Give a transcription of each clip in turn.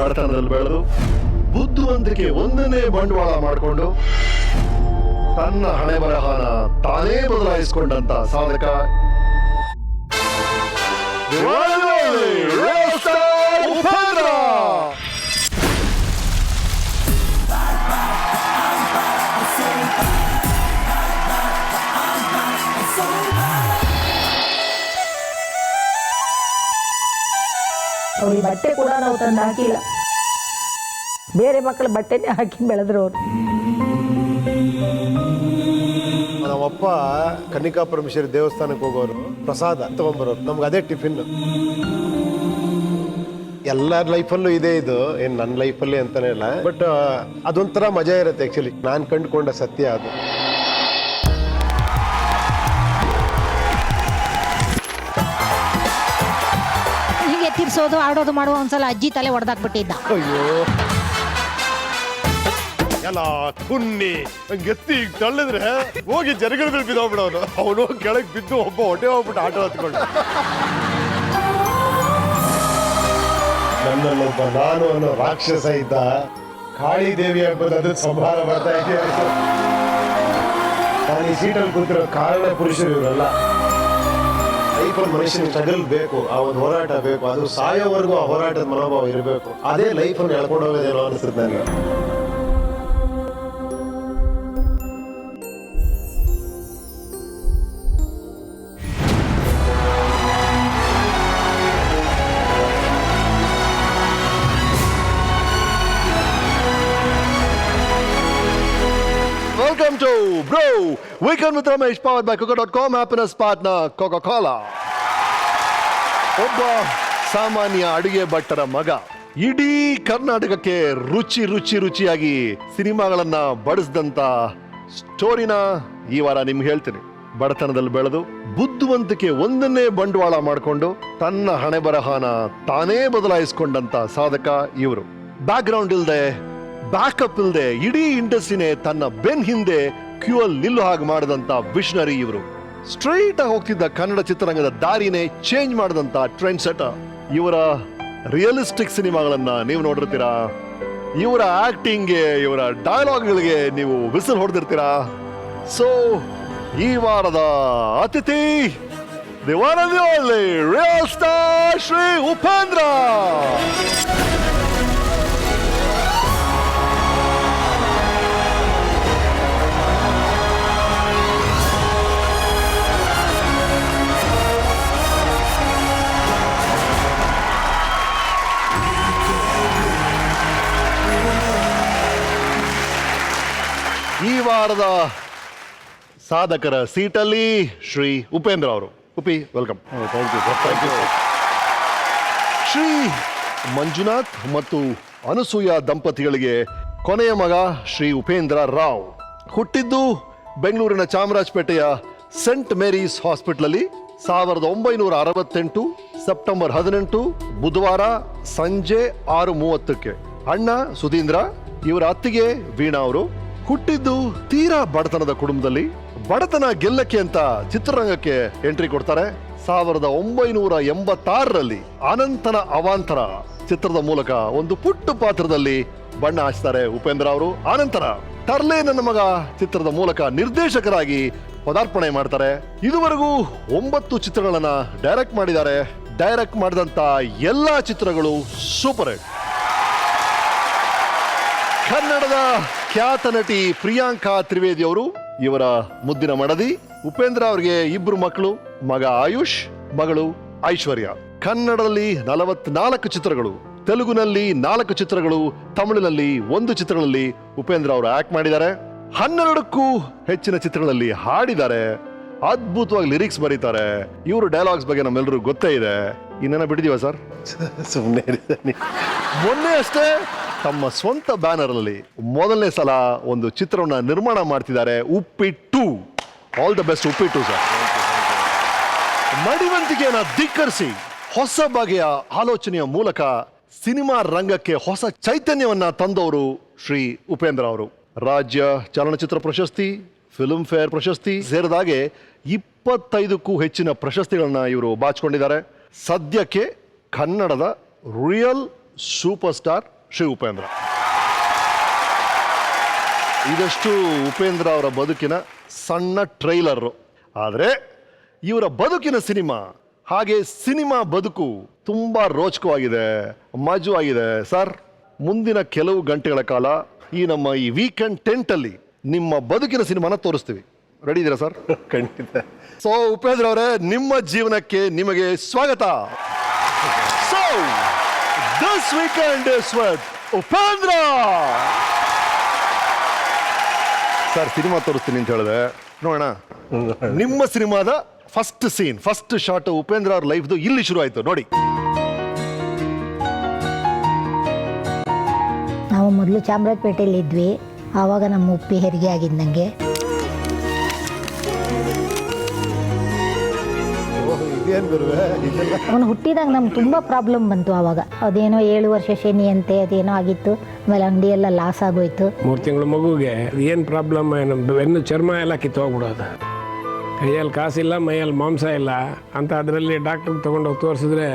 ಬಡತನದಲ್ಲಿ ಬೆಳೆದು ಬುದ್ಧಿವಂತಿಕೆ ಒಂದನ್ನೇ ಬಂಡವಾಳ ಮಾಡಿಕೊಂಡು ತನ್ನ ಹಣೆ ಬರಹನ ತಾನೇ ಬದಲಾಯಿಸಿಕೊಂಡಂತ ಸಾಧಕ ಉಪೇಂದ್ರ. ಅವ್ರಿಗೆ ಬಟ್ಟೆ ಕೂಡ ನಾವು ತಂದು ಹಾಕಿಲ್ಲ, ಬೇರೆ ಮಕ್ಕಳ ಬಟ್ಟೆನೇ ಹಾಕಿ ಬೆಳೆದ್ರು ಅವರು. ನಮ್ಮಪ್ಪ ಕನ್ನಿಕಾ ಪರಮೇಶ್ವರಿ ದೇವಸ್ಥಾನಕ್ಕೆ ಹೋಗೋರು, ಪ್ರಸಾದ ತಗೊಂಬರೋರು, ನಮ್ಗೆ ಅದೇ ಟಿಫಿನ್. ಎಲ್ಲರ ಲೈಫಲ್ಲೂ ಇದೆ ಇದು, ಏನು ನನ್ನ ಲೈಫಲ್ಲಿ ಅಂತಾನೆ ಇಲ್ಲ, ಬಟ್ ಅದೊಂಥರ ಮಜಾ ಇರುತ್ತೆ. ಆ್ಯಕ್ಚುಲಿ ನಾನು ಕಂಡುಕೊಂಡ ಸತ್ಯ ಅದು. ಹೀಗೆ ತಿರ್ಸೋದು ಆಡೋದು ಮಾಡುವ ಒಂದ್ಸಲ ಅಜ್ಜಿ ತಲೆ ಹೊಡೆದಾಕ್ಬಿಟ್ಟಿದ್ದ. ಅಯ್ಯೋ ಎಲ್ಲ ಕುನ್ನಿ ಗೆತ್ತಿ ತಳ್ಳಿದ್ರೆ ಹೋಗಿ ಜನಗಳ ಮೇಲೆ ಬಿದ್ದೋಗ್ಬಿಡೋನು. ಅವನು ಕೆಳಗೆ ಬಿದ್ದು ಒಬ್ಬ ಹೊಟ್ಟೆ ಹೋಗ್ಬಿಟ್ಟು ಆಟ ಹತ್ಕೊಂಡು. ನನ್ನಲ್ಲೊಬ್ಬ ನಾನು ಅನ್ನೋ ರಾಕ್ಷಸ ಇದ್ದ. ಕಾಳಿ ದೇವಿ ಹಬ್ಬದ ಅದು ಸಂಹಾರ ಮಾಡ್ತಾ ಇದ್ದೀವಿ. ನಾನು ಈ ಸೀಟಲ್ಲಿ ಕೂತಿರೋ ಕಾರಣ ಪುರುಷರು ಇವರಲ್ಲ. ಲೈಫಲ್ಲಿ ಮನುಷ್ಯನಿಗೆ ಸ್ಟ್ರಗಲ್ ಬೇಕು, ಆ ಒಂದು ಹೋರಾಟ ಬೇಕು, ಅದು ಸಾಯೋವರೆಗೂ ಆ ಹೋರಾಟದ ಮನೋಭಾವ ಇರಬೇಕು. ಅದೇ ಲೈಫನ್ನು ಎಳ್ಕೊಂಡು ಹೋಗೋದೇನೋ ಅನಿಸುತ್ತೆ ನನಗೆ. Welcome to Bro Weekend with Ramesh, powered by Coca.com, happiness partner Coca-Cola. ಒಬ್ಬ ಸಾಮಾನ್ಯ ಅಡುಗೆ ಭಟ್ಟರ ಮಗ ಇಡೀ ಕರ್ನಾಟಕಕ್ಕೆ ರುಚಿಯಾಗಿ ಸಿನಿಮಾಗಳನ್ನ ಬಡಿಸಿದಂತ ಸ್ಟೋರಿನ ಈ ವಾರ ನಿಮ್ಗೆ ಹೇಳ್ತೀನಿ. ಬಡತನದಲ್ಲಿ ಬೆಳೆದು ಬುದ್ಧಿವಂತಿಕೆ ಒಂದನ್ನೇ ಬಂಡವಾಳ ಮಾಡಿಕೊಂಡು ತನ್ನ ಹಣೆ ಬರಹನ ತಾನೇ ಬದಲಾಯಿಸಿಕೊಂಡಂತ ಸಾಧಕ ಇವರು. ಬ್ಯಾಕ್ ಗ್ರೌಂಡ್ ಇಲ್ದೆ, ಬ್ಯಾಕಪ್ ಇಲ್ದೆ ಇಡೀ ಇಂಡಸ್ಟ್ರಿನೇ ತನ್ನ ಬೆನ್ ಹಿಂದೆ ಕ್ಯೂ ಅಲ್ಲಿ ನಿಲ್ಲೋ ಹಾಗೆ ಮಾಡಿದಂತ ವಿಷನರಿ ಇವರು. ಸ್ಟ್ರೈಟ್ ಆಗಿ ಹೋಗ್ತಿದ್ದ ಕನ್ನಡ ಚಿತ್ರರಂಗದ ದಾರಿನೇ ಚೇಂಜ್ ಮಾಡಿದಂತ ಟ್ರೆಂಡ್ ಸೆಟರ್. ಇವರ ರಿಯಲಿಸ್ಟಿಕ್ ಸಿನಿಮಾಗಳನ್ನ ನೀವು ನೋಡಿರ್ತೀರಾ, ಇವರ ಆಕ್ಟಿಂಗ್ಗೆ, ಇವರ ಡೈಲಾಗ್ಗಳಿಗೆ ನೀವು ವಿಸಿಲ್ ಹೊಡೆದಿರ್ತೀರಾ. ಸೊ ಈ ವಾರದ ಅತಿಥಿ the one and the only real star Shri Upendra. ಈ ವಾರದ ಸಾಧಕರ ಸೀಟಲ್ಲಿ ಶ್ರೀ ಉಪೇಂದ್ರ ಅವರು. Uppi, welcome. Thank you. Shri Manjunath ಮತ್ತು ಅನಸೂಯ ದಂಪತಿಗಳಿಗೆ ಕೊನೆಯ ಮಗ ಶ್ರೀ ಉಪೇಂದ್ರ ರಾವ್. ಹುಟ್ಟಿದ್ದು ಬೆಂಗಳೂರಿನ ಚಾಮರಾಜಪೇಟೆಯ ಸೆಂಟ್ ಮೇರೀಸ್ ಹಾಸ್ಪಿಟಲ್ 1968 ಸೆಪ್ಟೆಂಬರ್ 18 ಬುಧವಾರ ಸಂಜೆ 6:30. ಅಣ್ಣ ಸುಧೀಂದ್ರ, ಇವರ ಅತ್ತಿಗೆ ವೀಣಾ ಅವರು. ಹುಟ್ಟಿದ್ದು ತೀರಾ ಬಡತನದ ಕುಟುಂಬದಲ್ಲಿ. ಬಡತನ ಗೆಲ್ಲಕ್ಕೆ ಅಂತ ಚಿತ್ರರಂಗಕ್ಕೆ ಎಂಟ್ರಿ ಕೊಡ್ತಾರೆ. 1986ರಲ್ಲಿ ಅನಂತನ ಅವಾಂತರ ಚಿತ್ರದ ಮೂಲಕ ಒಂದು ಪುಟ್ಟ ಪಾತ್ರದಲ್ಲಿ ಬಣ್ಣ ಹಚ್ತಾರೆ ಉಪೇಂದ್ರ ಅವರು. ಆನಂತರ ತರ್ಲೆ ನನ್ನ ಮಗ ಚಿತ್ರದ ಮೂಲಕ ನಿರ್ದೇಶಕರಾಗಿ ಪದಾರ್ಪಣೆ ಮಾಡ್ತಾರೆ. ಇದುವರೆಗೂ 9 ಚಿತ್ರಗಳನ್ನ ಡೈರೆಕ್ಟ್ ಮಾಡಿದ್ದಾರೆ. ಡೈರೆಕ್ಟ್ ಮಾಡಿದಂತ ಎಲ್ಲಾ ಚಿತ್ರಗಳು ಸೂಪರ್ ಹಿಟ್. ಕನ್ನಡದ ಖ್ಯಾತ ನಟಿ ಪ್ರಿಯಾಂಕಾ ತ್ರಿವೇದಿ ಅವರು ಇವರ ಮುದ್ದಿನ ಮಡದಿ. ಉಪೇಂದ್ರ ಅವರಿಗೆ 2 ಮಕ್ಕಳು, ಮಗ ಆಯುಷ್, ಮಗಳು ಐಶ್ವರ್ಯ. ಕನ್ನಡದಲ್ಲಿ 44 ಚಿತ್ರಗಳು, ತೆಲುಗುನಲ್ಲಿ 4 ಚಿತ್ರಗಳು, ತಮಿಳಿನಲ್ಲಿ 1 ಚಿತ್ರಗಳಲ್ಲಿ ಉಪೇಂದ್ರ ಅವರು ಆಕ್ಟ್ ಮಾಡಿದ್ದಾರೆ. 12ಕ್ಕೂ ಹೆಚ್ಚಿನ ಚಿತ್ರಗಳಲ್ಲಿ ಹಾಡಿದ್ದಾರೆ. ಅದ್ಭುತವಾಗಿ ಲಿರಿಕ್ಸ್ ಬರೀತಾರೆ. ಇವರು ಡೈಲಾಗ್ಸ್ ಬಗ್ಗೆ ನಮ್ಮೆಲ್ಲರೂ ಗೊತ್ತೇ ಇದೆ. ಇನ್ನೇನ ಬಿಟ್ಟಿದೀವ ಸರ್? ಸುಮ್ಮನೆ ಮೊನ್ನೆ ಅಷ್ಟೇ ತಮ್ಮ ಸ್ವಂತ ಬ್ಯಾನರ್ ಅಲ್ಲಿ ಮೊದಲನೇ ಸಲ ಒಂದು ಚಿತ್ರವನ್ನ ನಿರ್ಮಾಣ ಮಾಡ್ತಿದ್ದಾರೆ, Uppittu. All the best Uppittu sir. ಮಡಿವಂತಿಕೆಯನ್ನ ಧಿಕ್ಕರಿಸಿ ಹೊಸ ಬಗೆಯ ಆಲೋಚನೆಯ ಮೂಲಕ ಸಿನಿಮಾ ರಂಗಕ್ಕೆ ಹೊಸ ಚೈತನ್ಯವನ್ನ ತಂದವರು ಶ್ರೀ ಉಪೇಂದ್ರ ಅವರು. ರಾಜ್ಯ ಚಲನಚಿತ್ರ ಪ್ರಶಸ್ತಿ, ಫಿಲ್ಮ್ ಫೇರ್ ಪ್ರಶಸ್ತಿ ಸೇರಿದಾಗೆ 25ಕ್ಕೂ ಹೆಚ್ಚಿನ ಪ್ರಶಸ್ತಿಗಳನ್ನ ಇವರು ಬಾಚಿಕೊಂಡಿದ್ದಾರೆ. ಸದ್ಯಕ್ಕೆ ಕನ್ನಡದ real super star Shri Upendra. ಇದಷ್ಟು ಉಪೇಂದ್ರ ಅವರ ಬದುಕಿನ ಸಣ್ಣ ಟ್ರೈಲರು. ಆದರೆ ಇವರ ಬದುಕಿನ ಸಿನಿಮಾ ಹಾಗೆ ಸಿನಿಮಾ ಬದುಕು ತುಂಬಾ ರೋಚಕವಾಗಿದೆ, ಮಜವಾಗಿದೆ. ಸರ್, ಮುಂದಿನ ಕೆಲವು ಗಂಟೆಗಳ ಕಾಲ ನಮ್ಮ ಈ ವೀಕೆಂಡ್ ಟೆಂಟಲ್ಲಿ ನಿಮ್ಮ ಬದುಕಿನ ಸಿನಿಮಾನ ತೋರಿಸ್ತೀವಿ. ರೆಡಿ ಇದ್ದೀರಾ ಸರ್? ಖಂಡಿತ. ಸೊ ಉಪೇಂದ್ರ ಅವರೇ, ನಿಮ್ಮ ಜೀವನಕ್ಕೆ ನಿಮಗೆ ಸ್ವಾಗತ. So this weekend is with Upendra. Sir, cinema ತೋರಿಸ್ತೀನಿ ಅಂತ ಹೇಳಿದೆ, ನೋಡೋಣ. ನಿಮ್ಮ ಸಿನಿಮಾದ first scene, first shot Upendra ಅವ್ರ ಲೈಫ್ದು ಇಲ್ಲಿ ಶುರು ಆಯ್ತು ನೋಡಿ. ನಾವು ಮೊದಲು ಚಾಮರಾಜಪೇಟೆಯಲ್ಲಿ ಇದ್ವಿ. ಆವಾಗ ನಮ್ಮ ಉಪ್ಪಿ ಹೆರಿಗೆ ಆಗಿದ್ದಂಗೆ. ಇದೇನು ಬರುವೆ ಇದೆಲ್ಲ? ಅವನು ಹುಟ್ಟಿದಾಗ ನಮ್ಗೆ ತುಂಬ ಪ್ರಾಬ್ಲಮ್ ಬಂತು. ಆವಾಗ ಅದೇನೋ 7 ವರ್ಷ ಶನಿ ಅಂತೆ, ಅದೇನೋ ಆಗಿತ್ತು. ಆಮೇಲೆ ಅಂಗಡಿ ಎಲ್ಲ ಲಾಸ್ ಆಗೋಯ್ತು. 3 ತಿಂಗಳು ಮಗುಗೆ ಏನು ಪ್ರಾಬ್ಲಮ್, ಏನು ಬೆನ್ನು ಚರ್ಮ ಎಲ್ಲ ಕಿತ್ತೋಗ್ಬಿಡೋದು. ಕೈಯಲ್ಲಿ ಕಾಸಿಲ್ಲ, ಮೈಯಲ್ಲಿ ಮಾಂಸ ಇಲ್ಲ ಅಂತ ಅದರಲ್ಲಿ ಡಾಕ್ಟ್ರಿಗೆ ತೊಗೊಂಡೋಗಿ ತೋರಿಸಿದ್ರೆ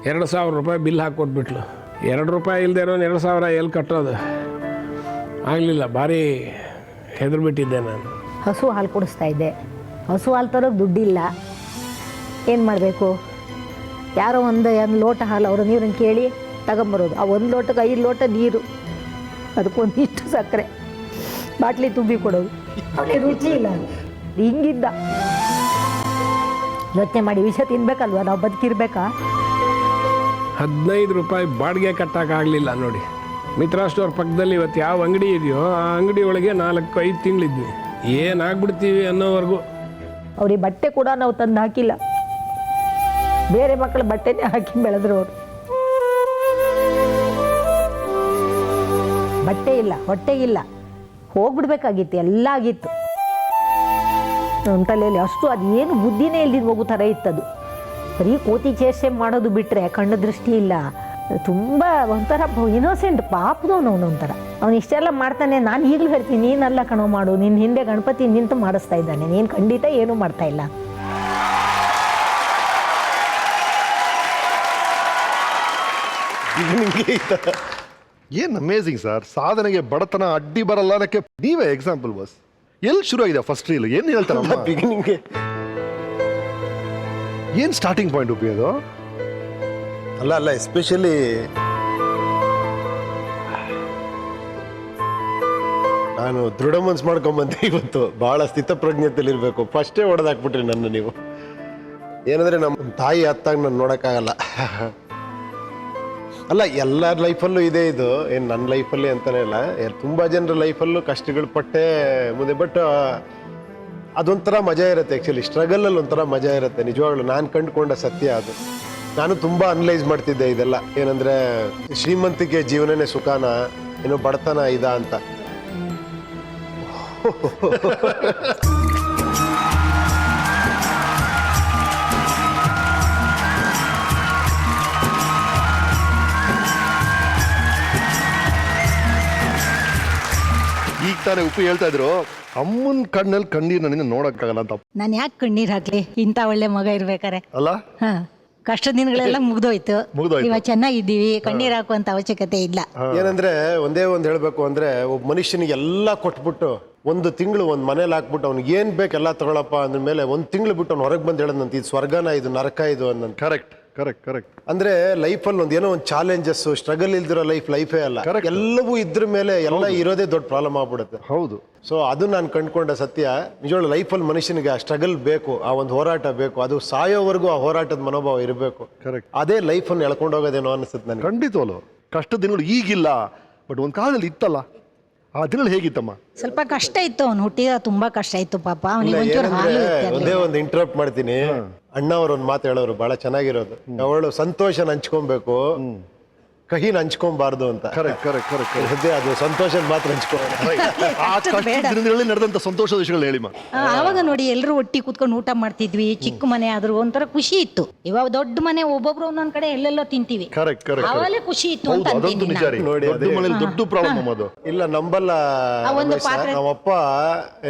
2,000 ರೂಪಾಯಿ ಬಿಲ್ ಹಾಕ್ಕೊಟ್ಬಿಟ್ಲು. 2 ರೂಪಾಯಿ ಇಲ್ಲದೆ ಇರೋ 2,000 ಎಲ್ಲಿ ಕಟ್ಟೋದು ಆಗಲಿಲ್ಲ. ಭಾರಿ ಹೆದರ್ಬಿಟ್ಟಿದ್ದೆ ನಾನು. ಹಸು ಹಾಲು ಕುಡಿಸ್ತಾ ಇದ್ದೆ. ಹಸು ಹಾಲು ತರೋಕ್ಕೆ ದುಡ್ಡಿಲ್ಲ. ಏನು ಮಾಡಬೇಕು? ಯಾರೋ ಒಂದು ಲೋಟ ಹಾಲು ಅವರು ನೀರನ್ನು ಕೇಳಿ ತಗೊಂಬರೋದು. ಆ 1 ಲೋಟಕ್ಕೆ 5 ಲೋಟ ನೀರು, ಅದಕ್ಕೊಂದಿಷ್ಟು ಸಕ್ಕರೆ, ಬಾಟ್ಲಿ ತುಂಬಿ ಕೊಡೋದು. ಅವನಿಗೆ ರುಚಿ ಇಲ್ಲ. ಹಿಂಗಿದ್ದ. ಯೋಚನೆ ಮಾಡಿ, ವಿಷ ತಿನ್ಬೇಕಲ್ವ, ನಾವು ಬದುಕಿರ್ಬೇಕಾ? 15 ರೂಪಾಯಿ ಬಾಡಿಗೆ ಕಟ್ಟೋಕ್ಕಾಗಲಿಲ್ಲ ನೋಡಿ. ಮಿತ್ರಾ ಸ್ಟೋರ್ ಪಕ್ಕದಲ್ಲಿ ಇವತ್ತು ಯಾವ ಅಂಗಡಿ ಇದೆಯೋ ಆ ಅಂಗಡಿ ಒಳಗೆ 4-5 ತಿಂಗಳಿದ್ವಿ. ಏನಾಗ್ಬಿಡ್ತೀವಿ ಅನ್ನೋವರೆಗೂ. ಅವ್ರಿಗೆ ಬಟ್ಟೆ ಕೂಡ ನಾವು ತಂದು ಹಾಕಿಲ್ಲ. ಬೇರೆ ಮಕ್ಕಳ ಬಟ್ಟೆನೇ ಹಾಕಿ ಬೆಳೆದ್ರು ಅವರು. ಬಟ್ಟೆ ಇಲ್ಲ, ಹೊಟ್ಟೆಗಿಲ್ಲ, ಹೋಗ್ಬಿಡ್ಬೇಕಾಗಿತ್ತು, ಎಲ್ಲ ಆಗಿತ್ತು ತಲೆಯಲ್ಲಿ. ಅಷ್ಟು ಅದೇನು ಬುದ್ಧಿನೇ ಇಲ್ದಿದ್ದು ಹೋಗೋ ಥರ ಇತ್ತದು. ಬರೀ ಕೋತಿ ಚೇಷ್ಟೆ ಮಾಡೋದು ಬಿಟ್ಟರೆ ಕಣ್ಣು ದೃಷ್ಟಿ ಇಲ್ಲ. ತುಂಬ ಒಂಥರ ಇನ್ನೋಸೆಂಟ್, ಪಾಪದವನು ಅವನು ಒಂಥರ. ಅವನು ಇಷ್ಟೆಲ್ಲ ಮಾಡ್ತಾನೆ. ನಾನು ಈಗಲೂ ಹೇಳ್ತೀನಿ, ನೀನೆಲ್ಲ ಕಣೋ ಮಾಡು, ನಿನ್ನ ಹಿಂದೆ ಗಣಪತಿ ನಿಂತು ಮಾಡಿಸ್ತಾ ಇದ್ದಾನೆ, ನೀನು ಖಂಡಿತ ಏನೂ ಮಾಡ್ತಾ ಇಲ್ಲ. ಏನ್ ಅಮೇಸಿಂಗ್ ಸರ್. ಸಾಧನೆಗೆ ಬಡತನ ಅಡ್ಡಿ ಬರಲ್ಲ ಅನ್ನಕ್ಕೆ ನೀವೇ ಎಕ್ಸಾಂಪಲ್ ಬಸ್. ಎಲ್ಲಿ ಶುರು ಆಗಿದೆ ಫಸ್ಟ್ ರೀಲ್? ಏನ್ ಹೇಳ್ತಾರಲ್ಲ ಬಿಗಿನಿಂಗ್ಗೆ ಏನ್ ಸ್ಟಾರ್ಟಿಂಗ್ ಪಾಯಿಂಟ್ ಉಪಯೋಗ? ಅಲ್ಲ ಎಸ್ಪೆಷಲಿ ನಾನು ದೃಢ ಮನ್ಸು ಮಾಡ್ಕೊಂಬಂದೆ. ಇವತ್ತು ಬಹಳ ಸ್ಥಿತಪ್ರಜ್ಞತೆಯಲ್ಲಿರ್ಬೇಕು. ಫಸ್ಟೇ ಹೊಡೆದಾಕ್ಬಿಟ್ರಿ ನನ್ನ ನೀವು. ಏನಂದ್ರೆ ನಮ್ಮ ತಾಯಿ ಹತ್ತಾಗ ನಾನು ನೋಡೋಕ್ಕಾಗಲ್ಲ. ಅಲ್ಲ, ಎಲ್ಲರ ಲೈಫಲ್ಲೂ ಇದೆ ಇದು, ಏನು ನನ್ನ ಲೈಫಲ್ಲಿ ಅಂತಾನೆ ಇಲ್ಲ, ತುಂಬ ಜನರ ಲೈಫಲ್ಲೂ ಕಷ್ಟಗಳು ಪಟ್ಟೆ ಮುಂದೆ. ಬಟ್ ಅದೊಂಥರ ಮಜಾ ಇರುತ್ತೆ. ಆ್ಯಕ್ಚುಲಿ ಸ್ಟ್ರಗಲಲ್ಲಿ ಒಂಥರ ಮಜಾ ಇರುತ್ತೆ ನಿಜವಾಗ್ಲೂ. ನಾನು ಕಂಡುಕೊಂಡ ಸತ್ಯ ಅದು. ನಾನು ತುಂಬ ಅನಲೈಸ್ ಮಾಡ್ತಿದ್ದೆ ಇದೆಲ್ಲ. ಏನಂದರೆ ಶ್ರೀಮಂತಿಕೆ ಜೀವನನೇ ಸುಖಾನ, ಏನು ಬಡತನ ಇದಾ ಅಂತ. ಈಗ ತಾನೇ ಉಪ್ಪು ಹೇಳ್ತಾ ಇದ್ರು, ಅಮ್ಮನ ಕಣ್ಣಲ್ಲಿ ಕಣ್ಣೀರ್ ನನಗೆ ನೋಡಕ್ಕಾಗಲ್ಲ ಅಂತ. ನಾನು ಯಾಕೆ ಕಣ್ಣೀರ್ ಹಾಕ್ಲಿ, ಇಂಥ ಒಳ್ಳೆ ಮಗ ಇರ್ಬೇಕಾರೆ. ಅಲ್ಲ, ಹಾ, ಕಷ್ಟ ದಿನಗಳೆಲ್ಲ ಮುಗ್ದೋಯ್ತು. ಮುಗ್ದೋಯ್ತು. ಇವಾಗ ಚೆನ್ನಾಗಿದ್ದೀವಿ, ಕಣ್ಣೀರ್ ಹಾಕುವಂತ ಅವಶ್ಯಕತೆ ಇಲ್ಲ. ಏನಂದ್ರೆ ಒಂದೇ ಒಂದು ಹೇಳ್ಬೇಕು ಅಂದ್ರೆ, ಒಬ್ಬ ಮನುಷ್ಯನಿಗೆ ಎಲ್ಲ ಕೊಟ್ಬಿಟ್ಟು 1 ತಿಂಗಳು ಒಂದು ಮನೇಲಿ ಹಾಕ್ಬಿಟ್ಟು ಅವ್ನಿಗೆ ಏನ್ ಬೇಕೆಲ್ಲ ತಗೊಳಪ್ಪ ಅಂದ್ರ ಮೇಲೆ 1 ತಿಂಗಳು ಬಿಟ್ಟು ಅವ್ನು ಹೊರಗೆ ಬಂದು ಹೇಳದಂತ ಇದು ಸ್ವರ್ಗನ, ಇದು ನರಕ, ಇದು ಅನ್ನಂತ. Correct correct correct. ಅಂದ್ರೆ ಲೈಫಲ್ಲಿ ಏನೋ ಒಂದು ಚಾಲೆಂಜಸ್, ಸ್ಟ್ರಗಲ್ ಇಲ್ದಿರೋ ಲೈಫೇ ಅಲ್ಲ. Correct. ಎಲ್ಲವೂ ಇದ್ರ ಮೇಲೆ ಎಲ್ಲ ಇರೋದೇ ದೊಡ್ಡ ಪ್ರಾಬ್ಲಮ್ ಆಗ್ಬಿಡುತ್ತೆ. ಹೌದು. ಸೊ ಅದು ನಾನು ಕಂಡ್ಕೊಂಡ ಸತ್ಯ. ನಿಜವಾಗ್ಲೂ ಲೈಫಲ್ಲಿ ಮನುಷ್ಯನಿಗೆ ಆ ಸ್ಟ್ರಗಲ್ ಬೇಕು, ಆ ಒಂದು ಹೋರಾಟ ಬೇಕು. ಅದು ಸಾಯೋವರೆಗೂ ಆ ಹೋರಾಟದ ಮನೋಭಾವ ಇರಬೇಕು. ಕರೆಕ್ಟ್. ಅದೇ ಲೈಫನ್ನು ಎಳ್ಕೊಂಡು ಹೋಗೋದೇನೋ ಅನಿಸುತ್ತೆ ನನಗೆ. ಖಂಡಿತವಲ್ಲ. ಕಷ್ಟ ದಿನಗಳು ಈಗಿಲ್ಲ, ಬಟ್ ಒಂದು ಕಾಲದಲ್ಲಿ ಇತ್ತಲ್ಲ. ಆ ದಿನಗಳು ಹೇಗಿತ್ತಮ್ಮ? ಸ್ವಲ್ಪ ಕಷ್ಟ ಇತ್ತು. ಅವ್ನು ಹುಟ್ಟಿದ ತುಂಬಾ ಕಷ್ಟ ಇತ್ತು ಪಾಪ. ಅವನಿಗೆ ಒಂಚೂರು ಹಾಲು ಏನಂದ್ರೆ ಇತ್ತು. ಒಂದೇ ಒಂದು ಇಂಟರಪ್ಟ್ ಮಾಡ್ತೀನಿ. ಅಣ್ಣ ಅವ್ರ ಒಂದು ಮಾತು ಹೇಳೋರು ಬಹಳ ಚೆನ್ನಾಗಿರೋದು. ಅವಳು ಸಂತೋಷನ ಹಂಚ್ಕೊಬೇಕು, ಕಹಿನ ಹಂಚ್ಕೊಬಾರ್ದು ಅಂತ. Correct correct correct. ಅದೇ ಅದು ಸಂತೋಷ ಮಾತ್ರ ಹಂಚ್ಕೊಂಡು. ಆ ಕಷ್ಟ ದಿನಗಳಲ್ಲಿ ನಡೆದಂತ ಸಂತೋಷದ ವಿಷಯಗಳು ಹೇಳಿಮ್ಮ. ಆವಾಗ ನೋಡಿ, ಎಲ್ಲರೂ ಒಟ್ಟಿ ಕೂತ್ಕೊಂಡು ಊಟ ಮಾಡ್ತಿದ್ವಿ. ಚಿಕ್ಕ ಮನೆ ಆದ್ರೂ ಒಂಥರ ಖುಷಿ ಇತ್ತು. ಇವಾಗ ದೊಡ್ಡ ಮನೆ, ಒಬ್ಬೊಬ್ರು ಒಂದೊಂದ್ ಕಡೆ ಎಲ್ಲೆಲ್ಲೋ ತಿಂತೀವಿ. Correct correct. ಆವಾಗಲೇ ಖುಷಿ ಇತ್ತು ಅಂತ ಅದಂತೂ ಅಂತೀನಿ ನಿಜ ರೀ. ನಾನು. ನೋಡಿ, ದೊಡ್ಡ ಮನೇಲಿ ದೊಡ್ಡ ಪ್ರಾಬ್ಲಮ್ ಅದು. ಇಲ್ಲ ನಂಬಲ್ಲ. ಒಂದು ಪಾತ್ರೆ. ನಮ್ಮಪ್ಪ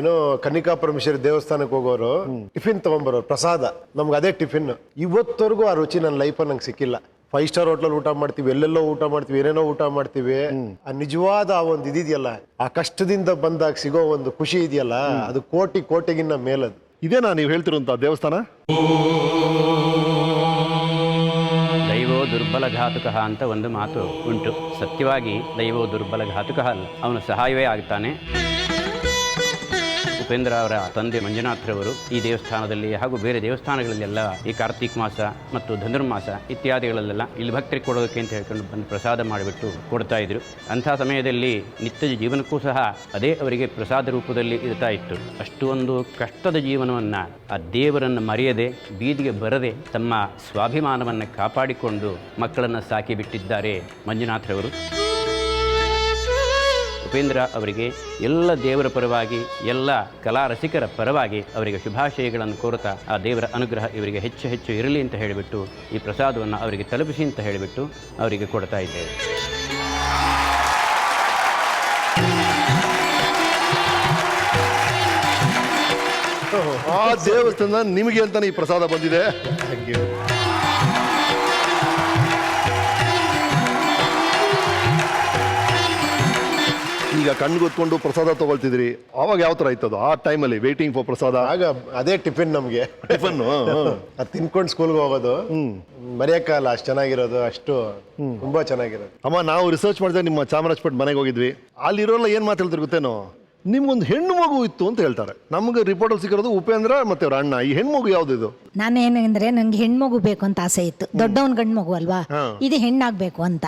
ಏನೋ ಕನ್ನಿಕಾ ಪರಮೇಶ್ವರಿ ದೇವಸ್ಥಾನಕ್ಕೆ ಹೋಗೋರು, ಟಿಫಿನ್ ತಗೊಂಡ್ಬರೋರು ಪ್ರಸಾದ. ನಮ್ಗೆ ಅದೇ ಟಿಫಿನ್. ಇವತ್ತವರೆಗೂ ಆ ರುಚಿ ನನ್ನ ಲೈಫಲ್ಲಿ ನಂಗೆ ಸಿಕ್ಕಿಲ್ಲ. 5 ಸ್ಟಾರ್ ಹೋಟ್ಲಲ್ಲಿ ಊಟ ಮಾಡ್ತೀವಿ, ಎಲ್ಲೆಲ್ಲೋ ಊಟ ಮಾಡ್ತೀವಿ, ಏನೇನೋ ಊಟ ಮಾಡ್ತೀವಿ. ಆ ನಿಜವಾದ ಆ ಒಂದು ಇದಿದೆಯಲ್ಲ, ಆ ಕಷ್ಟದಿಂದ ಬಂದಾಗ ಸಿಗೋ ಒಂದು ಖುಷಿ ಇದೆಯಲ್ಲ, ಅದು ಕೋಟಿಗಿನ್ನ ಮೇಲದು. ಇದೇನಾ ನೀವು ಹೇಳ್ತಿರುವಂತ ದೇವಸ್ಥಾನ? ದೈವೋ ದುರ್ಬಲ ಘಾತುಕ ಅಂತ ಒಂದು ಮಾತು ಉಂಟು. ಸತ್ಯವಾಗಿ ದೈವೋ ದುರ್ಬಲ ಘಾತುಕ ಅಲ್ಲ, ಅವನು ಸಹಾಯವೇ ಆಗ್ತಾನೆ. ಉಪೇಂದ್ರ ಅವರ ತಂದೆ ಮಂಜುನಾಥ್ರವರು ಈ ದೇವಸ್ಥಾನದಲ್ಲಿ ಹಾಗೂ ಬೇರೆ ದೇವಸ್ಥಾನಗಳಲ್ಲೆಲ್ಲ ಈ ಕಾರ್ತಿಕ್ ಮಾಸ ಮತ್ತು ಧನುರ್ಮಾಸ ಇತ್ಯಾದಿಗಳಲ್ಲೆಲ್ಲ ಇಲ್ಲಿ ಭಕ್ತರಿಗೆ ಕೊಡೋದಕ್ಕೆ ಅಂತ ಹೇಳ್ಕೊಂಡು ಬಂದು ಪ್ರಸಾದ ಮಾಡಿಬಿಟ್ಟು ಕೊಡ್ತಾ ಇದ್ರು. ಅಂಥ ಸಮಯದಲ್ಲಿ ನಿತ್ಯ ಜೀವನಕ್ಕೂ ಸಹ ಅದೇ ಅವರಿಗೆ ಪ್ರಸಾದ ರೂಪದಲ್ಲಿ ಇರ್ತಾ ಇತ್ತು. ಅಷ್ಟೊಂದು ಕಷ್ಟದ ಜೀವನವನ್ನು ಆ ದೇವರನ್ನು ಮರೆಯದೆ, ಬೀದಿಗೆ ಬರದೆ ತಮ್ಮ ಸ್ವಾಭಿಮಾನವನ್ನು ಕಾಪಾಡಿಕೊಂಡು ಮಕ್ಕಳನ್ನು ಸಾಕಿ ಬಿಟ್ಟಿದ್ದಾರೆ ಮಂಜುನಾಥ್ರವರು. ಉಪೇಂದ್ರ ಅವರಿಗೆ ಎಲ್ಲ ದೇವರ ಪರವಾಗಿ, ಎಲ್ಲ ಕಲಾ ರಸಿಕರ ಪರವಾಗಿ ಅವರಿಗೆ ಶುಭಾಶಯಗಳನ್ನು ಕೋರುತ್ತಾ ಆ ದೇವರ ಅನುಗ್ರಹ ಇವರಿಗೆ ಹೆಚ್ಚು ಹೆಚ್ಚು ಇರಲಿ ಅಂತ ಹೇಳಿಬಿಟ್ಟು ಈ ಪ್ರಸಾದವನ್ನು ಅವರಿಗೆ ತಲುಪಿಸಿ ಅಂತ ಹೇಳಿಬಿಟ್ಟು ಅವರಿಗೆ ಕೊಡ್ತಾ ಇದ್ದೇವೆ. ಆ ದೇವಸ್ಥಾನ ನಿಮಗೆ ಅಂತಾನೆ ಈ ಪ್ರಸಾದ ಬಂದಿದೆ. ಈಗ ಕಣ್ಗೊತ್ಕೊಂಡು ಪ್ರಸಾದ ತಗೊಳ್ತಿದ್ರಿ, ಅವಾಗ ಯಾವ ತರ ಇತ್ತದು ಆ ಟೈಮಲ್ಲಿ ವೇಟಿಂಗ್ ಫಾರ್ ಪ್ರಸಾದ? ಆಗ ಅದೇ ಟಿಫಿನ್ ನಮ್ಗೆ. ಟಿಫನ್ ಅದು ತಿನ್ಕೊಂಡು ಸ್ಕೂಲ್ಗೆ ಹೋಗೋದು, ಮರೆಯಕ್ಕಾಗಲ್ಲ, ಅಷ್ಟು ಚೆನ್ನಾಗಿರೋದು, ಅಷ್ಟು ತುಂಬಾ ಚೆನ್ನಾಗಿರೋದು. ಅಮ್ಮ, ನಾವು ರಿಸರ್ಚ್ ಮಾಡಿದ್ರೆ ನಿಮ್ಮ ಚಾಮರಾಜಪೇಟೆ ಮನೆಗೆ ಹೋಗಿದ್ವಿ. ಅಲ್ಲಿರೋಲ್ಲ ಏನ್ ಮಾತು ಹೇಳ್ತಾರೆ ಗೊತ್ತೇನೋ, ನಿಮ್ಗೊಂದು ಹೆಣ್ಣು ಮಗು ಇತ್ತು ಅಂತ ಹೇಳ್ತಾರೆ. ನಮ್ಗೆ ರಿಪೋರ್ಟಲ್ಲಿ ಸಿಕ್ಕಿರೋದು ಉಪೇಂದ್ರ ಮತ್ತೆ ಅವ್ರ ಅಣ್ಣ. ಈ ಹೆಣ್ಣು ಮಗು ಯಾವ್ದು ಇದು? ನಾನೇನಂದ್ರೆ ನಂಗೆ ಹೆಣ್ಮಗು ಬೇಕು ಅಂತ ಆಸೆ ಇತ್ತು. ದೊಡ್ಡವನ್ ಗಂಡು ಮಗು ಅಲ್ವಾ, ಇದು ಹೆಣ್ಣಾಗ್ಬೇಕು ಅಂತ.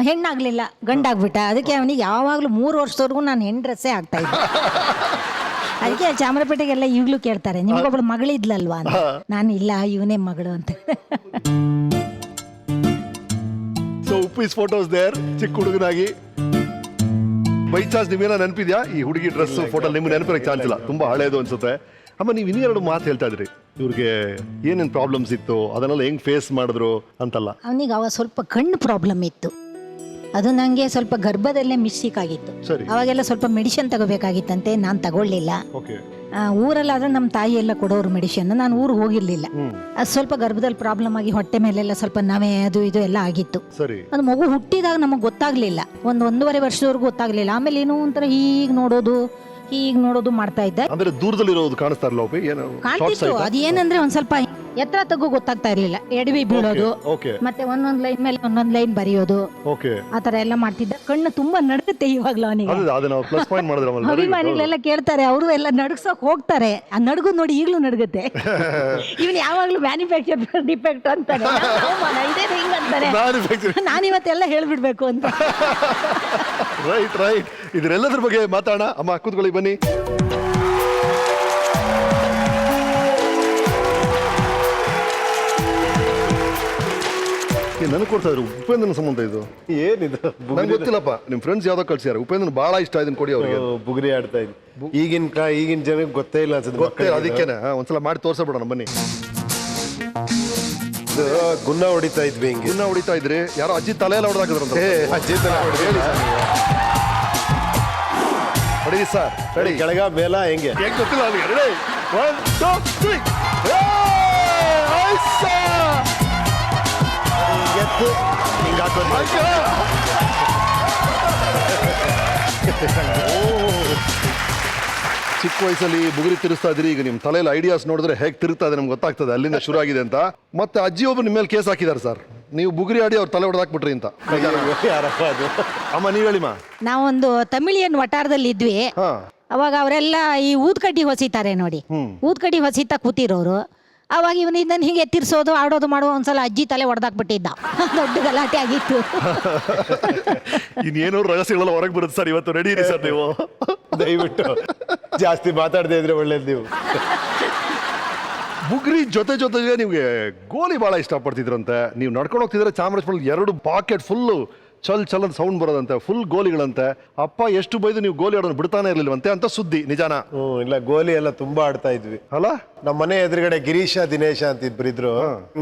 ಹೆಣ್ಣಾಗ್ಲಿಲ್ಲ, ಗಂಡಾಗ್ಬಿಟ್ಟ. ಅದಕ್ಕೆ ಅವನಿಗೆ ಯಾವಾಗ್ಲೂ 3 ವರ್ಷದವರೆಗೂ ನಾನು ಹೆಣ್ಣು ಡ್ರೆಸ್ಸೇ ಆಗ್ತಾ ಇದ್ದೆ. ಅದಕ್ಕೆ ಚಾಮರಾಜಪೇಟೆಗೆಲ್ಲ ಈಗಲೂ ಕೇಳ್ತಾರೆ, ನಿಮ್ಗೊಬ್ಳು ಮಗಳಿದ್ಲಲ್ವಾ ಅಂತ. ನಾನು ಇಲ್ಲ, ಇವನೇ ಮಗಳು ಅಂತ. ಸೊ ಉಪ್ಪೀಸ್ ಫೋಟೋಸ್ ದೇರ್, ಚಿಕ್ಕ ಹುಡುಗನಾಗಿ. ಬೈ ಚಾನ್ಸ್ ನಿಮ್ಗೇನ ನೆನಪಿದ್ಯಾ ಈ ಹುಡುಗಿ ಡ್ರೆಸ್ ಫೋಟೋ? ನಿಮ್ಗೆ ನೆನಪಿರಕ್ಕೆ ಚಾನ್ಸ್ ಇಲ್ಲ, ತುಂಬಾ ಹಳೇದು ಅನ್ಸುತ್ತೆ. ಅಮ್ಮ, ನೀವು ಇನ್ನೆರಡು ಮಾತು ಹೇಳ್ತಾ ಇದ್ರಿ, ಇವ್ರಿಗೆ ಏನೇನು ಪ್ರಾಬ್ಲಮ್ಸ್ ಇತ್ತು, ಅದನ್ನೆಲ್ಲ ಹೆಂಗ್ ಫೇಸ್ ಮಾಡಿದ್ರು ಅಂತಲ್ಲ. ಅವನಿಗೆ ಅವಾಗ ಸ್ವಲ್ಪ ಕಣ್ಣು ಪ್ರಾಬ್ಲಮ್ ಇತ್ತು. ಅದು ನನಗೆ ಸ್ವಲ್ಪ ಗರ್ಭದಲ್ಲೇ ಮಿಸ್ಟೇಕ್ ಆಗಿತ್ತು. ಸರಿ. ಅವಾಗೆಲ್ಲ ಸ್ವಲ್ಪ ಮೆಡಿಸಿನ್ ತಗೋಬೇಕಾಗಿತ್ತಂತೆ, ನಾನು ತಗೊಳ್ಳಿಲ್ಲ. ಓಕೆ. ಊರಲ್ಲಾದ್ರೆ ನಮ್ಮ ತಾಯಿ ಎಲ್ಲ ಕೊಡೋರು ಮೆಡಿಸಿನ್, ನಾನು ಊರಿಗೆ ಹೋಗಿರ್ಲಿಲ್ಲ. ಅದು ಸ್ವಲ್ಪ ಗರ್ಭದಲ್ಲಿ ಪ್ರಾಬ್ಲಮ್ ಆಗಿ ಹೊಟ್ಟೆ ಮೇಲೆಲ್ಲ ಸ್ವಲ್ಪ ನವೆ ಅದು ಇದು ಎಲ್ಲ ಆಗಿತ್ತು. ಸರಿ. ಅದು ಮಗು ಹುಟ್ಟಿದಾಗ ನಮಗೆ ಗೊತ್ತಾಗ್ಲಿಲ್ಲ, 1.5 ವರ್ಷದವರೆಗೂ ಗೊತ್ತಾಗ್ಲಿಲ್ಲ. ಆಮೇಲೆ ಏನೋ ಒಂಥರ ಹೀಗೆ ನೋಡೋದು ಮಾಡ್ತಾ ಇದ್ದೆ. ಅಂದ್ರೆ ದೂರದಲ್ಲಿರೋದು ಕಾಣಿಸ್ತಾ ಇರಲ್ಲ, ಕಾಣ್ತಿತ್ತು. ಅದೇನಂದ್ರೆ ಒಂದ್ ಸ್ವಲ್ಪ ಎತ್ತರ ತಗ್ಗು ಗೊತ್ತಾಗ್ತಾ ಇರ್ಲಿಲ್ಲ, ಎಡವಿ ಬೀಳೋದು, ಓಕೆ, ಮತ್ತೆ ಒಂದೊಂದ್ ಲೈನ್ ಮೇಲೆ ಒಂದೊಂದ್ ಲೈನ್ ಬರೆಯೋದು, ಓಕೆ, ಆತರ ಎಲ್ಲ ಮಾಡ್ತಿದ್ದ. ಕಣ್ಣು ತುಂಬಾ ನಡುತ್ತೆ ಇವಾಗ್ಲೂ ಅವನಿಗೆ. ಅದನ್ನ ಪ್ಲಸ್ ಪಾಯಿಂಟ್ ಮಾಡಿದ್ರೆ ಅಭಿಮಾನಿಗಳೆಲ್ಲ ಕೇಳ್ತಾರೆ, ಅವರು ಎಲ್ಲ ನಡ್ಸೋಕ್ ಹೋಗ್ತಾರೆ. ಆ ನಡ್ಗು ನೋಡಿ ಈಗ್ಲೂ ನಡ್ಗುತ್ತೆ. ಇವನ್ ಯಾವಾಗ್ಲೂ ಮ್ಯಾನುಫ್ಯಾಕ್ಚರ್ ಡಿಫೆಕ್ಟ್ ಅಂತಾನೆ, ಇದೇ ಹಿಂಗಂತಾರೆ. ನಾನಿವತ್ತೆಲ್ಲ ಹೇಳ್ಬಿಡ್ಬೇಕು ಅಂತ. ರೈಟ್. ಇದ್ರೆಲ್ಲದ್ರ ಬಗ್ಗೆ ಮಾತಾಡೋಣ. ಅಮ್ಮ, ಕೂತ್ಕೊಳ್ಳಿ, ಬನ್ನಿ. ನನಗೆ ಕೊಡ್ತಾ ಇದ್ರು ಉಪೇಂದ್ರನ ಸಂಬಂಧ ಇದು. ಏನಿದು ನಂಗೆ ಗೊತ್ತಿಲ್ಲಪ್ಪ, ನಿಮ್ ಫ್ರೆಂಡ್ಸ್ ಯಾವ್ದೋ ಕಳ್ಸಿದಾರೆ. ಉಪೇಂದ್ರ ಬಹಳ ಇಷ್ಟ ಇದನ್ನ ಕೊಡಿ ಅವ್ರಿಗೆ. ಬುಗುರಿ ಆಡ್ತಾ ಇದ್ವಿ. ಈಗಿನ ಜನಕ್ಕೆ ಗೊತ್ತೇ ಇಲ್ಲ ಅನ್ಸುತ್ತೆ. ಗೊತ್ತೇ, ಅದಕ್ಕೇನೆ ಒಂದ್ಸಲ ಮಾಡಿ ತೋರ್ಸಬಿಡೋಣ ಬನ್ನಿ. ಗುನ್ನ ಹೊಡಿತಾ ಇದ್ವಿ, ಹಿಂಗೆ ಗುನ್ನ ಹೊಡಿತಾ ಇದ್ರಿ. ಯಾರೋ ಅಜ್ಜಿ ತಲೆ ಎಲ್ಲ ಹೊಡೆದಾಕಿದ್ರಂತ. ಅಜ್ಜಿ ತರ ಹೊಡಿ ಸರ್, ರೆಡಿ. ಕೆಳಗ ಮೇಲ ಹೆಂಗೆ ಹೆಂಗ್ ಗೊತ್ತಿಲ್ಲ ನನಗೆ. ರೆಡಿ, 1 2 ಚಿಕ್ಕ ವಯಸ್ಸಲ್ಲಿ ಬುಗುರಿ ತಿರುಸ್ತಾ ಇದ್ರಿ. ಈಗ ನಿಮ್ ತಲೆಯಲ್ಲಿ ಐಡಿಯಾಸ್ ನೋಡಿದ್ರೆ ಹೇಗೆ ತಿರುಗ್ತಾ ಇದೆ ನಮ್ಗೆ ಗೊತ್ತಾಗ್ತದೆ ಅಲ್ಲಿಂದ ಶುರು ಆಗಿದೆ ಅಂತ. ಮತ್ತೆ ಅಜ್ಜಿ ಒಬ್ರು ನಿಮ್ಮ ಮೇಲೆ ಕೇಸ್ ಹಾಕಿದ್ದಾರೆ ಸರ್, ನೀವು ಬುಗುರಿ ಆಡಿ ಅವ್ರ ತಲೆ ಹೊಡೆದಾಕ್ಬಿಟ್ರಿ ಅಂತ. ಯಾರಪ್ಪ ಅದು? ಅಮ್ಮ, ನೀವ್ ಹೇಳಿಮ್ಮ. ನಾವೊಂದು ತಮಿಳಿಯನ್ ವಟಾರದಲ್ಲಿ ಇದ್ವಿ. ಅವಾಗ ಅವರೆಲ್ಲ ಈ ಊದ್ಕಡ್ಡಿ ಹೊಸಿತಾರೆ ನೋಡಿ, ಊದ್ಕಡ್ಡಿ ಹೊಸಿತಾ ಕೂತಿರೋರು. ಅವಾಗ ಇವನಿಂದ ಹೀಗೆ ಎತ್ತಿರ್ಸೋದು, ಆಡೋದು ಮಾಡುವ. ಒಂದ್ಸಲ ಅಜ್ಜಿ ತಲೆ ಹೊಡೆದಾಕ್ಬಿಟ್ಟಿದ್ದ. ದೊಡ್ಡ ಗಲಾಟೆ ಆಗಿತ್ತು. ಇನ್ನೇನೋ ರಹಸ್ಯಗಳೆಲ್ಲ ಹೊರಗೆ ಬರುತ್ತೆ ಸರ್. ಇವತ್ತು ರೆಡಿ ಇರಿ ಸರ್ ನೀವು. ದಯವಿಟ್ಟು ಜಾಸ್ತಿ ಮಾತಾಡದೇ ಇದ್ರೆ ಒಳ್ಳೇದು. ನೀವು ಬುಗ್ರಿ ಜೊತೆಗೆ ನಿಮ್ಗೆ ಗೋಲಿ ಬಹಳ ಇಷ್ಟಪಡ್ತಿದ್ರಂತೆ. ನೀವು ನಡ್ಕೊಂಡು ಹೋಗ್ತಿದ್ರೆ ಚಾಮರಾಜಪೇಟೆ 2 ಪಾಕೆಟ್ ಫುಲ್ಲು ಚಲ್ ಅಂತ ಸೌಂಡ್ ಬರೋದಂತೆ, ಫುಲ್ ಗೋಲಿಗಳಂತೆ. ಅಪ್ಪ ಎಷ್ಟು ಬೈದು ನೀವು ಗೋಲಿ ಆಡೋದು ಬಿಡ್ತಾನೆ ಇರ್ಲಿಲ್ವಂತೆ ಅಂತ ಸುದ್ದಿ, ನಿಜಾನ? ಇಲ್ಲ, ಗೋಲಿ ಎಲ್ಲ ತುಂಬಾ ಆಡ್ತಾ ಇದ್ವಿ ಅಲ್ಲ. ನಮ್ಮ ಮನೆ ಎದುರುಗಡೆ ಗಿರೀಶ ದಿನೇಶ ಅಂತ ಇಬ್ರಿದ್ರು.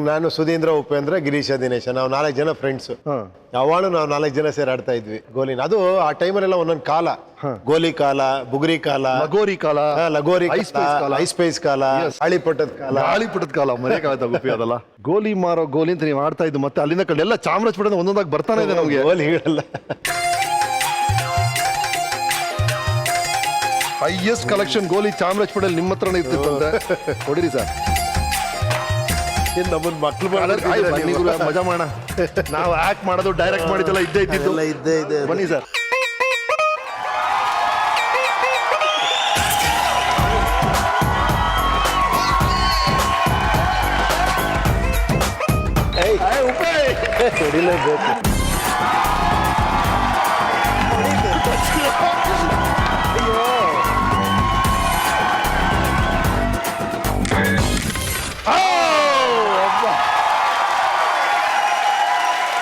ನಾನು ಸುಧೀಂದ್ರ, ಉಪೇಂದ್ರ, ಗಿರೀಶ ದಿನೇಶ, ನಾವು 4 ಜನ ಫ್ರೆಂಡ್ಸ್. ಯಾವಾಗಲೂ ನಾವು 4 ಜನ ಸೇರಿ ಆಡ್ತಾ ಇದ್ವಿ ಗೋಲಿನ. ಅದು ಆ ಟೈಮಲ್ಲೆಲ್ಲ ಒಂದೊಂದು ಕಾಲ. ಗೋಲಿ ಕಾಲ, ಬುಗುರಿ ಕಾಲ, ಲಗೋರಿ ಕಾಲ, ಲಗೋರಿ ಐಸ್ ಪೈಸ್ ಕಾಲ, ಐಸ್ ಪೈಸ್ ಕಾಲ, ಆಳಿಪಟ್ಟದ ಕಾಲ, ಗಾಳಿಪಟದ ಕಾಲ ಮರೆಯಕ್ಕಾಗತ್ತ ಗುಪ್ಪಿ ಅದಲ್ಲ. ಗೋಲಿ ಮಾರೋ ಗೋಲಿ ಅಂತ ನೀವು ಆಡ್ತಾ ಇದ್ದು, ಮತ್ತೆ ಅಲ್ಲಿಂದ ಕಡೆ ಎಲ್ಲ ಚಾಮರಾಜಪೇಟೆ ಒಂದೊಂದಾಗಿ ಬರ್ತಾನೆ ಇದೆ ನಮಗೆ. ಗೋಲಿಗಳೆಲ್ಲ ಹೈಯೆಸ್ಟ್ ಕಲೆಕ್ಷನ್ ಗೋಲಿ ಚಾಮರಾಜಪೇಟೆಯಲ್ಲಿ ನಿಮ್ಮ ಹತ್ರನೇ ಇರ್ತಿತ್ತಂತೆ. ಕೊಡಿರಿ ಸರ್, ನಮ್ಮನ್ ಮಕ್ಳು ಬನ್ನಿ ಗುರು, ಮಜಾ ಮಾಡೋಣ. ನಾವು ಆಕ್ಟ್ ಮಾಡೋದು ಡೈರೆಕ್ಟ್ ಮಾಡಿದ್ದೆಲ್ಲ ಇದ್ದೇ ಇದ್ದಿದ್ದು. ಇದ್ದೇ ಇದೆ. ಬನ್ನಿ ಸರ್. ಹೊಡಿಲೇಬೇಕು.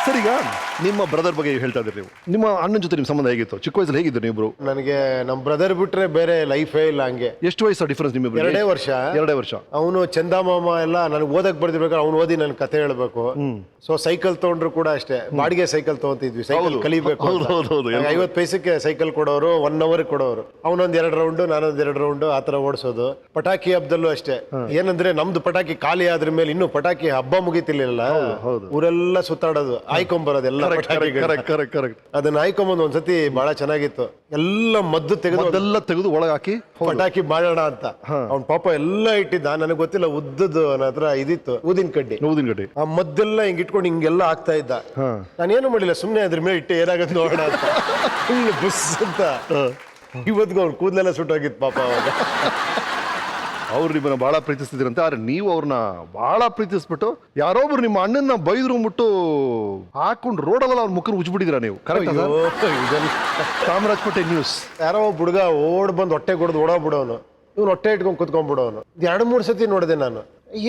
ಸರ್, ಈಗ ನಿಮ್ಮ ಬ್ರದರ್ ಬಗ್ಗೆ ಹೇಳ್ತಾ ಇದ್ರಿ ನೀವು. ನಿಮ್ಮ ಅಣ್ಣನ ಜೊತೆ ನಿಮ್ಮ ಸಂಬಂಧ ಹೇಗಿತ್ತು? ಚಿಕ್ಕ ವಯಸ್ಸಲ್ಲಿ ಹೇಗಿದ್ರು ನೀವಿಬ್ರು? ನನಗೆ ನಮ್ ಬ್ರದರ್ ಬಿಟ್ರೆ ಬೇರೆ ಲೈಫೇ ಇಲ್ಲ. ಹಂಗೆ ಎಷ್ಟು ವಯಸ್ಸು ಡಿಫ್ರೆನ್ಸ್ ನಿಮ್ಮಿಬ್ರು? 2 ವರ್ಷ. 2 ವರ್ಷ. ಅವನು ಚಂದಮಾಮ ಎಲ್ಲ ನನಗೆ ಓದಕ್ ಬರ್ದಿರ್ಬೇಕಾದ್ರೆ ಅವ್ನು ಓದಿ ನನ್ ಕತೆ ಹೇಳ್ಬೇಕು. ಸೊ ಸೈಕಲ್ ತಗೊಂಡ್ರು ಕೂಡ ಅಷ್ಟೇ, ಬಾಡಿಗೆ ಸೈಕಲ್ ತಗೊಂತಿದ್ವಿ, ಸೈಕಲ್ ಕಲಿಬೇಕು. 50 ಪೈಸಕ್ಕೆ ಸೈಕಲ್ ಕೊಡೋರು, 1 ಅವರ್ ಕೊಡೋರು. ಅವನೊಂದ್ 2 ರೌಂಡ್, ನಾನೊಂದ್ 2 ರೌಂಡ್, ಆತರ ಓಡಿಸೋದು. ಪಟಾಕಿ ಹಬ್ಬದಲ್ಲೂ ಅಷ್ಟೇ. ಏನಂದ್ರೆ ನಮ್ದು ಪಟಾಕಿ ಖಾಲಿ ಆದ್ರ ಮೇಲೆ ಇನ್ನೂ ಪಟಾಕಿ ಹಬ್ಬ ಮುಗಿತಿರ್ಲಿಲ್ಲ, ಊರೆಲ್ಲ ಸುತ್ತಾಡೋದು, ಆಯ್ಕೊಂಬರೋದು ಎಲ್ಲ ಕರೆಕ್ಟ್. ಅದನ್ನ ಆಯ್ಕೊಂಬಂದ್ ಒಂದ್ಸತಿ ಬಹಳ ಚೆನ್ನಾಗಿತ್ತು. ಎಲ್ಲ ಮದ್ದು ತೆಗೆದು ಒಳಗೆ ಹಾಕಿ ಪಟಾಕಿ ಮಾಡೋಣ ಅಂತ. ಅವ್ನ ಪಾಪ ಎಲ್ಲ ಇಟ್ಟಿದ್ದ, ನನಗೆ ಗೊತ್ತಿಲ್ಲ, ಉದ್ದದ್ದು ನನ್ನ ಹತ್ರ ಇದಿತ್ತು, ಊದಿನ ಕಡ್ಡಿ. ಆ ಮದ್ದೆಲ್ಲ ಹಿಂಗ್ ಇಟ್ಕೊಂಡು ಹಿಂಗೆಲ್ಲ ಆಗ್ತಾ ಇದ್ದ. ನಾನೇನು ಮಾಡಿಲ್ಲ, ಸುಮ್ನೆ ಅದ್ರ ಮೇಲೆ ಇಟ್ಟೆ ಏನಾಗದ್ ನೋಡೋಣ ಅಂತ. ಫುಲ್ ಬುಸ್ ಅಂತ. ಇವತ್ತಿಗೂ ಅವ್ನ ಕೂದಲೆಲ್ಲ ಸುಟ್ಟೋಗಿತ್ತು ಪಾಪ ಅವಾಗ. ಅವ್ರು ನಿಮ್ಮನ್ನ ಬಹಳ ಪ್ರೀತಿಸ್ತಿದ್ರಂತೆ, ಆದ್ರೆ ನೀವು ಅವ್ರನ್ನ ಬಹಳ ಪ್ರೀತಿಸ್ಬಿಟ್ಟು ಯಾರೊಬ್ರು ನಿಮ್ಮ ಅಣ್ಣನ ಬೈದ್ರು ಮುಟ್ಟು ಹಾಕೊಂಡು ರೋಡಲ್ಲ ಅವ್ರ ಮುಖನ ಉಜ್ಬಿಟ್ಟಿದ್ರ ನೀವು. ಚಾಮರಾಜಪೇಟೆ ನ್ಯೂಸ್. ಯಾರೋ ಒಬ್ಬ ಹುಡುಗ ಓಡ್ ಬಂದು ಹೊಟ್ಟೆ ಕೊಡ್ದು ಓಡೋಗ್ಬಿಡೋನು, ಇವ್ನು ಹೊಟ್ಟೆ ಇಟ್ಕೊಂಡು ಕುತ್ಕೊಂಡ್ಬಿಡೋನು. 2-3 ಸತಿ ನೋಡಿದೆ ನಾನು.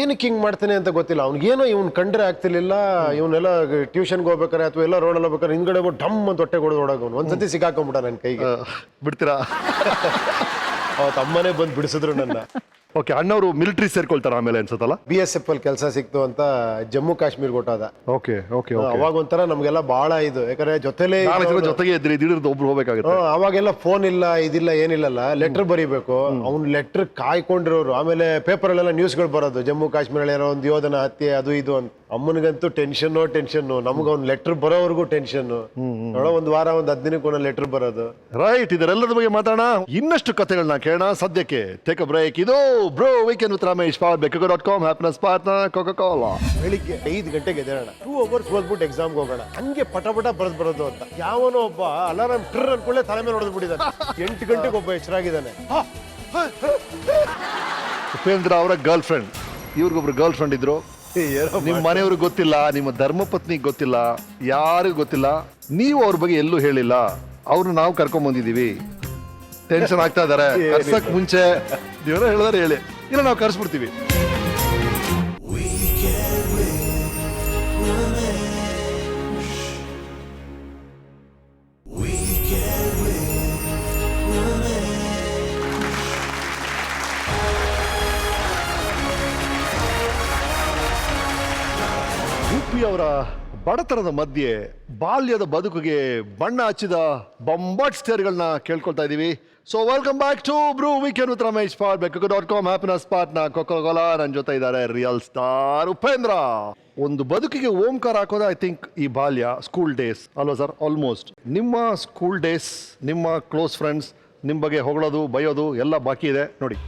ಏನಕ್ಕೆ ಹಿಂಗ್ ಮಾಡ್ತಾನೆ ಅಂತ ಗೊತ್ತಿಲ್ಲ. ಅವ್ನಿಗೇನೋ ಇವ್ನು ಕಂಡ್ರೆ ಆಗ್ತಿರ್ಲಿಲ್ಲ. ಇವನ್ನೆಲ್ಲ ಟ್ಯೂಷನ್ಗೆ ಹೋಗ್ಬೇಕಾರೆ ಅಥವಾ ಎಲ್ಲ ರೋಡಲ್ಲಿ ಹೋಗ್ಬೇಕಾರೆ ಹಿಂದ್ಗಡೆ ಡಮ್ ಅಂತ ಹೊಟ್ಟೆ ಕೊಡ್ದು ಓಡೋಗೋನು. ಒಂದ್ಸತಿ ಸಿಕ್ಕಾಕೊಂಡ್ಬಿಟ್ಟ ನನ್ನ ಕೈಗೆ. ಬಿಡ್ತೀರಾ? ಅವತ್ತು ಅಮ್ಮನೇ ಬಂದು ಬಿಡಿಸಿದ್ರು ನನ್ನ. ಓಕೆ, ಅಣ್ಣವರು ಮಿಲಿಟರಿ ಸೇರ್ಕೊಳ್ತಾರ ಆಮೇಲೆ ಅನ್ಸತ್ತಲ್ಲ? BSF ಅಲ್ಲಿ ಕೆಲಸ ಸಿಕ್ತು ಅಂತ ಜಮ್ಮು ಕಾಶ್ಮೀರ್ ಕೊಟ್ಟಾದ. ಓಕೆ. ಅವಾಗ ಒಂಥರ ನಮ್ಗೆಲ್ಲ ಬಹಳ ಇದು, ಯಾಕಂದ್ರೆ ಜೊತೆಗೆ ಇದ್ರಿ, ಒಬ್ರು ಹೋಗ್ಬೇಕಾಗುತ್ತೆ. ಅವಾಗೆಲ್ಲ ಫೋನ್ ಇಲ್ಲ, ಇದಿಲ್ಲ, ಏನಿಲ್ಲಲ್ಲ. ಲೆಟರ್ ಬರೀಬೇಕು. ಅವ್ನು ಲೆಟರ್ ಕಾಯ್ಕೊಂಡಿರೋರು. ಆಮೇಲೆ ಪೇಪರ್ ಅಲ್ಲೆಲ್ಲ ನ್ಯೂಸ್ಗಳು ಬರೋದು, ಜಮ್ಮು ಕಾಶ್ಮೀರ ಏನೋ ಒಂದು ಯೋಧನ ಹತ್ಯೆ, ಅದು ಇದು ಅಂತ. ಅಮ್ಮನಿಗಂತೂ ಟೆನ್ಷನ್. ನಮ್ಗ ಅವ್ನ್ ಲೆಟರ್ ಬರೋವರೆಗೂ ಟೆನ್ಷನ್. ನೋಡೋ 1 ವಾರ 10 ದಿನಕ್ಕೆ ಒಂದೊಂದು ಲೆಟರ್ ಬರೋದು. ರೈಟ್. ಇದರೆಲ್ಲದ ಬಗ್ಗೆ ಮಾತಾಡೋಣ, ಇನ್ನಷ್ಟು ಕಥೆಗಳನ್ನ ಕೇಳೋಣ. ಸದ್ಯಕ್ಕೆ ಟೇಕ್ ಅ ಬ್ರೇಕ್. ಇದು bro weekend with Ramesh, powered by coco.com, happiness partner Coca-Cola. ಬೆಳಿಗ್ಗೆ 5 ಗಂಟೆಗೆ ಎದ್ದೇಳೋಣ, 2 ಅವರ್ಸ್ ಓದ್ಬಿಟ್ಟು ಎಕ್ಸಾಮ್ಗೆ ಹೋಗೋಣ. ಹಂಗೆ ಪಟ ಬರೋದು ಅಂತ. ಯಾವನೋ ಒಬ್ಬ ಅಲಾರಾಮ್ ಟ್ರಿರ್ ಅನ್ಕೊಳ್ಳೆ ತಲೆ ಮೇಲೆ ಹೊಡೆದು ಬಿಟ್ಟಿದ್ದಾನೆ. 8 ಗಂಟೆಗೆ ಒಬ್ಬ ಎಚ್ಚರಾಗಿದ್ದಾನೆ. ಉಪೇಂದ್ರ ಅವರ ಗರ್ಲ್ ಫ್ರೆಂಡ್, ಇವ್ರಿಗೊಬ್ರು ಗರ್ಲ್ ಫ್ರೆಂಡ್ ಇದ್ರು. ನಿಮ್ಮ ಮನೆಯವ್ರಿಗೆ ಗೊತ್ತಿಲ್ಲ, ನಿಮ್ಮ ಧರ್ಮಪತ್ನಿಗೆ ಗೊತ್ತಿಲ್ಲ, ಯಾರಿಗೂ ಗೊತ್ತಿಲ್ಲ. ನೀವು ಅವ್ರ ಬಗ್ಗೆ ಎಲ್ಲೂ ಹೇಳಿಲ್ಲ. ಅವ್ರು ನಾವು ಕರ್ಕೊಂಡ್ ಬಂದಿದೀವಿ. ಟೆನ್ಷನ್ ಆಗ್ತಾ ಇದಾರೆ. ಕರ್ಸಕ್ ಮುಂಚೆ ನೀವೇನೋ ಹೇಳಿದಾರೆ ಹೇಳಿ, ಇಲ್ಲ ನಾವು ಕರ್ಸ್ಬಿಡ್ತೀವಿ. ಅವರ ಬಡತನದ ಮಧ್ಯೆ ಬಾಲ್ಯದ ಬದುಕಿಗೆ ಬಣ್ಣ ಹಚ್ಚಿದ ಬೊಂಬಾಟ್ ಸ್ಟೇರ್ಗಳನ್ನ ಕೇಳ್ಕೊಳ್ತಾ ಇದೀವಿ. So welcome back to Bru weekend with Ramesh, powered by coco.com, happiness partner Coca-Cola. ನನ್ನ ಜೊತೆ ಇದ್ದಾರೆ ರಿಯಲ್ ಸ್ಟಾರ್ ಉಪೇಂದ್ರ. ಒಂದು ಬದುಕಿಗೆ ಓಂಕಾರ ಹಾಕೋದು ಐ ಥಿಂಕ್ ಈ ಬಾಲ್ಯ, ಸ್ಕೂಲ್ ಡೇಸ್ ಅಲ್ವಾ ಸರ್? ಆಲ್ಮೋಸ್ಟ್ ನಿಮ್ಮ ಸ್ಕೂಲ್ ಡೇಸ್, ನಿಮ್ಮ ಕ್ಲೋಸ್ ಫ್ರೆಂಡ್ಸ್ ನಿಮ್ಮ ಬಗ್ಗೆ ಹೊಗಳೋದು, ಬೈಯೋದು ಎಲ್ಲ ಬಾಕಿ ಇದೆ ನೋಡಿ.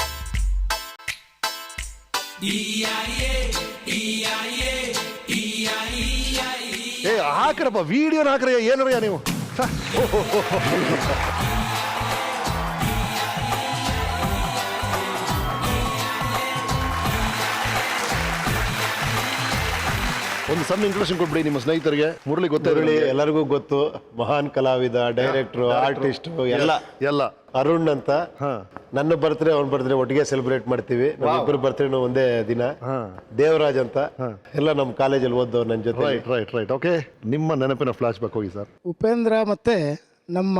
ಹಾಕ್ರಪ್ಪ ವಿಡಿಯೋನ ಹಾಕ್ರಿ, ಏನರಯ್ಯ ನೀವು. ಒಂದು ಸಣ್ಣ ಇಂಟ್ರೊಡಕ್ಷನ್ ಕೊಟ್ಬಿಡಿ ನಿಮ್ಮ ಸ್ನೇಹಿತರಿಗೆ. ಮುರಳಿ ಗೊತ್ತಿರಲಿ, ಎಲ್ಲರಿಗೂ ಗೊತ್ತು, ಮಹಾನ್ ಕಲಾವಿದ, ಡೈರೆಕ್ಟರ್, ಆರ್ಟಿಸ್ಟ್, ಎಲ್ಲ ಅರುಣ್ ಅಂತ. ನನ್ನ ಬರ್ತ್ಡೇ ಅವ್ನ ಬರ್ತ್ಡೇ ಒಟ್ಟಿಗೆ ಸೆಲೆಬ್ರೇಟ್ ಮಾಡ್ತೀವಿ. ಇಬ್ಬರು ಬರ್ತ್ಡೇನು ಒಂದೇ ದಿನ. ದೇವರಾಜ್ ಅಂತ, ಎಲ್ಲ ನಮ್ಮ ಕಾಲೇಜಲ್ಲಿ ಓದ್ದವ್ರು ನನ್ನ ಜೊತೆ. ರೈಟ್. ಓಕೆ, ನಿಮ್ಮ ನೆನಪಿನ ಫ್ಲಾಶ್ ಬ್ಯಾಕ್ ಹೋಗಿ ಸರ್. ಉಪೇಂದ್ರ ಮತ್ತೆ ನಮ್ಮ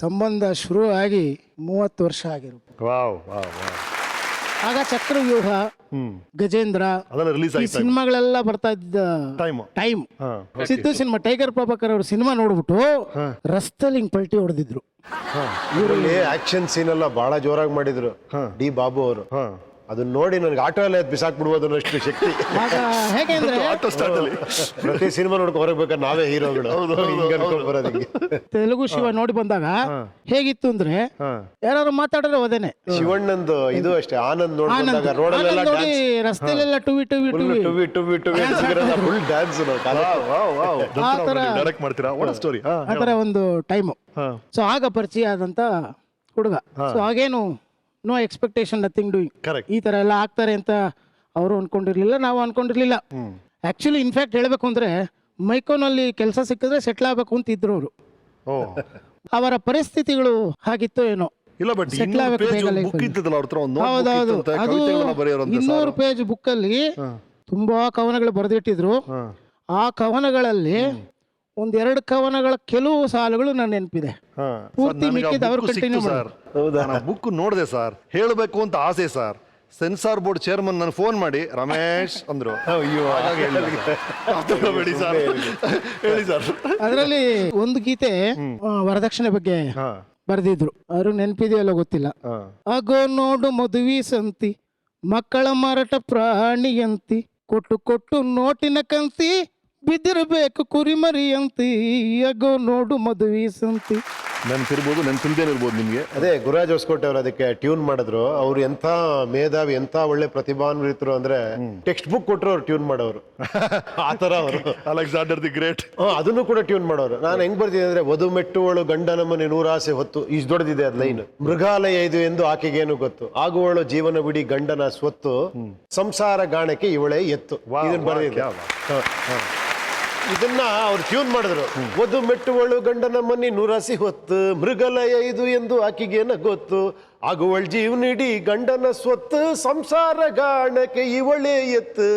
ಸಂಬಂಧ ಶುರು ಆಗಿ 30 ವರ್ಷ ಆಗಿರುತ್ತೆ. ವಾವ್. ಆಗ ಚಕ್ರವ್ಯೂಹ, ಗಜೇಂದ್ರ, ಅದೆಲ್ಲ ರಿಲೀಸ್ ಈ ಆಯ್ತು ಸಿನಿಮಾಗಳೆಲ್ಲ ಬರ್ತಾ ಇದ್ದ time. Time. Siddu cinema tiger Prabhakar ಅವ್ರ ಸಿನಿಮಾ ನೋಡ್ಬಿಟ್ಟು ರಸ್ತೆಲಿ ಹಿಂಗ್ ಪಲ್ಟಿ ಹೊಡೆದಿದ್ರು. ಇವರಲ್ಲಿ ಆಕ್ಷನ್ ಸೀನ್ ಎಲ್ಲ ಬಹಳ ಜೋರಾಗಿ ಮಾಡಿದ್ರು ಡಿ ಬಾಬು ಅವರು. ಅದನ್ನ ನೋಡಿ ನನಗೆ ಆಟೋ ಎಲ್ಲ ಬಿಸಾಕ್ ಬಿಡ್ಬೋದು ಅನ್ನೋಷ್ಟು ಶಕ್ತಿ. ಆಗ ಹೇಗೆ ಅಂದ್ರೆ ಆಟೋ ಸ್ಟಾರ್ಟ್ ಅಲ್ಲಿ ಪ್ರತಿ ಸಿನಿಮಾ ನೋಡ್ಕೊ ಹೊರಗ್ಬೇಕಾದ್ರೆ ನಾವೇ ಹೀರೋಗಳು ಬರೋದು. ತೆಲುಗು ಶಿವ ನೋಡಿ ಬಂದಾಗ ಹೇಗಿತ್ತು ಅಂದ್ರೆ ಯಾರು ಮಾತಾಡಿದ್ರೆ ಹೋದೇನೆ. ಶಿವಣ್ಣಂದು ಇದು ಅಷ್ಟೇ, ಆನಂದ್ ನೋಡಿದಾಗ ರೋಡಲ್ಲೆಲ್ಲ ನೋಡಿ ರಸ್ತೆಲೆಲ್ಲ ಟುವಿ ಟುವಿ ಟುವಿ ಟುವಿ ಟುವಿ ಟುವಿ ಫುಲ್ ಡ್ಯಾನ್ಸ್. ಡೈರೆಕ್ಟ್ ಮಾಡ್ತೀರಾ? What story? ಆತರ ಒಂದು ಟೈಮು. ಸೊ ಆಗ ಪರಿಚಯ ಆದಂತ ಹುಡುಗ. ಸೊ ಆಗೇನು no expectation, nothing doing. Correct. ಈ ತರ ಎಲ್ಲ ಆಗ್ತಾರೆ ಅಂತ ಅವರು ಅನ್ಕೊಂಡಿರ್ಲಿಲ್ಲ, ನಾವು ಅನ್ಕೊಂಡಿರ್ಲಿಲ್ಲ. ಆಕ್ಚುಲಿ ಇನ್ಫ್ಯಾಕ್ಟ್ ಹೇಳ್ಬೇಕು ಅಂದ್ರೆ ಮೈಕೋನಲ್ಲಿ ಕೆಲಸ ಸಿಕ್ಕಿದ್ರೆ ಸೆಟ್ಲ್ ಆಗ್ಬೇಕು ಅಂತ ಇದ್ರು ಅವರು. ಅವರ ಪರಿಸ್ಥಿತಿಗಳು ಹಾಗಿತ್ತು ಏನೋ. ಇಲ್ಲ ಬಟ್ ಸೆಟ್ಲ್ ಆಗ್ಬೇಕು ಬೇಗ ಬುಕ್ ಲೈಫಲ್ಲಿ. ಇದ್ದಲ್ಲ ಅವ್ರ ಹತ್ರ ಒಂದು ಹೌದೌದು, ಅದು 200 ಪೇಜ್ ಬುಕ್ಕಲ್ಲಿ ತುಂಬಾ ಕವನಗಳು ಬರೆದಿಟ್ಟಿದ್ರು. ಆ ಕವನಗಳಲ್ಲಿ 1-2 ಕವನಗಳ ಕೆಲವು ಸಾಲುಗಳು ನನ್ನ ನೆನಪಿದೆ. ಪೂರ್ತಿ ಮಿಕ್ಕಿದ ಅವ್ರು ಕಂಟಿನ್ಯೂ ಸರ್. ಬುಕ್ ನೋಡಿದೆ ಸರ್, ಹೇಳಬೇಕು ಅಂತ ಆಸೆ ಸರ್. ಸೆನ್ಸಾರ್ ಬೋರ್ಡ್ ಚೇರ್ಮನ್ ನಾನು ಫೋನ್ ಮಾಡಿ ರಮೇಶ್ ಅಂದ್ರು. ಅಯ್ಯೋ ಬೇಡಿ ಸರ್, ಹೇಳಿ ಸರ್. ಅದರಲ್ಲಿ ಒಂದು ಗೀತೆ ವರದಕ್ಷಿಣೆ ಬಗ್ಗೆ ಬರೆದಿದ್ರು. ಅವರು ನೆನಪಿದೆಯಲ್ಲ ಗೊತ್ತಿಲ್ಲ. ಆಗೋ ನೋಡು ಮದುವೆ ಸಂತಿ, ಮಕ್ಕಳ ಮಾರಾಟ ಪ್ರಾಣಿಯಂತಿ, ಕೊಟ್ಟು ಕೊಟ್ಟು ನೋಟಿನ ಕಂತಿ, ಬಿದ್ದಿರಬೇಕು ಕುರಿಮರಿ ಅಂತಿ, ಆಗೋ ನೋಡು ಮದುವೆ ಸಂತಿ. ನೆನ್ಪಿರ್ಬೋದು, ನೆನ್ಪಿಲ್ದೇನಿರ್ಬೋದು ನಿಮ್ಗೆ. ಅದೇ ಗುರುರಾಜ್ ಹೊಸಕೋಟೆ ಅವರು ಅದಕ್ಕೆ ಟ್ಯೂನ್ ಮಾಡಿದ್ರು. ಅವ್ರು ಎಂತ ಮೇಧಾವಿ, ಎಂತ ಒಳ್ಳೆ ಪ್ರತಿಭಾನ್ವಿತರು ಅಂದ್ರೆ ಟೆಕ್ಸ್ಟ್ ಬುಕ್ ಕೊಟ್ಟರು ಅವ್ರು ಟ್ಯೂನ್ ಮಾಡೋರು. ಆತರ ಅವರು ಅಲೆಕ್ಸಾಂಡರ್ ದಿ ಗ್ರೇಟ್ ಅದನ್ನು ಕೂಡ ಟ್ಯೂನ್ ಮಾಡೋರು. ನಾನು ಹೆಂಗ್ ಬರ್ತಿದ್ದೆ ಅಂದ್ರೆ, ವಧು ಮೆಟ್ಟುವಳು ಗಂಡನ ಮನೆ ನೂರಾಸೆ ಹೊತ್ತು, ಇಷ್ಟು ದೊಡ್ಡದಿದೆ ಅದ್ ಲೈನ್. ಮೃಗಾಲಯ ಇದು ಎಂದು ಆಕೆಗೇನು ಗೊತ್ತು, ಆಗುವಳು ಜೀವನ ಬಿಡಿ ಗಂಡನ ಸ್ವತ್ತು, ಸಂಸಾರ ಗಾಣಕ್ಕೆ ಇವಳೇ ಎತ್ತು. ಇದನ್ನ ಬರ್ದಿದ್ದೆ. ಇದನ್ನ ಅವ್ರು ಟ್ಯೂನ್ ಮಾಡಿದ್ರು. ವಧು ಮೆಟ್ಟುವಳು ಗಂಡನ ಮನಿ ನೂರಾಸಿ ಹೊತ್ತು, ಮೃಗಲಯ ಇದು ಎಂದು ಆಕಿಗೇನ ಗೊತ್ತು, ಆಗುವಳ್ ಜೀವನಿಡಿ ಗಂಡನ ಸ್ವತ್ತು, ಸಂಸಾರ ಗಾಣಕ್ಕೆ ಇವಳೇ ಎತ್ತು.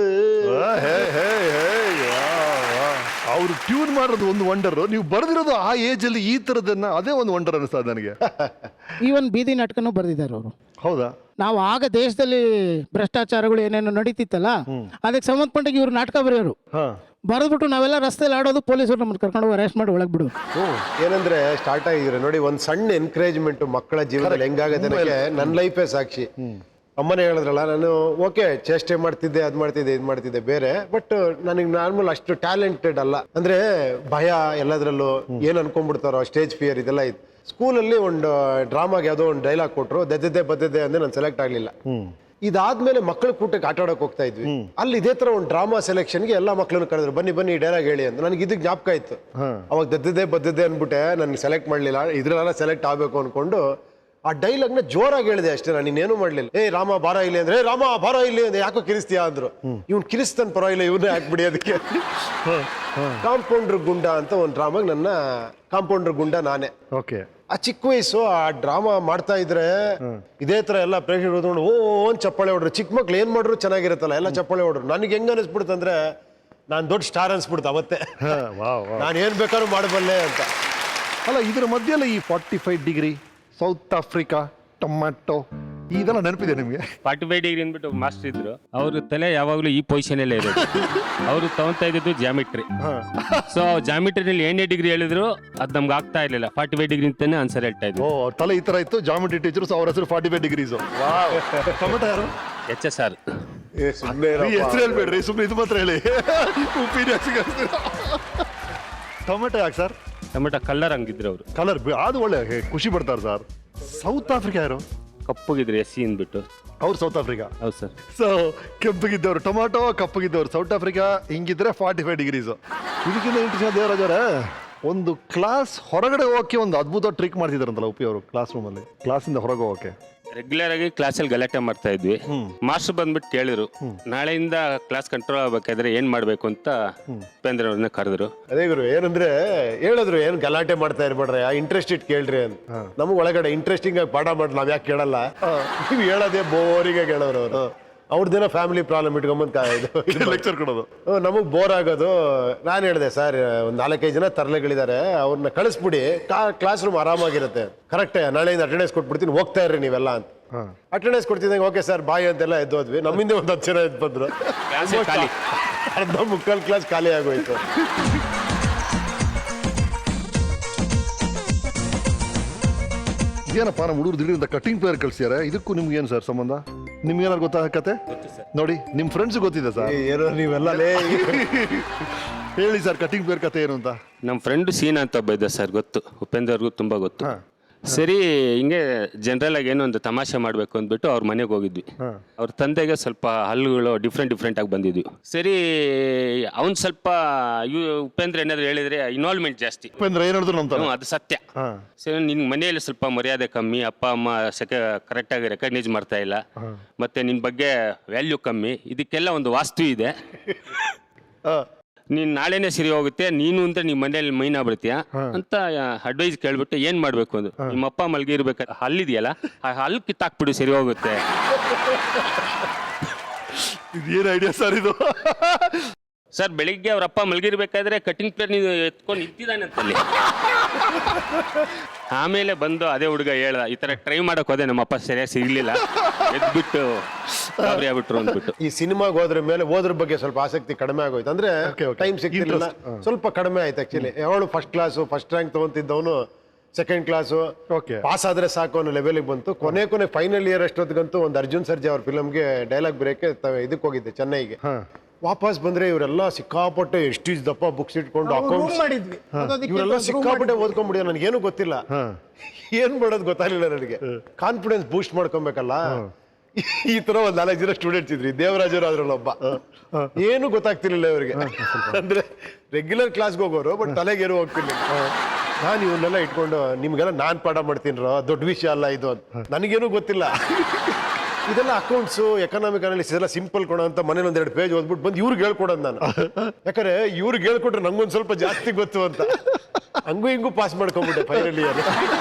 ಅವ್ರು ಟ್ಯೂನ್ ಮಾಡೋದು ಒಂದು ವಂಡರ್, ನೀವು ಬರೆದಿರೋದು ಆ ಏಜ್ ಅಲ್ಲಿ ಈ ತರದನ್ನ, ಅದೇ ಒಂದು ವಂಡರ್ ಅನಿಸ್ತದೆ ನನಗೆ. ಈವನ್ ಬೀದಿ ನಾಟಕನೂ ಬರೆದಿದ್ದಾರೆ ಅವರು. ಹೌದಾ? ನಾವು ಆಗ ದೇಶದಲ್ಲಿ ಭ್ರಷ್ಟಾಚಾರಗಳು ಏನೇನೋ ನಡೀತಿತ್ತಲ್ಲ, ಅದಕ್ಕೆ ಸಂಬಂಧಪಟ್ಟಾಗ ಇವ್ರು ನಾಟಕ ಬರೆಯೋರು. ಬರೆದ್ಬಿಟ್ಟು ನಾವೆಲ್ಲ ರಸ್ತೆಯಲ್ಲಿ ಆಡೋದು, ಪೊಲೀಸರು ನಮ್ಮನ್ನು ಕರ್ಕೊಂಡು ಅರೆಸ್ಟ್ ಮಾಡಿ ಒಳಗೆ ಬಿಡು. ಏನಂದ್ರೆ ಸ್ಟಾರ್ಟ್ ಆಗಿದ್ರೆ ನೋಡಿ, ಒಂದ್ ಸಣ್ಣ ಎನ್ಕರೇಜ್ಮೆಂಟ್ ಮಕ್ಕಳ ಜೀವನದಲ್ಲಿ ಹೆಂಗಾಗತ್ತೆ ನನಗೆ ನನ್ನ ಲೈಫೇ ಸಾಕ್ಷಿ. ಅಮ್ಮನೇ ಹೇಳಿದ್ರಲ್ಲ, ನಾನು ಓಕೆ ಚೇಷ್ಟೆ ಮಾಡ್ತಿದ್ದೆ, ಅದ್ ಮಾಡ್ತಿದ್ದೆ, ಇದ್ ಮಾಡ್ತಿದ್ದೆ ಬೇರೆ, ಬಟ್ ನನಗೆ ನಾರ್ಮಲ್ ಅಷ್ಟು ಟ್ಯಾಲೆಂಟೆಡ್ ಅಲ್ಲ. ಅಂದ್ರೆ ಭಯ ಎಲ್ಲದ್ರಲ್ಲೂ, ಏನ್ ಅನ್ಕೊಂಡ್ಬಿಡ್ತಾರೋ, ಸ್ಟೇಜ್ ಫಿಯರ್ ಇದೆಲ್ಲ ಇತ್ತು. ಸ್ಕೂಲಲ್ಲಿ ಒಂದು ಡ್ರಾಮಾಗೆ ಯಾವುದೋ ಒಂದು ಡೈಲಾಗ್ ಕೊಟ್ಟರು, ದದ್ದಿದ್ದೆ ಬದ್ದಿದ್ದೆ ಅಂದ್ರೆ ನಾನು ಸೆಲೆಕ್ಟ್ ಆಗ್ಲಿಲ್ಲ. ಇದಾದ್ಮೇಲೆ ಮಕ್ಕಳ ಕೂಟಕ್ಕೆ ಆಟ ಆಡೋಕೆ ಹೋಗ್ತಾ ಇದ್ವಿ. ಅಲ್ಲಿ ಇದೇ ತರ ಒಂದು ಡ್ರಾಮಾ ಸೆಲೆಕ್ಷನ್ಗೆ ಎಲ್ಲಾ ಮಕ್ಕಳನ್ನು ಕರೆದ್ರು, ಬನ್ನಿ ಬನ್ನಿ ಡೈಲಾಗ್ ಹೇಳಿ ಅಂತ. ನನಗೆ ಇದಕ್ಕೆ ಜ್ಞಾಪಕ ಇತ್ತು. ಅವಾಗ ದದ್ದಿದ್ದೆ ಬದ್ದಿದ್ದೆ ಅನ್ಬಿಟ್ಟೆ, ನನ್ಗೆ ಸೆಲೆಕ್ಟ್ ಮಾಡ್ಲಿಲ್ಲ. ಇದ್ರಲ್ಲೆಲ್ಲ ಸೆಲೆಕ್ಟ್ ಆಗ್ಬೇಕು ಅನ್ಕೊಂಡು ಆ ಡೈಲಾಗ್ನ ಜೋರಾಗಿ ಹೇಳಿದೆ ಅಷ್ಟೇ, ನಾನು ಇನ್ನೇನು ಮಾಡ್ಲಿಲ್ಲ. ಏ ರಾಮ ಬಾರ ಇಲ್ಲಿ ಅಂದ್ರೆ, ರಾಮ ಬಾರ ಇಲ್ಲಿ ಅಂದ್ರೆ ಯಾಕೋ ಕಿರಿಸ್ತೀಯಾ ಅಂದ್ರು. ಇವ್ನು ಕಿರಿಸ್ತಾನ ಪರವಾಗಿಲ್ಲ, ಇವ್ರನ್ನೇ ಹಾಕ್ಬಿಡಿ ಅದಕ್ಕೆ. ಕಾಂಪೌಂಡರ್ ಗುಂಡ ಅಂತ ಒಂದು ಡ್ರಾಮಾಗ್ ನನ್ನ ಕಾಂಪೌಂಡರ್ ಗುಂಡ ನಾನೇ. ಓಕೆ. ಆ ಚಿಕ್ಕ ವಯಸ್ಸು ಆ ಡ್ರಾಮಾ ಮಾಡ್ತಾ ಇದ್ರೆ ಇದೇ ತರ ಎಲ್ಲ ಪ್ರೇಕ್ಷಕರು ಓದ್ಕೊಂಡು ಓನ್ ಚಪ್ಪಾಳೆ ಹೊಡ್ರು. ಚಿಕ್ಕ ಮಕ್ಳು ಏನ್ ಮಾಡ್ರು ಚೆನ್ನಾಗಿರುತ್ತಲ್ಲ, ಎಲ್ಲ ಚಪ್ಪಾಳೆ ಹೊಡ್ರು. ನನಗೆ ಹೆಂಗ ಅನಿಸ್ಬಿಡ್ತಂದ್ರೆ, ನಾನ್ ದೊಡ್ಡ ಸ್ಟಾರ್ ಅನ್ಸ್ಬಿಡ್ತು ಅವತ್ತೆ. ನಾನು ಏನ್ ಬೇಕಾದ್ರೂ ಮಾಡಬಲ್ಲೆ ಅಂತ. ಅಲ್ಲ, ಇದ್ರ ಮಧ್ಯೆಲ್ಲ ಈ 45 ಡಿಗ್ರಿ, ಸೌತ್ ಆಫ್ರಿಕಾ, ಟೊಮ್ಯಾಟೊ, ಇದೆಲ್ಲ ನೆನಪಿದೆ ನಿಮ್ಗೆ? 45 ಡಿಗ್ರಿ ಅಂದ್ಬಿಟ್ಟು ಮಾಸ್ಟರ್ ಇದ್ರು. ಅವ್ರ ತಲೆ ಯಾವಾಗಲೂ ಈ ಪೊಸಿಷನ್ ಅಲ್ಲೇ ಇರೋದು. ಅವರು ತಗೊಂತಾ ಇದ್ದು ಜಾಮಿಟ್ರಿ. ಸೊ ಜಾಮಿಟ್ರಿನಲ್ಲಿ 8 ಡಿಗ್ರಿ ಹೇಳಿದ್ರು, ಅದ್ ನಮ್ಗೆ ಆಗ್ತಾ ಇರ್ಲಿಲ್ಲ. 45 ಡಿಗ್ರಿ ಅಂತಾನೆ ಆನ್ಸರ್ ಹೇಳ್ತಾ ಇದ್ರು. ಓ, ತಲೆ ಈ ತರ ಇತ್ತು. ಜಾಮಿಟ್ರಿ ಟೀಚರ್ಸ್, ಅವ್ರ ಹೆಸರು 45 ಡಿಗ್ರೀಸ್. ಟೊಮೆಟೊ ಯಾರು? HSR. ಹೆಸರು ಹೇಳ್ಬೇಡ್ರಿ, ಸುಮ್ಮನೆ ಇದು ಮಾತ್ರ ಹೇಳಿ. ಟೊಮೆಟೊ ಯಾಕೆ ಸರ್? ಟೊಮೆಟೊ ಕಲರ್ ಹಂಗಿದ್ರು ಅವರು. ಕಲರ್ ಅದು ಒಳ್ಳೆ ಖುಷಿ ಪಡ್ತಾರೆ ಸರ್. ಸೌತ್ ಆಫ್ರಿಕಾ ಯಾರು? ಕಪ್ಪಗಿದ್ರು, SC ಅಂದ್ಬಿಟ್ಟು. ಅವ್ರು ಸೌತ್ ಆಫ್ರಿಕಾ. ಹೌದು ಸರ್. ಸೊ ಕೆಂಪಗಿದ್ದವ್ರು ಟೊಮಾಟೊ, ಕಪ್ಪಗಿದ್ದವ್ರು ಸೌತ್ ಆಫ್ರಿಕಾ. ಹಿಂಗಿದ್ರೆ 45 ಡಿಗ್ರೀಸ್. ಇದಕ್ಕಿಂತ ಇಂಟ್ರೆಸ್ಟ್ ದೇವರಾಜ್ ಅವರೇ, ಒಂದು ಕ್ಲಾಸ್ ಹೊರಗಡೆ ಹೋಗಕ್ಕೆ ಒಂದು ಅದ್ಭುತ ಟ್ರಿಕ್ ಮಾಡ್ತಿದಾರಂತಲ್ಲ ಉಪಿ ಅವರು, ಕ್ಲಾಸ್ ರೂಮಲ್ಲಿ, ಕ್ಲಾಸಿಂದ ಹೊರಗೆ ಹೋಗಕ್ಕೆ. ರೆಗ್ಯುಲರ್ ಆಗಿ ಕ್ಲಾಸಲ್ಲಿ ಗಲಾಟೆ ಮಾಡ್ತಾ ಇದ್ವಿ. ಮಾಸ್ಟರ್ ಬಂದ್ಬಿಟ್ಟು ಕೇಳಿದ್ರು, ನಾಳೆಯಿಂದ ಕ್ಲಾಸ್ ಕಂಟ್ರೋಲ್ ಆಗ್ಬೇಕಾದ್ರೆ ಏನ್ ಮಾಡ್ಬೇಕು ಅಂತ ಉಪೇಂದ್ರ ಅವ್ರನ್ನ ಕರೆದ್ರು. ಅದೇ ಗುರು, ಏನಂದ್ರೆ ಹೇಳಿದ್ರು, ಏನ್ ಗಲಾಟೆ ಮಾಡ್ತಾ ಇರ್ಬೇಡ್ರಿ, ಆ ಇಂಟ್ರೆಸ್ಟ್ ಇಟ್ ಕೇಳ್ರಿ ಅಂತ. ನಮಗ್ ಒಳಗಡೆ ಇಂಟ್ರೆಸ್ಟಿಂಗ್ ಆಗಿ ಪಾಠ ಮಾಡಿ ನಾವ್ ಯಾಕೆ ಕೇಳಲ್ಲ, ನೀವ್ ಹೇಳೋದೇ ಬೋರಿಂಗ್ ಆಗಿ ಹೇಳೋರು ಅವರು. ಅವ್ರದ್ದೇನೋ ಫ್ಯಾಮಿಲಿ ಪ್ರಾಬ್ಲಮ್ ಇಟ್ಕೊಂಬಂದ್ ಲೆಕ್ಚರ್ ಕೊಡೋದು. ನಮಗ್ ಬೋರ್ ಆಗೋದು. ನಾನು ಹೇಳಿದೆ, ಸರ್ ಒಂದ್ 4-5 ಜನ ತರಲೆಗಳಿದ್ದಾರೆ, ಅವ್ರನ್ನ ಕಳಿಸ್ಬಿಡಿ, ಕ್ಲಾಸ್ ರೂಮ್ ಆರಾಮಾಗಿರುತ್ತೆ. ಕರೆಕ್ಟೇ, ನಾಳೆಯಿಂದ ಅಟೆಂಡೆನ್ಸ್ ಕೊಟ್ಬಿಡ್ತೀನಿ, ಹೋಗ್ತಾ ಇರ್ರಿ ನೀವೆಲ್ಲ ಅಂತ. ಅಟೆಂಡೆನ್ಸ್ ಕೊಡ್ತಿದ್ದಂಗೆ ಓಕೆ ಸರ್ ಬಾಯ್ ಅಂತೆಲ್ಲ ಎದ್ದೋದ್ವಿ. ನಮ್ಮಿಂದ ಒಂದು 10 ಜನ ಎದ್ದು ಬಂದ್ರು. ಕ್ಲಾಸೇ ಖಾಲಿ. ಅರ್ಧ ಮುಕ್ಕಾಲು ಕ್ಲಾಸ್ ಖಾಲಿ ಆಗೋಯ್ತು. ಏನಪ್ಪ ನಮ್ಮ ಹುಡುಗರು ದಿಢೀರಂತ ಕಟಿಂಗ್ ಪ್ಲೇಯರ್ ಕಳ್ಸಿದ್ದಾರೆ, ಇದಕ್ಕೂ ನಿಮ್ಗೆ ಏನು ಸರ್ ಸಂಬಂಧ? ನಿಮ್ಗೆ ಏನಾರು ಗೊತ್ತಾ ಕತೆ? ನೋಡಿ ನಿಮ್ಮ ಫ್ರೆಂಡ್ಸ್ ಗೊತ್ತಿದೆ ಸರ್. ಏನೋ ನೀವೆಲ್ಲ ಹೇಳಿ ಸರ್ ಕಟಿಂಗ್ ಪ್ಲೇಯರ್ ಕತೆ ಏನು ಅಂತ. ನಮ್ಮ ಫ್ರೆಂಡ್ ಸೀನಾ ಅಂತ ಒಬ್ಬ ಇದ್ದ ಸರ್, ಗೊತ್ತು, ಉಪೇಂದ್ರ ಅವ್ರಿಗೂ ತುಂಬ ಗೊತ್ತು. ಸರಿ ಹಿಂಗೆ ಜನರಲ್ ಆಗಿ ಏನೋ ಒಂದು ತಮಾಷೆ ಮಾಡಬೇಕು ಅಂದ್ಬಿಟ್ಟು ಅವ್ರ ಮನೆಗೆ ಹೋಗಿದ್ವಿ. ಅವ್ರ ತಂದೆಗೆ ಸ್ವಲ್ಪ ಹಲ್ಲುಗಳು ಡಿಫ್ರೆಂಟ್ ಆಗಿ ಬಂದಿದ್ವಿ. ಸರಿ ಅವ್ನು ಸ್ವಲ್ಪ ಉಪೇಂದ್ರ ಏನಾದ್ರು ಹೇಳಿದ್ರೆ ಇನ್ವಾಲ್ವ್ಮೆಂಟ್ ಜಾಸ್ತಿ. ಉಪೇಂದ್ರ ಏನು ಹೇಳಿದ್ರು ನಮ್ಮ ಅದು ಸತ್ಯ. ಸರಿ ನಿನ್ ಮನೆಯಲ್ಲಿ ಸ್ವಲ್ಪ ಮರ್ಯಾದೆ ಕಮ್ಮಿ, ಅಪ್ಪ ಅಮ್ಮ ಕರೆಕ್ಟಾಗಿ ರೆಕಗ್ನೈಸ್ ಮಾಡ್ತಾ ಇಲ್ಲ, ಮತ್ತೆ ನಿನ್ ಬಗ್ಗೆ ವ್ಯಾಲ್ಯೂ ಕಮ್ಮಿ, ಇದಕ್ಕೆಲ್ಲ ಒಂದು ವಾಸ್ತು ಇದೆ. ನೀನ್ ನಾಳೆನೇ ಸರಿ ಹೋಗುತ್ತೆ, ನೀನು ಅಂತ ನಿಮ್ಮ ಮನೇಲಿ ಮೈನ್ ಆಗ್ಬಿಡ್ತೀಯ ಅಂತ ಅಡ್ವೈಸ್ ಕೇಳ್ಬಿಟ್ಟು ಏನ್ ಮಾಡ್ಬೇಕು ಅಂದ್ರು. ನಿಮ್ಮ ಅಪ್ಪ ಮಲ್ಗಿರ್ಬೇಕಾದ್ರೆ ಹಲ್ಲಿದೆಯಲ್ಲ, ಆ ಹಲ್ಲು ಕಿತ್ತಾಕ್ಬಿಡು ಸರಿ ಹೋಗುತ್ತೆ. ಏನು ಐಡಿಯಾ ಸರ್ ಇದು? ಸರ್ ಬೆಳಿಗ್ಗೆ ಅವ್ರ ಅಪ್ಪ ಮಲ್ಗಿರ್ಬೇಕಾದ್ರೆ ಕಟಿಂಗ್ ಪ್ಲೇರ್ ನೀವು ಎತ್ಕೊಂಡು ನಿಂತಿದ್ದಾನೆ ಅಂತಲ್ಲಿ. ಆಮೇಲೆ ಬಂದು ಅದೇ ಹುಡುಗ ಹೇಳ್ದ, ಈ ತರ ಟ್ರೈ ಮಾಡಕ್ ಹೋದೆ, ನಮ್ಮ ಅಪ್ಪ ಸರಿಯಾಗಿ ಸಿಗ್ಲಿಲ್ಲ, ಎದ್ಬಿಟ್ಟು ಗಾಬರಿ ಆಗ್ಬಿಟ್ರು ಅಂದ್ಬಿಟ್ಟು. ಈ ಸಿನಿಮಾಗೆ ಹೋದ್ರ ಬಗ್ಗೆ ಸ್ವಲ್ಪ ಆಸಕ್ತಿ ಕಡಿಮೆ ಆಗೋಯ್ತು. ಅಂದ್ರೆ ಟೈಮ್ ಸಿಗ್ತಿರ್ಲಿಲ್ಲ, ಸ್ವಲ್ಪ ಕಡಿಮೆ ಆಯ್ತು ಆಕ್ಚುಲಿ. ಅವಳು ಫಸ್ಟ್ ರ್ಯಾಂಕ್ ತಗೊಂತಿದ್ದವನು ಸೆಕೆಂಡ್ ಕ್ಲಾಸು, ಪಾಸ್ ಆದ್ರೆ ಸಾಕು ಅನ್ನೋ ಲೆವೆಲ್ಗೆ ಬಂತು. ಕೊನೆ ಫೈನಲ್ ಇಯರ್ ಅಷ್ಟೊತ್ತಿಗಂತೂ ಒಂದು ಅರ್ಜುನ್ ಸರ್ಜಾ ಅವ್ರ ಫಿಲಮ್ಗೆ ಡೈಲಾಗ್ ಬ್ರೇಕ್ ಇದಕ್ಕೆ ಹೋಗಿದ್ದೆ ಚೆನ್ನೈಗೆ. ವಾಪಸ್ ಬಂದ್ರೆ ಇವರೆಲ್ಲ ಸಿಕ್ಕಾಪಟ್ಟೆ ಎಷ್ಟು ದಪ್ಪ ಬುಕ್ಸ್ ಇಟ್ಕೊಂಡು ಅಕೌಂಟ್ಸ್ ಇವರೆಲ್ಲ ಸಿಕ್ಕಾಪಟ್ಟೆ ಓದ್ಕೊಂಡ್ಬಿಡಿದ. ನನಗೇನು ಗೊತ್ತಿಲ್ಲ, ಏನ್ ಮಾಡೋದು ಗೊತ್ತಾಗ್ಲಿಲ್ಲ ನನಗೆ. ಕಾನ್ಫಿಡೆನ್ಸ್ ಬೂಸ್ಟ್ ಮಾಡ್ಕೊಬೇಕಲ್ಲ. ಈ ತರ ಒಂದ್ 4 ಜನ ಸ್ಟೂಡೆಂಟ್ಸ್ ಇದ್ರಿ, ದೇವರಾಜರು ಅದ್ರಲ್ಲೊಬ್ಬ. ಏನು ಗೊತ್ತಾಗ್ತಿರ್ಲಿಲ್ಲ ಇವ್ರಿಗೆ. ಅಂದ್ರೆ ರೆಗ್ಯುಲರ್ ಕ್ಲಾಸ್ಗೆ ಹೋಗೋರು, ಬಟ್ ತಲೆಗೇನು ಹೋಗ್ತಿರ್ಲಿಲ್ಲ. ನಾನು ಇವನ್ನೆಲ್ಲ ಇಟ್ಕೊಂಡು ನಿಮ್ಗೆಲ್ಲ ನಾನ್ ಪಾಠ ಮಾಡ್ತೀನ್ರೋ, ದೊಡ್ಡ ವಿಷಯ ಅಲ್ಲ ಇದು ಅಂತ. ನನಗೇನು ಗೊತ್ತಿಲ್ಲ. ಇದೆಲ್ಲ ಅಕೌಂಟ್ಸು, ಎಕನಾಮಿಕ್ ಅನಾಲಿಸಿಸ್ ಎಲ್ಲ ಸಿಂಪಲ್ ಕೊಡೋ ಅಂತ ಮನೇಲಿ 1-2 ಪೇಜ್ ಓದ್ಬಿಟ್ಟು ಬಂದು ಇವ್ರಿಗೆ ಹೇಳ್ಕೊಡೋದು ನಾನು. ಯಾಕಂದ್ರೆ ಇವ್ರಿಗೆ ಹೇಳ್ಕೊಟ್ರೆ ನಂಗೊಂದು ಸ್ವಲ್ಪ ಜಾಸ್ತಿ ಗೊತ್ತು ಅಂತ. ಹಂಗೂ ಹಿಂಗೂ ಪಾಸ್ ಮಾಡ್ಕೊಂಡ್ಬಿಟ್ಟೆ final year.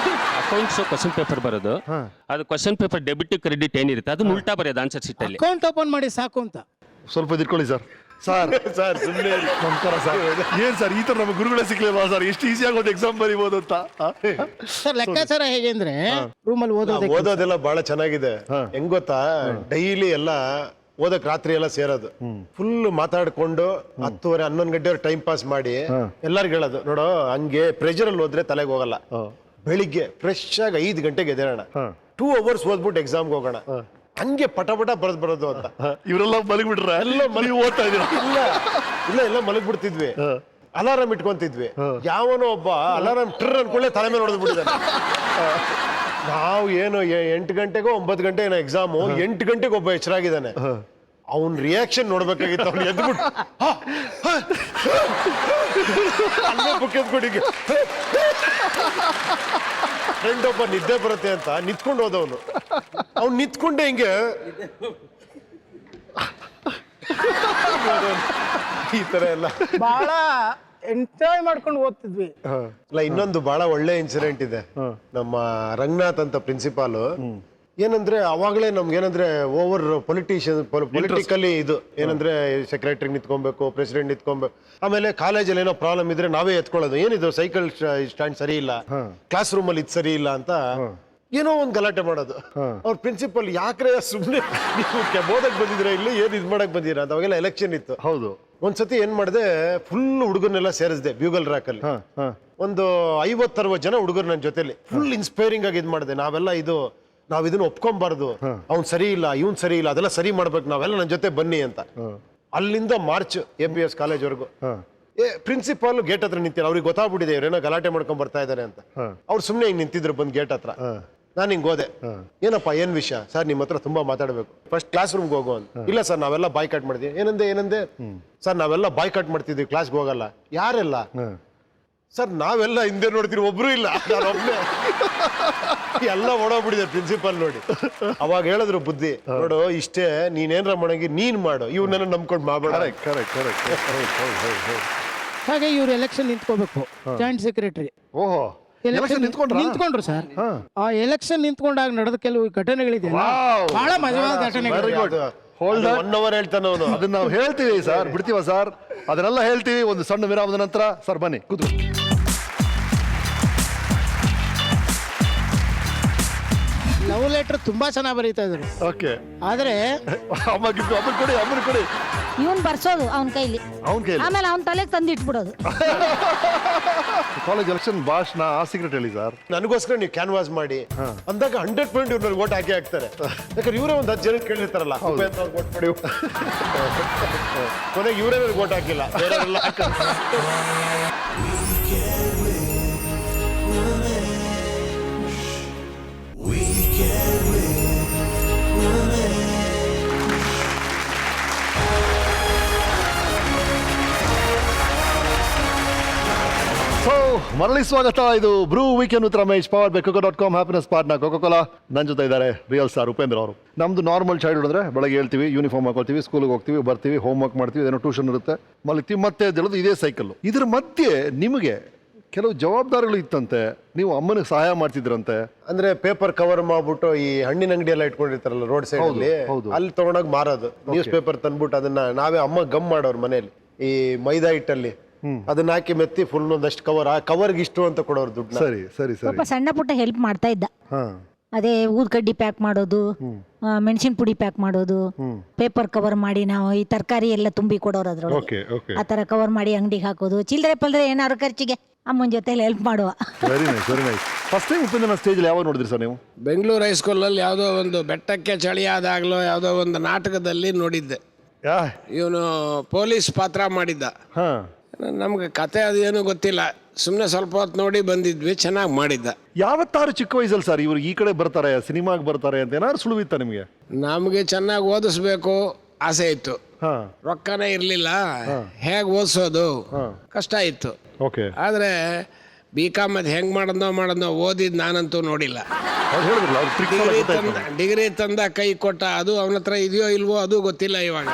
Accounts question paper ಬರೋದು, ಅದು ಕ್ವಶನ್ ಪೇಪರ್ ಡೆಬಿಟ್ ಕ್ರೆಡಿಟ್ ಏನಿರುತ್ತೆ ಅದನ್ನ ಉಲ್ಟಾ ಬರೆಯೋದು ಆನ್ಸರ್ ಶೀಟ್ ಅಲ್ಲಿ. ಅಕೌಂಟ್ ಓಪನ್ ಮಾಡಿ ಸಾಕು ಅಂತ ಸ್ವಲ್ಪ ಇಟ್ಕೊಳ್ಳಿ ಸರ್. ಸರ್ ಸುಮ್ಮನೆ ನಮಸ್ಕಾರ ಸರ್. ಏನ್ ಸರ್ ಈ ತರ ನಮ್ಮ ಗುರುಗಳೇ ಸಿಕ್ಲಿಲ್ವಾ ಸರ್? ಎಷ್ಟು ಈಸಿಯಾಗಿ ಒಂದು ಎಕ್ಸಾಮ್ ಬರೀಬಹುದು ಅಂತ. ಸರ್ ಲೆಕ್ಕಾಚಾರ ಹೇಗೆ ಅಂದ್ರೆ ರೂಮಲ್ಲಿ ಓದೋದೆಲ್ಲ ಬಹಳ ಚೆನ್ನಾಗಿದೆ. ಹೆಂಗ್ ಗೊತ್ತಾ, ಡೈಲಿ ಎಲ್ಲ ಓದಕ್ ರಾತ್ರಿ ಎಲ್ಲ ಸೇರೋದು, ಫುಲ್ ಮಾತಾಡ್ಕೊಂಡು 10:30 11 ಗಂಟೆ ಟೈಮ್ ಪಾಸ್ ಮಾಡಿ ಎಲ್ಲರಿಗೂ ಹೇಳೋದು, ನೋಡೋ ಹಂಗೆ ಪ್ರೆಷರ್ ಅಲ್ಲಿ ಹೋದ್ರೆ ತಲೆಗೆ ಹೋಗಲ್ಲ. ಬೆಳಿಗ್ಗೆ ಫ್ರೆಶ್ ಆಗಿ 5 ಗಂಟೆಗೆ ಎದ್ದೇಳೋಣ, 2 hours ಓದ್ಬಿಟ್ಟು ಎಕ್ಸಾಮ್ಗೆ ಹೋಗೋಣ, ಹಂಗೆ ಪಟ ಬರೋದು ಅಂತ. ಇವರೆಲ್ಲ ಮಲಗ್ಬಿಟ್ರೆ ಎಲ್ಲ ಮನೆ ಓದ್ತಾ ಇದ್ದೀರ? ಇಲ್ಲ ಮಲಗ್ಬಿಡ್ತಿದ್ವಿ. ಅಲಾರಾಮ್ ಇಟ್ಕೊಂತಿದ್ವಿ. ಯಾವನೋ ಒಬ್ಬ ಅಲಾರಾಮ್ ಟ್ರ್ ಅನ್ಕೊಳ್ಳೆ ತಲೆ ಮೇಲೆ ಹೊಡೆದು ಬಿಟ್ಟಿದ್ದಾನೆ. ನಾವು ಏನು 8 ಗಂಟೆಗೋ 9 ಗಂಟೆ ಏನೋ ಎಕ್ಸಾಮು, 8 ಗಂಟೆಗೆ ಒಬ್ಬ ಎಚ್ಚರಾಗಿದ್ದಾನೆ. ಅವನ್ ರಿಯಾಕ್ಷನ್ ನೋಡ್ಬೇಕಾಗಿತ್ತು. ಅವ್ನು ಎದ್ಬಿಟ್ಟು ಅಲ್ಲೇ ಬುಕ್ ಎದ್ಬಿಟ್ಟಿಗೆ ಫ್ರೆಂಡ್ ಒಬ್ಬ ನಿದ್ದೆ ಬರುತ್ತೆ ಅಂತ ನಿಂತ್ಕೊಂಡು ಹೋದವನು. ಅವ್ನು ನಿಂತ್ಕೊಂಡೆ ಹಿಂಗೆ ಈ ತರ ಎಲ್ಲ ಬಹಳ ಎಂಜಾಯ್ ಮಾಡ್ಕೊಂಡು ಓದ್ತಿದ್ವಿ. ಅಲ್ಲ, ಇನ್ನೊಂದು ಬಹಳ ಒಳ್ಳೆ ಇನ್ಸಿಡೆಂಟ್ ಇದೆ. ನಮ್ಮ ರಂಗನಾಥ್ ಅಂತ ಪ್ರಿನ್ಸಿಪಾಲು ಏನಂದ್ರೆ ಅವಾಗಲೇ ನಮ್ಗೆ ಏನಂದ್ರೆ ಓವರ್ ಪೊಲಿಟಿಕಲಿ ಇದು ಏನಂದ್ರೆ ಸೆಕ್ರೆಟರಿ ನಿಂತ್ಕೊಬೇಕು, ಪ್ರೆಸಿಡೆಂಟ್ ನಿಂತ್ಕೊಬೇಕು. ಆಮೇಲೆ ಕಾಲೇಜಲ್ಲಿ ಏನೋ ಪ್ರಾಬ್ಲಮ್ ಇದ್ರೆ ನಾವೇ ಎತ್ಕೊಳ್ಳೋದು. ಏನಿದು ಸೈಕಲ್ ಸ್ಟ್ಯಾಂಡ್ ಸರಿ ಇಲ್ಲ, ಕ್ಲಾಸ್ ರೂಮ್ ಅಲ್ಲಿ ಇದು ಸರಿ ಇಲ್ಲ ಅಂತ ಏನೋ ಒಂದು ಗಲಾಟೆ ಮಾಡೋದು. ಅವ್ರ ಪ್ರಿನ್ಸಿಪಲ್ ಯಾಕ್ರೆ ಸುಮ್ಮನೆ ನೀವು ಬೋಧಕ್ ಬಂದಿದ್ರೆ ಇಲ್ಲಿ ಏನ್ ಇದ್ ಮಾಡಕ್ ಬಂದಿರ ಅಂತ. ಅವಾಗೆಲ್ಲ ಎಲೆಕ್ಷನ್ ಇತ್ತು. ಹೌದು. ಒಂದ್ಸತಿ ಏನ್ ಮಾಡಿದೆ, ಫುಲ್ ಹುಡುಗರ್ನೆಲ್ಲ ಸೇರಿಸಿದೆ ಬ್ಯೂಗಲ್ ರ್ಯಾಕ್ ಅಲ್ಲಿ. ಒಂದು 50-60 ಜನ ಹುಡುಗರು ನನ್ನ ಜೊತೆಲಿ ಫುಲ್ ಇನ್ಸ್ಪೈರಿಂಗ್ ಆಗಿ ಇದ್ ಮಾಡಿದೆ. ನಾವ್ ಇದನ್ನ ಒಪ್ಕೊಂಬಾರ್ದು, ಅವ್ನ್ ಸರಿ ಇಲ್ಲ, ಇವ್ನ್ ಸರಿ ಇಲ್ಲ, ಅದೆಲ್ಲ ಸರಿ ಮಾಡ್ಬೇಕು, ನಾವೆಲ್ಲ ನನ್ನ ಜೊತೆ ಬನ್ನಿ ಅಂತ. ಅಲ್ಲಿಂದ ಮಾರ್ಚ್ APS ಕಾಲೇಜ್ವರೆಗೂ ಪ್ರಿನ್ಸಿಪಾಲ್ ಗೇಟ್ ಹತ್ರ ನಿಂತಿಲ್ಲ. ಅವ್ರಿಗೆ ಗೊತ್ತಾಗ್ಬಿಟ್ಟಿದೆ ಇವ್ರೇನೋ ಗಲಾಟೆ ಮಾಡ್ಕೊಂಡ್ ಬರ್ತಾ ಇದಾರೆ ಅಂತ. ಅವ್ರು ಸುಮ್ನೆ ಹಿಂಗ್ ನಿಂತಿದ್ರು ಬಂದ್ ಗೇಟ್ ಹತ್ರ. ನಾನು ಹಿಂಗ್ ಹೋದೆ, ಏನಪ್ಪ ಏನ್ ವಿಷಯ ಸರ್, ನಿಮ್ಮ ಹತ್ರ ತುಂಬಾ ಮಾತಾಡ್ಬೇಕು, ಫಸ್ಟ್ ಕ್ಲಾಸ್ ರೂಮ್ಗೆ ಹೋಗು ಅಂತ. ಇಲ್ಲ ಸರ್ ನಾವೆಲ್ಲ ಬಾಯ್ ಕಟ್ ಮಾಡಿದ್ವಿ. ಏನಂದೆ ಸರ್ ನಾವೆಲ್ಲ ಬಾಯ್ ಕಟ್ ಮಾಡ್ತಿದ್ವಿ, ಕ್ಲಾಸ್ಗೆ ಹೋಗಲ್ಲ. ಯಾರೆಲ್ಲ ಸರ್? ನಾವೆಲ್ಲ ಹಿಂದೆ ನೋಡ್ತೀವಿ, ಒಬ್ರು ಇಲ್ಲ, ನಾನೊಬ್ನೇ. ಎಲ್ಲ ಓಡೋಗ್ಬಿಟ್ಟಿದೆ ಪ್ರಿನ್ಸಿಪಾಲ್ ನೋಡಿ. ಅವಾಗ ಹೇಳಿದ್ರು ಬುದ್ಧಿ, ನೋಡು ಇಷ್ಟೇ, ನೀನೇನ್ರ ಮಾಡಂಗಿ ನೀನ್ ಮಾಡು, ಇವನ್ನೆಲ್ಲ ನಂಬ್ಕೊಂಡು ಮಾಡಬೇಡ. ಹಾಗೆ ಇವ್ರು ಎಲೆಕ್ಷನ್ ನಿಂತ್ಕೋಬೇಕು, ಜಾಯಿಂಟ್ ಸೆಕ್ರೆಟರಿ. ಓಹೋ, ನಿಂತ್ಕೊಂಡ್ರು ಸರ್. ಆ ಎಲೆಕ್ಷನ್ ನಿಂತ್ಕೊಂಡಾಗ ನಡೆದ ಕೆಲವು ಘಟನೆಗಳಿದೆಯಲ್ಲ, ಬಹಳ ಮಜವಾದ ಘಟನೆಗಳು. 1 hour ಹೇಳ್ತಾನೆ ಅವನು. ಅದನ್ನ ನಾವು ಹೇಳ್ತೀವಿ ಸರ್, ಬಿಡ್ತೀವ ಸರ್? ಅದನ್ನೆಲ್ಲ ಹೇಳ್ತೀವಿ ಒಂದು ಸಣ್ಣ ವಿರಾಮದ ನಂತರ. ಸರ್ ಬನ್ನಿ ಕೂತು. ಲವ್ ಲೆಟರ್ ತುಂಬಾ ಚೆನ್ನಾಗಿ ಬರೀತಾ ಇದ್ರು. ಓಕೆ. ಆದ್ರೆ ಅಮ್ಮನ ಕೊಡಿ. ಇವನ್ ಬರ್ಸೋದು ಅವನ ಕೈಲಿ, ಅವನ ಕೈಲಿ. ಆಮೇಲೆ ಅವನ ತಲೆಗೆ ತಂದು ಇಟ್ಬಿಡೋದು. ಕಾಲೇಜ್ ಎಲೆಕ್ಷನ್ ಭಾಷಣ ಆ ಸೀಕ್ರೆಟ್ ಹೇಳಿ ಸರ್. ನನಗೋಸ್ಕರ ನೀವು ಕ್ಯಾನ್ವಾಸ್ ಮಾಡಿ ಅಂದಾಗ 100% ಇವ್ರಲ್ಲಿ ಓಟ್ ಹಾಕ್ತಾರೆ. ಯಾಕಂದ್ರೆ ಇವರೇ ಒಂದು 10 ಜನ ಕೇಳಿರ್ತಾರಲ್ಲ, ಓಟ್ ಮಾಡಿ ಕೊನೆಗೆ ಇವರೇ ಓಟ್ ಹಾಕಿಲ್ಲ, ಬೇರೆಯವರೆಲ್ಲ ಹಾಕಿಲ್ಲ. ಸೊ ಮರಳಿ ಸ್ವಾಗತ. ಇದು Bru weekend with Ramesh, power by coco.com, happiness partner Coca-Cola. ನನ್ನ ಜೊತೆ ಇದ್ದಾರೆ ರಿಯಲ್ ಸ್ಟಾರ್ ಉಪೇಂದ್ರ ಅವರು. ನಮ್ದು ನಾರ್ಮಲ್ ಚೈಲ್ಡ್ಹುಡ್ ಅಂದ್ರೆ ಬೆಳಗ್ಗೆ ಹೇಳ್ತೀವಿ, ಯೂನಿಫಾರ್ಮ್ ಹಾಕೊಳ್ತೀವಿ, ಸ್ಕೂಲ್ಗೆ ಹೋಗ್ತೀವಿ, ಬರ್ತೀವಿ, ಹೋಮ್ ವರ್ಕ್ ಮಾಡ್ತೀವಿ, ಏನೋ ಟ್ಯೂಷನ್ ಇರುತ್ತೆ, ಮಲಗ್ತೀವಿ, ಮತ್ತೆ ಎದ್ದೇಳೋದು, ಇದೇ ಸೈಕಲ್. ಇದ್ರ ಮಧ್ಯೆ ನಿಮಗೆ ಕೆಲವು ಜವಾಬ್ದಾರಿಗಳು ಇತ್ತಂತೆ, ನೀವು ಅಮ್ಮನಿಗೆ ಸಹಾಯ ಮಾಡ್ತಿದ್ರಂತೆ. ಅಂದ್ರೆ ಪೇಪರ್ ಕವರ್ ಮಾಡ್ಬಿಟ್ಟು ಈ ಹಣ್ಣಿನ ಅಂಗಡಿ ಎಲ್ಲ ಇಟ್ಕೊಂಡಿರ್ತಾರಲ್ಲ ರೋಡ್ ಸೈಡ್ ಅಲ್ಲಿ, ಅಲ್ಲಿ ತಗೊಂಡೋಗಿ ಮಾರೋದು. ನ್ಯೂಸ್ ಪೇಪರ್ ತಂದ್ಬಿಟ್ಟು ಅದನ್ನ ನಾವೇ ಅಮ್ಮ ಗಮ್ ಮಾಡೋರು ಮನೇಲಿ, ಈ ಮೈದಾ ಹಿಟ್ಟಲ್ಲಿ ಅದನ್ನ ಹಾಕಿ ಮೆತ್ತಿ ಫುಲ್ ಒಂದಷ್ಟು ಕವರ್, ಆ ಕವರ್ಗೆ ಇಷ್ಟು ಅಂತ ಕೊಡೋರು ದುಡ್ಡು. ಸರಿ ಸರಿ ಸರಿ. ಸ್ವಲ್ಪ ಸಣ್ಣ ಪುಟ್ಟ ಹೆಲ್ಪ್ ಮಾಡ್ತಾ ಇದ್ದ. ಹಾ, ಅದೇ ಊದ್ ಕಡ್ಡಿ ಪ್ಯಾಕ್ ಮಾಡೋದು, ಮೆಣಸಿನ ಪುಡಿ ಪ್ಯಾಕ್ ಮಾಡೋದು, ಪೇಪರ್ ಕವರ್ ಮಾಡಿ ನಾವು ಈ ತರಕಾರಿ ಎಲ್ಲ ತುಂಬಿ ಕೊಡೋರು ಅದ್ರೊಳಗೆ. Okay okay. ಆ ತರ ಕವರ್ ಮಾಡಿ ಅಂಗಡಿಗೆ ಹಾಕೋದು, ಚಿಲ್ಲರೆ ಪಲ್ರೆ ಏನಾದ್ರು ಖರ್ಚಿಗೆ ಅಮ್ಮನ ಜೊತೆಲಿ ಹೆಲ್ಪ್ ಮಾಡುವ. Very nice very nice. First time Upendra ಸ್ಟೇಜಲ್ಲಿ ಯಾವಾಗ ನೋಡಿದ್ರಿ ಸರ್ ನೀವು? ಬೆಂಗಳೂರು ಹೈಸ್ಕೂಲಲ್ಲಿ ಯಾವುದೋ ಒಂದು ಬೆಟ್ಟಕ್ಕೆ ಚಳಿ ಆದಾಗಲೋ ಯಾವುದೋ ಒಂದು ನಾಟಕದಲ್ಲಿ ನೋಡಿದ್ದೆ. ಯಾ, ಇವನು ಪೊಲೀಸ್ ಪಾತ್ರ ಮಾಡಿದ್ದ. ಹಾ, ನಮ್ಗೆ ಕತೆ ಅದೇನು ಗೊತ್ತಿಲ್ಲ, ಸುಮ್ಮನೆ ಸ್ವಲ್ಪ ಹೊತ್ತು ನೋಡಿ ಬಂದಿದ್ವಿ, ಚೆನ್ನಾಗಿ ಮಾಡಿದ್ದ. ಯಾವತ್ತಾರು ಚಿಕ್ಕ ವಯಸ್ಸಲ್ಲಿ ಸರ್ ಇವರು ಈ ಕಡೆ ಬರ್ತಾರೆ, ಸಿನಿಮಾಗೆ ಬರ್ತಾರೆ ಅಂತ ಏನಾದ್ರು ಸುಳುವಿತ್ತ ನಿಮಗೆ? ನಮಗೆ ಚೆನ್ನಾಗಿ ಓದಿಸ್ಬೇಕು ಆಸೆ ಇತ್ತು, ಹಾ, ರೊಕ್ಕನೇ ಇರಲಿಲ್ಲ, ಹೇಗೆ ಓದಿಸೋದು ಕಷ್ಟ ಇತ್ತು. ಓಕೆ. ಆದರೆ BCom ಅದು ಹೆಂಗೆ ಮಾಡೋದೋ ಓದಿದ್ದು ನಾನಂತೂ ನೋಡಿಲ್ಲ. ಅವ್ರು ಹೇಳಿದ್ರಲ್ಲ, ಅವ್ರು tricks ಎಲ್ಲ ಗೊತ್ತಾಯ್ತು. ಡಿಗ್ರಿ ತಂದ ಕೈ ಕೊಟ್ಟ, ಅದು ಅವನ ಹತ್ರ ಇದೆಯೋ ಇಲ್ವೋ ಅದು ಗೊತ್ತಿಲ್ಲ ಇವಾಗ.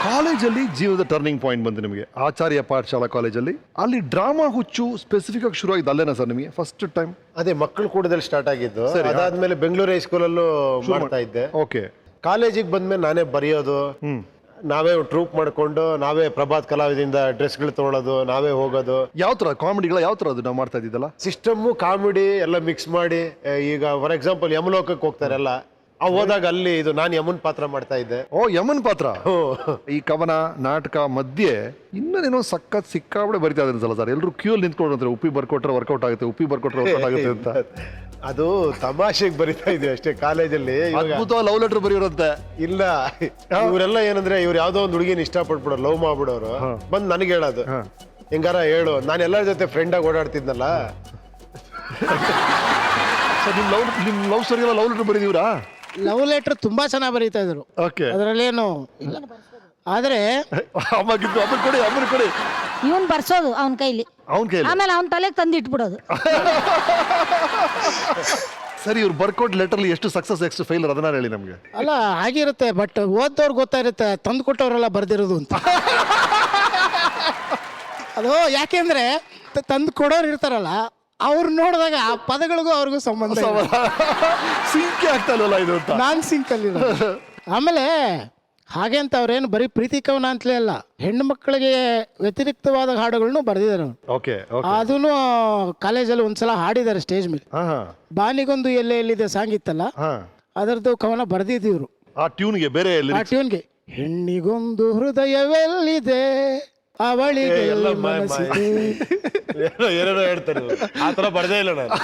ಕಾಲೇಜಲ್ಲಿ ಜೀವನದ ಟರ್ನಿಂಗ್ ಪಾಯಿಂಟ್ ಬಂತು ನಿಮಗೆ, ಆಚಾರ್ಯ ಪಾಠಶಾಲಾ ಕಾಲೇಜಲ್ಲಿ. ಅಲ್ಲಿ ಡ್ರಾಮಾ ಹುಚ್ಚು ಸ್ಪೆಸಿಫಿಕ್ ಆಗಿ ಶುರು ಆಗಿದ್ದು ಅಲ್ಲೇನಾ ಸರ್ ನಿಮಗೆ ಫಸ್ಟ್ ಟೈಮ್? ಅದೇ ಮಕ್ಕಳು ಕೂಡದಲ್ಲಿ ಸ್ಟಾರ್ಟ್ ಆಗಿದ್ದು. ಅದಾದ್ಮೇಲೆ ಬೆಂಗಳೂರು ಹೈಸ್ಕೂಲಲ್ಲೂ ಮಾಡ್ತಾ ಇದ್ದೆ. ಓಕೆ. ಕಾಲೇಜಿಗೆ ಬಂದ್ಮೇಲೆ ನಾನೇ ಬರೆಯೋದು, ನಾವೇ ಟ್ರೂಪ್ ಮಾಡ್ಕೊಂಡು ನಾವೇ ಪ್ರಭಾತ್ ಕಲಾವಿದಿಂದ ಡ್ರೆಸ್ಗಳು ತಗೊಳ್ಳೋದು, ನಾವೇ ಹೋಗೋದು. ಯಾವ ತರ ಕಾಮಿಡಿಗಳ ಯಾವ ತರ ಅದು ನಾವು ಮಾಡ್ತಾ ಇದ್ದಿದ್ದಲ್ಲ? ಸಿಸ್ಟಮ್ಮು ಕಾಮಿಡಿ ಎಲ್ಲ ಮಿಕ್ಸ್ ಮಾಡಿ. ಈಗ ಫಾರ್ ಎಕ್ಸಾಂಪಲ್ ಯಮಲೋಕಕ್ಕೆ ಹೋಗ್ತಾರಲ್ಲ, ಹೋದಾಗ ಅಲ್ಲಿ ಇದು ನಾನು ಯಮನ್ ಪಾತ್ರ ಮಾಡ್ತಾ ಇದ್ದೆ. ಓ, ಯಮನ್ ಪಾತ್ರ. ಈ ಕವನ ನಾಟಕ ಮಧ್ಯೆ ಇನ್ನೇನೋ ಸಖತ್ ಸಿಕ್ಕಾಬಡೆ ಬರಿತಾ ಇದ್ರಲ್ಲ ಸರ್, ಎಲ್ಲರೂ ಕ್ಯೂ ಅಲ್ಲಿ ನಿಂತ್ಕೊಂಡ್ರೆ ಉಪ್ಪಿ ಬರ್ಕೊಟ್ರೆ ವರ್ಕೌಟ್ ಆಗುತ್ತೆ, ಉಪ್ಪಿ ಬರ್ಕೊಟ್ರೆ ವರ್ಕೌಟ್ ಆಗುತ್ತೆ ಅಂತ. ಅದು ತಮಾಷೆಗೆ ಬರಿತಾ ಇದ್ವಿ ಅಷ್ಟೇ ಕಾಲೇಜಲ್ಲಿ. ಲವ್ ಲೆಟರ್ ಬರೆಯೋರಂತೆ. ಇಲ್ಲ, ಇವರೆಲ್ಲ ಏನಂದ್ರೆ ಇವ್ರು ಯಾವ್ದೋ ಒಂದು ಹುಡುಗಿನ ಇಷ್ಟಪಟ್ಬಿಡೋರು, ಲವ್ ಮಾಡ್ಬಿಡೋರು, ಬಂದ್ ನನಗೆ ಹೇಳೋದು, ಹೆಂಗಾರ ಹೇಳು, ನಾನು ಎಲ್ಲರ ಜೊತೆ ಫ್ರೆಂಡ್ ಆಗಿ ಓಡಾಡ್ತಿದ್ನಲ್ಲ. ನಿಮ್ ಲವ್ ಸ್ಟೋರಿ ಎಲ್ಲ ಲವ್ ಲೆಟರ್ ಬರೀದಿವ್ರಾ? ಲವ್ ಲೆಟರ್ ತುಂಬಾ ಚೆನ್ನಾಗಿ ಬರೀತಾ ಇದ್ರು. ಓಕೆ. ಅದರಲ್ಲೇನು ಇಲ್ಲ. ಆದ್ರೆ ಅಮ್ಮನ ಕೊಡಿ. ಇವನ್ ಬರ್ಸೋದು ಅವನ ಕೈಲಿ, ಅವನ ಕೈಲಿ, ಆಮೇಲೆ ಅವನ ತಲೆಗೆ ತಂದು ಇಟ್ಬಿಡೋದು. ಸರಿ, ಇವ್ರು ಬರ್ಕೊಟ್ ಲೆಟರ್ಲಿ ಎಷ್ಟು ಸಕ್ಸಸ್ ಎಷ್ಟು ಫೇಲ್ಯೂರ್ ಅದನ್ನ ಹೇಳಿ ನಮ್ಗೆ. ಅಲ್ಲ ಆಗಿರುತ್ತೆ, ಬಟ್ ಓದ್ದವ್ರು ಗೊತ್ತಾಗಿರುತ್ತೆ ತಂದು ಕೊಟ್ಟವರೆಲ್ಲ ಬರ್ದಿರೋದು ಅಂತ. ಅದು ಯಾಕೆಂದ್ರೆ ತಂದು ಕೊಡೋರು ಇರ್ತಾರಲ್ಲ, ಅವ್ರು ನೋಡಿದಾಗ ಆ ಪದಗಳಿಗೂ ಅವ್ರಿಗೂ ಸಂಬಂಧ ಸಿಂಕೆ ಆಗ್ತಾ ಇಲ್ವಲ್ಲ ಇದು ಅಂತ. ನಾನ್ ಸಿಂಕಲ್ಲಿ ಆಮೇಲೆ ಹಾಗೆ ಅಂತ ಅವ್ರೇನು ಬರೀ ಪ್ರೀತಿ ಕವನ ಅಂತಲೇ ಅಲ್ಲ, ಹೆಣ್ಣು ಮಕ್ಕಳಿಗೆ ವ್ಯತಿರಿಕ್ತವಾದ ಹಾಡುಗಳನ್ನು ಬರೆದಿದ್ದಾರೆ. ಓಕೆ. ಅದನ್ನು ಕಾಲೇಜಲ್ಲಿ ಒಂದ್ಸಲ ಹಾಡಿದ್ದಾರೆ ಸ್ಟೇಜ್ ಮೇಲೆ. ಬಾನಿಗೊಂದು ಎಲ್ಲೆಲ್ಲಿದೆ ಸಾಂಗ್ ಇತ್ತಲ್ಲ, ಅದರದ್ದು ಕವನ ಬರೆದಿದ್ದೀವ್ರು. ಆ ಟ್ಯೂನ್ಗೆ ಬೇರೆ ಆ ಟ್ಯೂನ್ಗೆ ಹೆಣ್ಣಿಗೊಂದು ಹೃದಯವೆಲ್ಲಿದೆ ಅವಳಿಗೆ ಏನೇನೋ ಹೇಳ್ತಾರೆ, ಆ ತರ ಬರ್ದೇ ಇಲ್ಲ ನಾನು.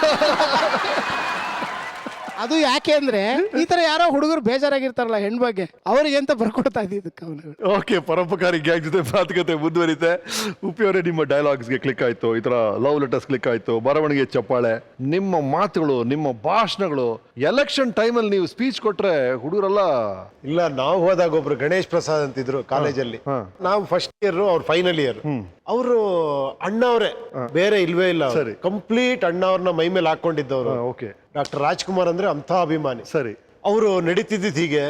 ಅದು ಯಾಕೆ ಅಂದ್ರೆ ಈ ತರ ಯಾರೋ ಹುಡುಗರು ಬೇಜಾರಾಗಿರ್ತಾರಲ್ಲ ಹೆಣ್ಣು ಬಗ್ಗೆ, ಅವ್ರಿಗೆ ಅಂತ ಬರ್ಕೊಡ್ತಾ ಇದ್ದಿದ್ದು ಕವನಗಳು. ಓಕೆ, ಪರೋಪಕಾರಿ ಗ್ಯಾಂಗ್ ಜೊತೆ ಮಾತುಕತೆ ಮುಂದುವರಿತೆ. ಉಪ್ಪಿಯವರೇ, ನಿಮ್ಮ ಡೈಲಾಗ್ಸ್ಗೆ ಕ್ಲಿಕ್ ಆಯ್ತು, ಈ ತರ ಲವ್ ಲೆಟರ್ಸ್ ಕ್ಲಿಕ್ ಆಯ್ತು, ಬರವಣಿಗೆ ಚಪ್ಪಾಳೆ, ನಿಮ್ಮ ಮಾತುಗಳು, ನಿಮ್ಮ ಭಾಷಣಗಳು. ಎಲೆಕ್ಷನ್ ಟೈಮಲ್ಲಿ ನೀವು ಸ್ಪೀಚ್ ಕೊಟ್ರೆ ಹುಡುಗರೆಲ್ಲ ಇಲ್ಲ. ನಾವು ಹೋದಾಗ ಒಬ್ರು ಗಣೇಶ್ ಪ್ರಸಾದ್ ಅಂತಿದ್ರು ಕಾಲೇಜಲ್ಲಿ, ನಾವು ಫಸ್ಟ್ ಇಯರ್, ಅವ್ರು ಫೈನಲ್ ಇಯರ್. ಅವರು ಅಣ್ಣವ್ರೆ, ಬೇರೆ ಇಲ್ವೇ ಇಲ್ಲ, ಕಂಪ್ಲೀಟ್ ಅಣ್ಣವ್ರನ್ನ ಮೈ ಮೇಲೆ ಹಾಕೊಂಡಿದ್ದವ್ರು. ಓಕೆ. ಡಾಕ್ಟರ್ ರಾಜ್ಕುಮಾರ್ ಅಂದ್ರೆ ಅಂತ ಅಭಿಮಾನಿ. ಸರಿ. ಅವರು ನಡೀತಿದ್ದಿದ್ದು ಹೀಗೆ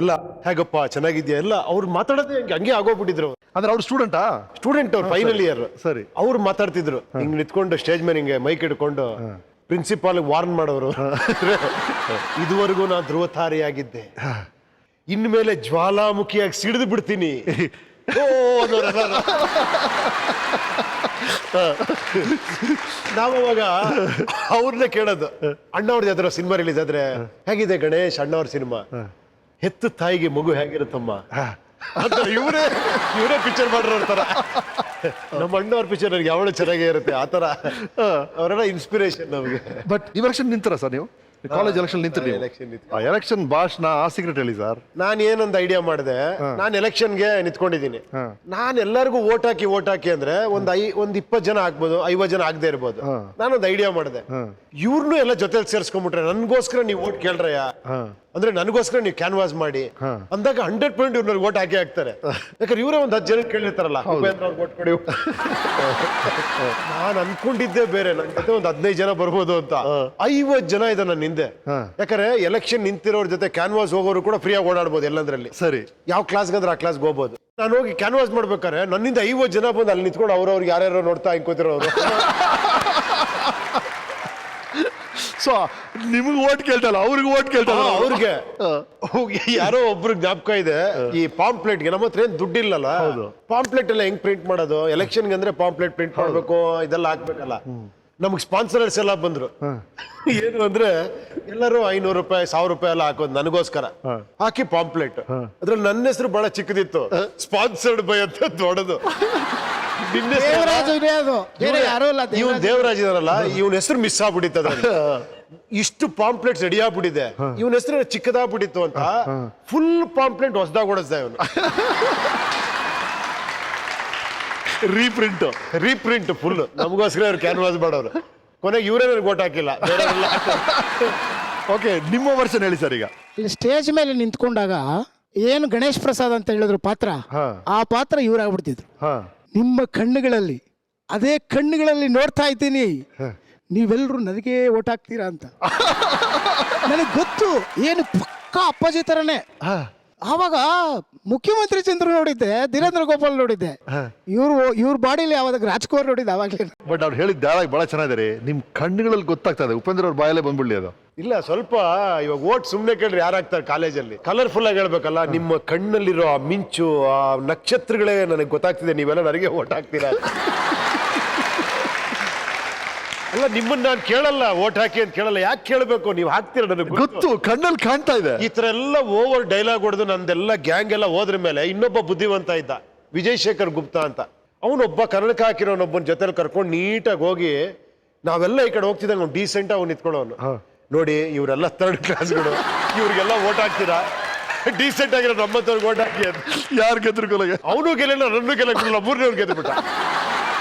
ಎಲ್ಲ, ಹೇಗಪ್ಪ ಚೆನ್ನಾಗಿದ್ಯಾ ಎಲ್ಲ, ಅವ್ರು ಮಾತಾಡೋದೇ ಹಂಗೆ ಆಗೋಗ್ಬಿಟ್ಟಿದ್ರು. ಅಂದ್ರೆ ಅವ್ರು ಸ್ಟೂಡೆಂಟ್ ಅವ್ರು ಫೈನಲ್ ಇಯರ್. ಸರಿ. ಅವ್ರು ಮಾತಾಡ್ತಿದ್ರು ಹಿಂಗ್ ನಿಂತ್ಕೊಂಡು ಸ್ಟೇಜ್ ಮೇಲೆ ಹಿಂಗೆ ಮೈಕ್ ಇಟ್ಕೊಂಡು ಪ್ರಿನ್ಸಿಪಾಲ್ ವಾರ್ನ್ ಮಾಡೋರು. ಇದುವರೆಗೂ ನಾ ಧ್ರುವತಾರಿಯಾಗಿದ್ದೆ, ಇನ್ಮೇಲೆ ಜ್ವಾಲಾಮುಖಿಯಾಗಿ ಸಿಡಿದು ಬಿಡ್ತೀನಿ. ನಾವು ಅವಾಗ ಅವ್ರನ್ನೇ ಕೇಳೋದು, ಅಣ್ಣವ್ರದ್ದು ಯಾವ್ದಾರ ಸಿನಿಮಾ ರಿಲೀಸ್ ಆದ್ರೆ ಹೇಗಿದೆ ಗಣೇಶ್ ಅಣ್ಣವ್ರ ಸಿನಿಮಾ, ಹೆತ್ತು ತಾಯಿಗೆ ಮಗು ಹೇಗಿರುತ್ತಮ್ಮ ಅಂತ ಇವರೇ ಪಿಕ್ಚರ್ ಮಾಡಿರೋ ತರ. ನಮ್ಮ ಅಣ್ಣವ್ರ ಪಿಕ್ಚರ್ ನನಗೆ ಯಾವಳು ಚೆನ್ನಾಗೇ ಇರುತ್ತೆ ಆ ತರ. ಅವರೆಲ್ಲ ಇನ್ಸ್ಪಿರೇಷನ್ ನಮಗೆ. ಬಟ್ ಈ ಎಲೆಕ್ಷನ್ ನಿಂತರ ಸರ್ ನೀವು? College election ನಿಂತಿರಿ? ಎಲೆಕ್ಷನ್ ಭಾಷಣ ಆ ಸೀಕ್ರೆಟ್ ಹೇಳಿ ಸರ್. ನಾನು ಏನೊಂದು ಐಡಿಯಾ ಮಾಡಿದೆ, ನಾನು ಎಲೆಕ್ಷನ್ಗೆ ನಿಂತ್ಕೊಂಡಿದ್ದೀನಿ. ನಾನು ಎಲ್ಲರಿಗೂ ಓಟ್ ಹಾಕಿ ಅಂದ್ರೆ ಒಂದ್ 20 ಜನ ಆಗ್ಬೋದು, 50 ಜನ ಆಗದೆ ಇರ್ಬೋದು. ನಾನೊಂದು ಐಡಿಯಾ ಮಾಡಿದೆ, ಇವ್ರನ್ನೂ ಎಲ್ಲ ಜೊತೆಲಿ ಸೇರ್ಸ್ಕೊಂಡ್ಬಿಟ್ರೆ ನನ್ಗೋಸ್ಕರ ನೀವು ಓಟ್ ಕೇಳ್ರಯ್ಯ, ಅಂದ್ರೆ ನನಗೋಸ್ಕರ ನೀವು ಕ್ಯಾನ್ವಾಸ್ ಮಾಡಿ ಅಂದಾಗ 100% ಇವ್ರನ್ನ ಓಟ್ ಹಾಕ್ತಾರೆ. ಯಾಕಂದ್ರೆ ಇವರೇ ಒಂದು 10 ಜನ ಕೇಳಿರ್ತಾರಲ್ಲ, ಉಪೇಂದ್ರ ಅವ್ರಿಗೆ ಓಟ್ ಕೊಡಿ. ನಾನು ಅನ್ಕೊಂಡಿದ್ದೆ ಬೇರೆ, ನನ್ನ ಜೊತೆ ಒಂದು 15 ಜನ ಬರ್ಬೋದು ಅಂತ. 50 ಜನ ಇದೆ ನನ್ನ ಹಿಂದೆ. ಯಾಕಂದ್ರೆ ಎಲೆಕ್ಷನ್ ನಿಂತಿರೋರ್ ಜೊತೆ ಕ್ಯಾನ್ವಾಸ್ ಹೋಗೋರು ಕೂಡ ಫ್ರೀಯಾಗಿ ಓಡಾಡ್ಬೋದು ಎಲ್ಲಂದ್ರಲ್ಲಿ. ಸರಿ, ಯಾವ ಕ್ಲಾಸ್ಗೆ ಅಂದ್ರೆ ಆ ಕ್ಲಾಸ್ಗೆ ಹೋಗ್ಬೋದು. ನಾನು ಹೋಗಿ ಕ್ಯಾನ್ವಾಸ್ ಮಾಡ್ಬೇಕಾರೆ ನನ್ನಿಂದ 50 ಜನ ಬಂದು ಅಲ್ಲಿ ನಿಂತ್ಕೊಂಡು ಅವ್ರವ್ರಿಗೆ ಯಾರ್ಯಾರು ನೋಡ್ತಾ ಹಿಂಕೋತಿರೋರು. ಸೊ ನಿಮ್ಗೆ ಓಟ್ ಕೇಳ್ತಲ್ಲ, ಅವ್ರಿಗೆ ಓಟ್ ಕೇಳ್ತಲ್ಲ. ಅವ್ರಿಗೆ ಯಾರೋ ಒಬ್ರು ಜ್ಞಾಪಕ ಇದೆ, ಈ ಪಾಂಪ್ಲೆಟ್ಗೆ ನಮ್ಮ ಹತ್ರ ಏನ್ ದುಡ್ಡಿಲ್ಲಲ್ಲ, ಪಾಂಪ್ಲೆಟ್ ಎಲ್ಲ ಹೆಂಗ್ ಪ್ರಿಂಟ್ ಮಾಡೋದು, ಎಲೆಕ್ಷನ್ಗೆ ಅಂದ್ರೆ ಪಾಂಪ್ಲೆಟ್ ಪ್ರಿಂಟ್ ಮಾಡ್ಬೇಕು, ಇದೆಲ್ಲ ಹಾಕ್ಬೇಕಲ್ಲ. ನಮಗ್ ಸ್ಪಾನ್ಸರ್ಸ್ ಎಲ್ಲ ಬಂದ್ರು. ಏನು ಅಂದ್ರೆ ಎಲ್ಲರೂ 500 ರೂಪಾಯಿ 1000 ರೂಪಾಯಿ ಎಲ್ಲ ಹಾಕೋದು ನನಗೋಸ್ಕರ. ಹಾಕಿ ಪಾಂಪ್ಲೆಟ್, ಅದ್ರಲ್ಲಿ ನನ್ನ ಹೆಸರು ಬಹಳ ಚಿಕ್ಕದಿತ್ತು, ಸ್ಪಾನ್ಸರ್ಡ್ ಬೈ ಅಂತ ದೊಡ್ಡದು. ಇವ್ನು ದೇವರಾಜ್ ಇದಾರಲ್ಲ, ಇವನ ಹೆಸರು ಮಿಸ್ ಆಗ್ಬಿಟ್ಟಿತ್ತು ಅದ್ರಲ್ಲಿ. ಇಷ್ಟು ಪಾಂಪ್ಲೆಟ್ಸ್ ರೆಡಿ ಆಗ್ಬಿಟ್ಟಿದೆ, ಇವನ ಹೆಸರು ಚಿಕ್ಕದಾಗ್ಬಿಟ್ಟಿತ್ತು ಅಂತ ಫುಲ್ ಪಾಂಪ್ಲೆಟ್ ಹೊಸದಾಗ ಓಡಿಸ್ದ ಇವನು. ರೀಪ್ರಿಂಟ್ ಫುಲ್ ನಮಗೋಸ್ಕರ ಅವ್ರು ಕ್ಯಾನ್ವಾಸ್ ಮಾಡೋರು. ಕೊನೆಗೆ ಇವರೇ ನನಗೆ ಓಟ್ ಹಾಕಿಲ್ಲ. ಓಕೆ, ನಿಮ್ಮ ವರ್ಷನ್ ಹೇಳಿ ಸರ್. ಈಗ ಇಲ್ಲಿ ಸ್ಟೇಜ್ ಮೇಲೆ ನಿಂತ್ಕೊಂಡಾಗ ಏನು ಗಣೇಶ್ ಪ್ರಸಾದ್ ಅಂತ ಹೇಳಿದ್ರು ಪಾತ್ರ, ಆ ಪಾತ್ರ ಇವ್ರಾಗ್ಬಿಡ್ತಿದ್ರು. ನಿಮ್ಮ ಕಣ್ಣುಗಳಲ್ಲಿ, ಅದೇ ಕಣ್ಣುಗಳಲ್ಲಿ ನೋಡ್ತಾ ಇದ್ದೀನಿ, ನೀವೆಲ್ಲರೂ ನನಗೆ ಓಟ್ ಹಾಕ್ತೀರಾ ಅಂತ. ನನಗೆ ಗೊತ್ತು, ಏನು ಪಕ್ಕಾ ಅಪ್ಪಾಜಿ ತರನೇ. ಆವಾಗ ಮುಖ್ಯಮಂತ್ರಿ ಚಂದ್ರ ನೋಡಿದ್ದೆ, ಧೀರೇಂದ್ರ ಗೋಪಾಲ್ ನೋಡಿದ್ದೆ, ಇವ್ರ ಬಾಡಿಲಿ ಯಾವಾಗ ರಾಜ್ಕುಮಾರ್ ನೋಡಿದ್ದೆ ಅವಾಗಲೇ. ಬಟ್ ಅವ್ರು ಹೇಳಿದ ಡೈಲಾಗ್ ಬಹಳ ಚೆನ್ನಾಗಿದೆ, ನಿಮ್ ಕಣ್ಣುಗಳಲ್ಲಿ ಗೊತ್ತಾಗ್ತಾ ಇದೆ. ಉಪೇಂದ್ರ ಅವ್ರ ಬಾಯಲ್ಲೇ ಬಂದ್ಬಿಡ್ಲಿ ಅದು. ಇಲ್ಲ, ಸ್ವಲ್ಪ ಇವಾಗ ಓಟ್ ಸುಮ್ಮನೆ ಕೇಳ್ರಿ ಯಾರಾಗ್ತಾರೆ ಕಾಲೇಜಲ್ಲಿ. ಕಲರ್ಫುಲ್ ಆಗಿ ಹೇಳ್ಬೇಕಲ್ಲ, ನಿಮ್ಮ ಕಣ್ಣಲ್ಲಿರೋ ಆ ಮಿಂಚು, ಆ ನಕ್ಷತ್ರಗಳೇ ನನಗೆ ಗೊತ್ತಾಗ್ತಿದೆ, ನೀವೆಲ್ಲ ನನಗೆ ಓಟ್ ಹಾಕ್ತೀರಾ. ಅಲ್ಲ, ನಿಮ್ಮನ್ನ ನಾನು ಕೇಳಲ್ಲ ಓಟ್ ಹಾಕಿ ಅಂತ ಕೇಳಲ್ಲ. ಯಾಕೆ ಕೇಳಬೇಕು? ನೀವು ಹಾಕ್ತೀರ, ನನಗೆ ಗೊತ್ತು, ಕಣ್ಣಲ್ಲಿ ಕಾಣ್ತಾ ಇದೆ. ಈ ತರ ಎಲ್ಲ ಓವರ್ ಡೈಲಾಗ್ ಹೊಡೆದು ನಂದೆಲ್ಲ ಗ್ಯಾಂಗ್ ಎಲ್ಲ ಹೋದ್ರ ಮೇಲೆ ಇನ್ನೊಬ್ಬ ಬುದ್ಧಿವಂತ ಇದ್ದ, ವಿಜಯ್ ಶೇಖರ್ ಗುಪ್ತಾ ಅಂತ. ಅವನೊಬ್ಬ ಕನ್ನಡಕ ಹಾಕಿರೋನೊಬ್ಬನ ಜೊತೆಲಿ ಕರ್ಕೊಂಡು ನೀಟಾಗಿ ಹೋಗಿ, ನಾವೆಲ್ಲ ಈ ಕಡೆ ಹೋಗ್ತಿದ್ದಂಗೆ ಅವ್ನು ಡೀಸೆಂಟ್ ಅವ್ನು ನಿಂತ್ಕೊಳ್ಳೋನು. ನೋಡಿ, ಇವರೆಲ್ಲ 3rd ಕ್ಲಾಸ್ಗಳು, ಇವ್ರಿಗೆಲ್ಲ ಓಟ್ ಹಾಕ್ತೀರಾ, ಡೀಸೆಂಟ್ ಆಗಿರೋ ನಮ್ಮತ್ತವ್ರಿಗೆ ಓಟ್ ಹಾಕಿ ಅಂತ. ಯಾರು ಗೆದ್ರು ಕೊಲೆಗೆ? ಅವನು ಗೆಲ್ಲ, ನನ್ನ ಗೆಲ್ಲ, ಮೂರನೇವ್ರು ಗೆದ್ದುಬಿಟ್ಟ.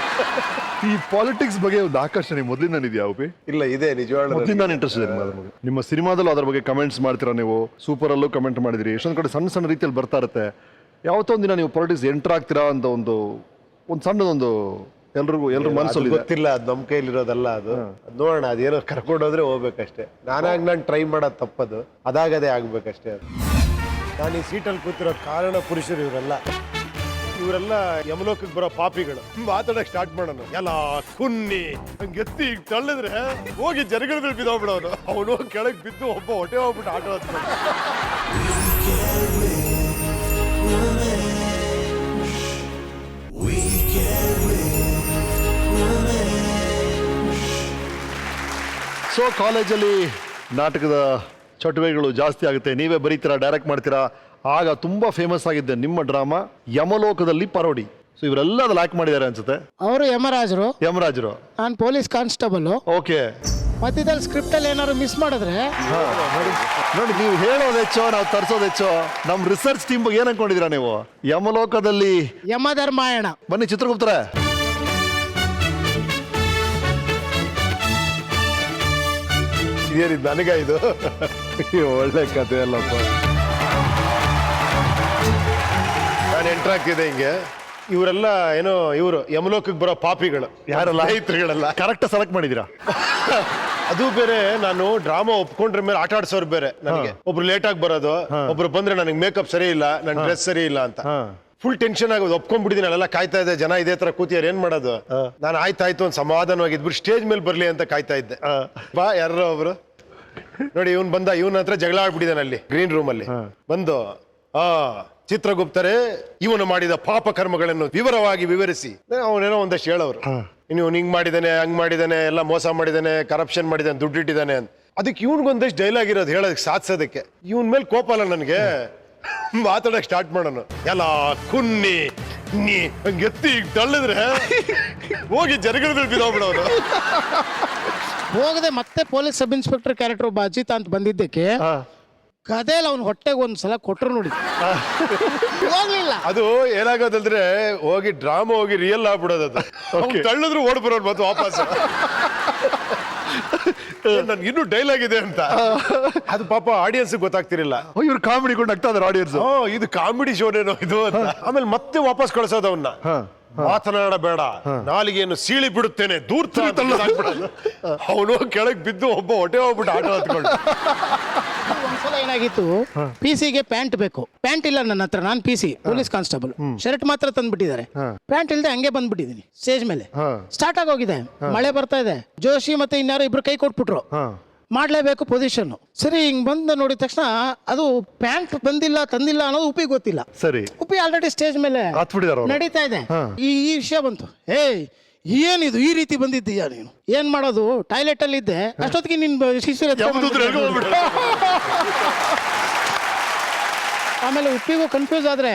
ಈ ಪಾಲಿಟಿಕ್ಸ್ ಬಗ್ಗೆ ಒಂದು ಆಕರ್ಷಣೆ ಮೊದಲಿಂದ ಇದೆಯಾ ಉಪಿ? ಇಲ್ಲ, ಇದೆ, ನಿಜವಾಗ್ಲೂ ಮೊದಲಿಂದ ಇಂಟ್ರೆಸ್ಟ್ ಇದೆ ಅದ್ರ ಬಗ್ಗೆ. ನಿಮ್ಮ ಸಿನಿಮಾದಲ್ಲೂ ಅದ್ರ ಬಗ್ಗೆ ಕಮೆಂಟ್ಸ್ ಮಾಡ್ತೀರಾ ನೀವು, ಸೂಪರ್ ಅಲ್ಲೂ ಕಮೆಂಟ್ ಮಾಡಿದಿರಿ, ಎಷ್ಟೊಂದು ಕಡೆ ಸಣ್ಣ ಸಣ್ಣ ರೀತಿಯಲ್ಲಿ ಬರ್ತಾ ಇರುತ್ತೆ. ಯಾವತ್ತೋ ಒಂದಿನ ನೀವು ಪಾಲಿಟಿಕ್ಸ್ ಎಂಟರ್ ಆಗ್ತೀರಾ ಅಂತ ಒಂದು ಸಣ್ಣದೊಂದು ಎಲ್ರು ಮನಸ್ಸಲ್ಲಿ ಗೊತ್ತಿಲ್ಲ, ಅದು ನಮ್ಮ ಕೈಲಿರೋದಲ್ಲ. ಅದು ನೋಡೋಣ, ಅದೇನೋ ಕರ್ಕೊಂಡೋದ್ರೆ ಹೋಗ್ಬೇಕಷ್ಟೇ. ನಾನು ಟ್ರೈ ಮಾಡೋದು ತಪ್ಪದು, ಅದಾಗದೇ ಆಗ್ಬೇಕಷ್ಟೇ. ಅದು ನಾನು ಈ ಸೀಟಲ್ಲಿ ಕೂತಿರೋ ಕಾರಣ ಪುರುಷರು ಇವರೆಲ್ಲ ಯಮಲೋಕಕ್ಕೆ ಬರೋ ಪಾಪಿಗಳು. ಮಾತಾಡಕ್ ಸ್ಟಾರ್ಟ್ ಮಾಡೋಣ, ಎಲ್ಲ ಕುನ್ನಿ ಹಂಗೆತ್ತಿ ಈಗ ತಳ್ಳಿದ್ರೆ ಹೋಗಿ ಜನಗಳ ಮೇಲೆ ಬಿದ್ದೋಗ್ಬಿಡೋನು. ಅವನು ಕೆಳಗೆ ಬಿದ್ದು ಒಬ್ಬ ಹೊಟ್ಟೆ ಹೋಗ್ಬಿಟ್ಟು ಆಟ ಆಡ್ತಾನೆ. ಸೊ ಕಾಲೇಜಲ್ಲಿ ನಾಟಕದ ಚಟುವಟಿಕೆಗಳು ಜಾಸ್ತಿ ಆಗುತ್ತೆ, ನೀವೇ ಬರೀತೀರಾ, ಡೈರೆಕ್ಟ್ ಮಾಡ್ತೀರಾ. ಆಗ ತುಂಬಾ ಫೇಮಸ್ ಆಗಿದ್ದೆ ನಿಮ್ಮ ಡ್ರಾಮಾ ಯಮಲೋಕದಲ್ಲಿ ಪರೋಡಿ. ಸೊ ಇವರೆಲ್ಲ ಅದ್ರಲ್ಲಿ ಆಕ್ಟ್ ಮಾಡಿದ್ದಾರೆ ಅನ್ಸುತ್ತೆ. ಅವರು ಯಮರಾಜರು, ನಾನು ಪೊಲೀಸ್ ಕಾನ್ಸ್ಟೇಬಲ್. ಓಕೆ, ಮಧ್ಯದಲ್ಲಿ ಸ್ಕ್ರಿಪ್ಟ್ ಅಲ್ಲಿ ಏನಾದ್ರು ಮಿಸ್ ಮಾಡಿದ್ರೆ ನೋಡಿ, ನೀವು ಹೇಳೋದು ಹೆಚ್ಚೋ, ನಾವು ತರ್ಸೋದು ಹೆಚ್ಚೋ. ನಮ್ ರಿಸರ್ಚ್ ಟೀಮ್ ಬಗ್ಗೆ ಏನ್ ಅನ್ಕೊಂಡಿದ್ದೀರಾ ನೀವು? ಯಮಲೋಕದಲ್ಲಿ ಯಮಧರ್ಮಾಯಣ. ಬನ್ನಿ ಚಿತ್ರಗುಪ್ತರೆ. ಏನಿದ್ ನನಗ ಇದು ಒಳ್ಳೆ ಕಥೆ ಅಲ್ಲಪ್ಪ. ನಾನು ಎಂಟ್ರ್ ಆಗ್ತಿದೆ ಹಿಂಗೆ, ಇವರೆಲ್ಲ ಏನೋ ಇವರು ಯಮಲೋಕಕ್ಕೆ ಬರೋ ಪಾಪಿಗಳು, ಯಾರಲ್ಲ ರೈತರುಗಳೆಲ್ಲ. ಕರೆಕ್ಟ್ ಸೆಲೆಕ್ಟ್ ಮಾಡಿದೀರಾ. ಅದು ಬೇರೆ, ನಾನು ಡ್ರಾಮಾ ಒಪ್ಕೊಂಡ್ರ ಮೇಲೆ ಆಟ ಆಡ್ಸೋರು ಬೇರೆ. ನನಗೆ ಒಬ್ರು ಲೇಟ್ ಆಗಿ ಬರೋದು, ಒಬ್ರು ಬಂದ್ರೆ ನನಗೆ ಮೇಕಪ್ ಸರಿ ಇಲ್ಲ, ನನ್ನ ಡ್ರೆಸ್ ಸರಿ ಇಲ್ಲ ಅಂತ ಫುಲ್ ಟೆನ್ಷನ್ ಆಗೋದು. ಒಪ್ಕೊಂಡ್ಬಿಟ್ಟಿದ್ದೀನಿ, ಅಲ್ಲೆಲ್ಲ ಕಾಯ್ತಾ ಇದ್ದೆ, ಜನ ಇದೇ ತರ ಕೂತಿಯಾರ, ಏನ್ ಮಾಡೋದು? ನಾನು ಆಯ್ತಾಯ್ತು ಒಂದು ಸಮಾಧಾನವಾಗಿದ್ಬಿಟ್ಟು ಸ್ಟೇಜ್ ಮೇಲೆ ಬರ್ಲಿ ಅಂತ ಕಾಯ್ತಾ ಇದ್ದೆ. ಬಾ ಯಾರೋ ಒಬ್ರು ನೋಡಿ, ಇವನ್ ಬಂದ, ಇವನ ಹತ್ರ ಜಗಳ ಆಡ್ಬಿಟ್ಟಿದ್ದಾನೆ ಅಲ್ಲಿ ಗ್ರೀನ್ ರೂಮ್ ಅಲ್ಲಿ ಬಂದು. ಚಿತ್ರಗುಪ್ತರೇ ಇವನು ಮಾಡಿದ ಪಾಪ ಕರ್ಮಗಳನ್ನು ವಿವರವಾಗಿ ವಿವರಿಸಿ ಅವನೇನೋ ಒಂದಷ್ಟು ಹೇಳೋರು ಇನ್ನು ಹಿಂಗ್ ಮಾಡಿದಾನೆ ಹಂಗ್ ಮಾಡಿದಾನೆ ಎಲ್ಲ ಮೋಸ ಮಾಡಿದಾನೆ ಕರಪ್ಷನ್ ಮಾಡಿದಾನೆ ದುಡ್ಡಿಟ್ಟಿದ್ದಾನೆ ಅಂತ ಅದಕ್ಕೆ ಇವನ್ಗೊಂದಷ್ಟು ಡೈಲಾಗ್ ಇರೋದು ಹೇಳೋದಕ್ಕೆ ಸಾಧಿಸೋದಕ್ಕೆ ಇವನ್ ಮೇಲೆ ಕೋಪ ಅಲ್ಲ ನನಗೆ ಮಾತಾಡಕ್ ಸ್ಟಾರ್ಟ್ ಮಾಡೋಣ ಎಲ್ಲ ಕುನ್ನಿ ನೀ ಎತ್ತಿ ತಳ್ಳಿದ್ರೆ ಹೋಗಿ ಜನಗಳ ಬಿಡೋಬಿಡೋರು ಹೋಗದೆ ಮತ್ತೆ ಪೊಲೀಸ್ ಸಬ್ ಇನ್ಸ್ಪೆಕ್ಟರ್ ಕ್ಯಾರೆಕ್ಟರ್ ಒಬ್ಬ ಅಜಿತ್ ಅಂತ ಬಂದಿದ್ದಕ್ಕೆ ಕದೇಲ್ ಅವ್ನ ಹೊಟ್ಟೆಗೆ ಒಂದ್ಸಲ ಕೊಟ್ಟರು ನೋಡಿ ಹೋಗ್ಲಿಲ್ಲ. ಅದು ಏನಾಗೋದಂದ್ರೆ ಹೋಗಿ ಡ್ರಾಮಾ ಹೋಗಿ ರಿಯಲ್ ಆಗ್ಬಿಡೋದು ಅದು ತಳ್ಳಿದ್ರು ಓಡ್ ಬರೋರು ಮತ್ತೆ ವಾಪಸ್ ನನ್ಗೆ ಇನ್ನೂ ಡೈಲಾಗ್ ಇದೆ ಅಂತ ಅದು ಪಾಪ ಆಡಿಯನ್ಸ್ ಗೊತ್ತಾಗ್ತಿರಿಲ್ಲ. ಇವ್ರು ಕಾಮಿಡಿ ಕೊಂಡು ಆಗ್ತಾ ಇದಾರೆ ಆಡಿಯನ್ಸ್. ಇದು ಕಾಮಿಡಿ ಶೋನೇನೋ ಇದು ಅಂತ ಆಮೇಲೆ ಮತ್ತೆ ವಾಪಸ್ ಕಳ್ಸೋದು ಅವನ್ನ ಮಾತನಾಡಬೇಡ ನಾಲಿಗೆಯನ್ನು ಸೀಳಿ ಬಿಡುತ್ತೇನೆ ದೂರ ಅವನು ಕೆಳಗ್ ಬಿದ್ದು ಒಬ್ಬ ಹೊಟ್ಟೆ ಹೋಗ್ಬಿಟ್ಟು ಆಟ ಹತ್ಕೊಂಡು. ಒಂದ್ಸಲ ಏನಾಗಿತ್ತು, PC-ಗೆ ಪ್ಯಾಂಟ್ ಬೇಕು, ಪ್ಯಾಂಟ್ ಇಲ್ಲ ನನ್ನ ಹತ್ರ, ನಾನು PC ಪೊಲೀಸ್ ಕಾನ್ಸ್ಟೇಬಲ್, ಶರ್ಟ್ ಮಾತ್ರ ತಂದ್ಬಿಟ್ಟಿದ್ದಾರೆ, ಪ್ಯಾಂಟ್ ಇಲ್ಲದೆ ಹಂಗೆ ಬಂದ್ಬಿಟ್ಟಿದೀನಿ ಸ್ಟೇಜ್ ಮೇಲೆ. ಸ್ಟಾರ್ಟ್ ಆಗೋಗಿದೆ, ಮಳೆ ಬರ್ತಾ ಇದೆ, ಜೋಶಿ ಮತ್ತೆ ಇನ್ಯಾರೋ ಇಬ್ರು ಕೈ ಕೊಟ್ಬಿಟ್ರು, ಮಾಡ್ಲೇಬೇಕು ಪೊಸಿಷನ್. ಸರಿ ಹಿಂಗ್ ಬಂದ ನೋಡಿದ ತಕ್ಷಣ ಅದು ಪ್ಯಾಂಟ್ ಬಂದಿಲ್ಲ ತಂದಿಲ್ಲ ಅನ್ನೋದು ಉಪಿ ಗೊತ್ತಿಲ್ಲ. ಸರಿ ಉಪಿ ಆಲ್ರೆಡಿ ಸ್ಟೇಜ್ ಮೇಲೆ ನಡೀತಾ ಇದೆ. ಈ ವಿಷಯ ಬಂತು, ಏನಿದು ಈ ರೀತಿ ಬಂದಿದ್ದೀಯಾ ನೀನು, ಏನ್ ಮಾಡೋದು, ಟಾಯ್ಲೆಟ್ ಅಲ್ಲಿ ಇದ್ದೆ, ಅಷ್ಟೊತ್ತಿಗೆ ನಿನ್ ಶಿಶು ಆಮೇಲೆ ಉಪ್ಪಿಗೂ ಕನ್ಫ್ಯೂಸ್ ಆದ್ರೆ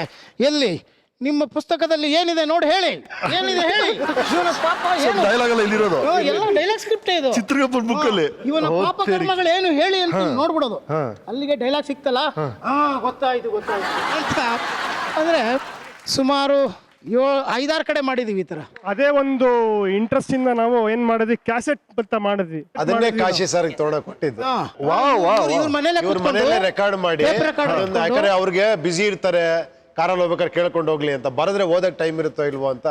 ಎಲ್ಲಿ ನಿಮ್ಮ ಪುಸ್ತಕದಲ್ಲಿ ಏನಿದೆ ನೋಡಿ ಹೇಳಿ, ಏನಿದೆ ಹೇಳಿ. ಇವನ ಪಾಪ ಏನು ಡೈಲಾಗ್ ಎಲ್ಲ ಇಲ್ಲಿರೋದು, ಎಲ್ಲ ಡೈಲಾಗ್ ಸ್ಕ್ರಿಪ್ಟ್ ಇದು, ಚಿತ್ರಗಪ್ಪನ ಬುಕ್ ಅಲ್ಲಿ ಇವನ ಪಾಪ ಕರ್ಮಗಳು ಏನು ಹೇಳಿ ಅಂತ ನೋಡ್ಬಿಡೋದು. ಅಲ್ಲಿಗೆ ಡೈಲಾಗ್ ಸಿಕ್ತಲ್ಲ, ಗೊತ್ತಾಯ್ತು ಅಂತ. ಅಂದ್ರೆ ಸುಮಾರು 5-6 ಕಡೆ ಮಾಡಿದೀವಿ ಈ ತರ. ಅದೇ ಒಂದು ಇಂಟ್ರೆಸ್ಟ್ ಇಂದ ನಾವು ಏನ್ ಮಾಡಿದ್ವಿ, ಕ್ಯಾಸೆಟ್ ಅಂತ ಮಾಡಿದ್ವಿ. ಅದನ್ನೇ ಕಾಶಿ ಸರ್ ತಗೊಂಡ ಕೊಟ್ಟಿದ್ದು. ಇವ್ರ ಮನೇಲೆ ರೆಕಾರ್ಡ್ ಮಾಡಿ, ಯಾಕಂದ್ರೆ ಅವ್ರಿಗೆ ಬಿಸಿ ಇರ್ತಾರೆ, ಕಾರಲ್ಲಿ ಹೋಗ್ಬೇಕಾದ್ರೆ ಕೇಳ್ಕೊಂಡು ಹೋಗ್ಲಿ ಅಂತ, ಬರದ್ರೆ ಓದಕ್ ಟೈಮ್ ಇರುತ್ತೋ ಇಲ್ವೋ ಅಂತ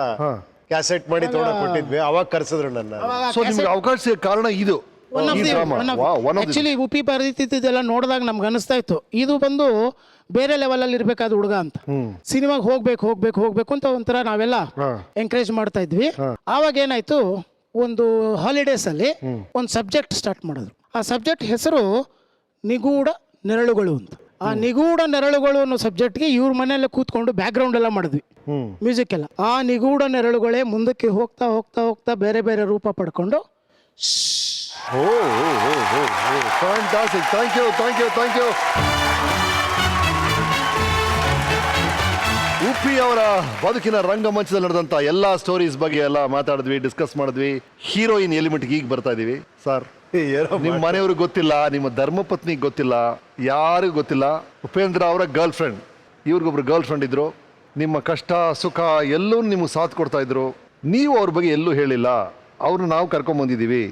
ಕ್ಯಾಸೆಟ್ ಮಾಡಿ ತಗೊಂಡ ಕೊಟ್ಟಿದ್ವಿ. ಅವಾಗ ಕರ್ಸಿದ್ರು ನನ್ನ. ಸೊ ನಿಮ್ಗೆ ಅವಕಾಶ ಕಾರಣ ಇದು ಆಕ್ಚುಲಿ ಉಪಿ ಪರಿಸ್ಥಿತಿದೆಲ್ಲ ನೋಡಿದಾಗ ನಮ್ಗೆ ಅನಿಸ್ತಾ ಇತ್ತು ಇದು ಬಂದು ಬೇರೆ ಲೆವೆಲ್ ಅಲ್ಲಿ ಇರ್ಬೇಕಾದ ಹುಡುಗ ಅಂತ. ಸಿನಿಮಾಗೆ ಹೋಗ್ಬೇಕು ಅಂತ ಒಂಥರ ನಾವೆಲ್ಲ ಎಂಕರೇಜ್ ಮಾಡ್ತಾ ಇದ್ವಿ. ಆವಾಗ ಏನಾಯ್ತು, ಒಂದು ಹಾಲಿಡೇಸ್ ಅಲ್ಲಿ ಒಂದು ಸಬ್ಜೆಕ್ಟ್ ಸ್ಟಾರ್ಟ್ ಮಾಡಿದ್ರು. ಆ ಸಬ್ಜೆಕ್ಟ್ ಹೆಸರು ನಿಗೂಢ ನೆರಳುಗಳು ಅಂತ. ಆ ನಿಗೂಢ ನೆರಳುಗಳು ಅನ್ನೋ ಸಬ್ಜೆಕ್ಟ್ಗೆ ಇವ್ರ ಮನೆಯಲ್ಲೇ ಕೂತ್ಕೊಂಡು ಬ್ಯಾಕ್ ಗ್ರೌಂಡ್ ಎಲ್ಲ ಮಾಡಿದ್ವಿ, ಮ್ಯೂಸಿಕ್ ಎಲ್ಲ. ಆ ನಿಗೂಢ ನೆರಳುಗಳೇ ಮುಂದಕ್ಕೆ ಹೋಗ್ತಾ ಹೋಗ್ತಾ ಹೋಗ್ತಾ ಬೇರೆ ಬೇರೆ ರೂಪ ಪಡ್ಕೊಂಡು ಫ್ಯಾಂಟಾಸ್ಟಿಕ್. Thank you. ಉಪ್ಪಿ ಅವರ ಬದುಕಿನ ರಂಗಮಂಚದಲ್ಲಿ ನಡೆದಂತ ಎಲ್ಲಾ ಸ್ಟೋರೀಸ್ ಬಗ್ಗೆ ಎಲ್ಲ ಮಾತಾಡಿದ್ವಿ, ಡಿಸ್ಕಸ್ ಮಾಡಿದ್ವಿ. ಹೀರೋಯಿನ್ ಎಲಿಮೆಂಟ್ಗೆ ಈಗ ಬರ್ತಾ ಇದೀವಿ ಸರ್. ನಿಮ್ಮ ಮನೆಯವ್ರಿಗೆ ಗೊತ್ತಿಲ್ಲ, ನಿಮ್ಮ ಧರ್ಮಪತ್ನಿಗೆ ಗೊತ್ತಿಲ್ಲ, ಯಾರಿಗೂ ಗೊತ್ತಿಲ್ಲ. ಉಪೇಂದ್ರ ಅವರ ಗರ್ಲ್ ಫ್ರೆಂಡ್, ಇವ್ರಿಗೊಬ್ರು ಗರ್ಲ್ ಫ್ರೆಂಡ್ ಇದ್ರು. ನಿಮ್ಮ ಕಷ್ಟ ಸುಖ ಎಲ್ಲೂ ನಿಮ್ಗೆ ಸಾಥ್ ಕೊಡ್ತಾ ಇದ್ರು. ನೀವು ಅವ್ರ ಬಗ್ಗೆ ಎಲ್ಲೂ ಹೇಳಿಲ್ಲ. ಅವ್ರನ್ನ ನಾವು ಕರ್ಕೊಂಡ್ ಬಂದಿದೀವಿ.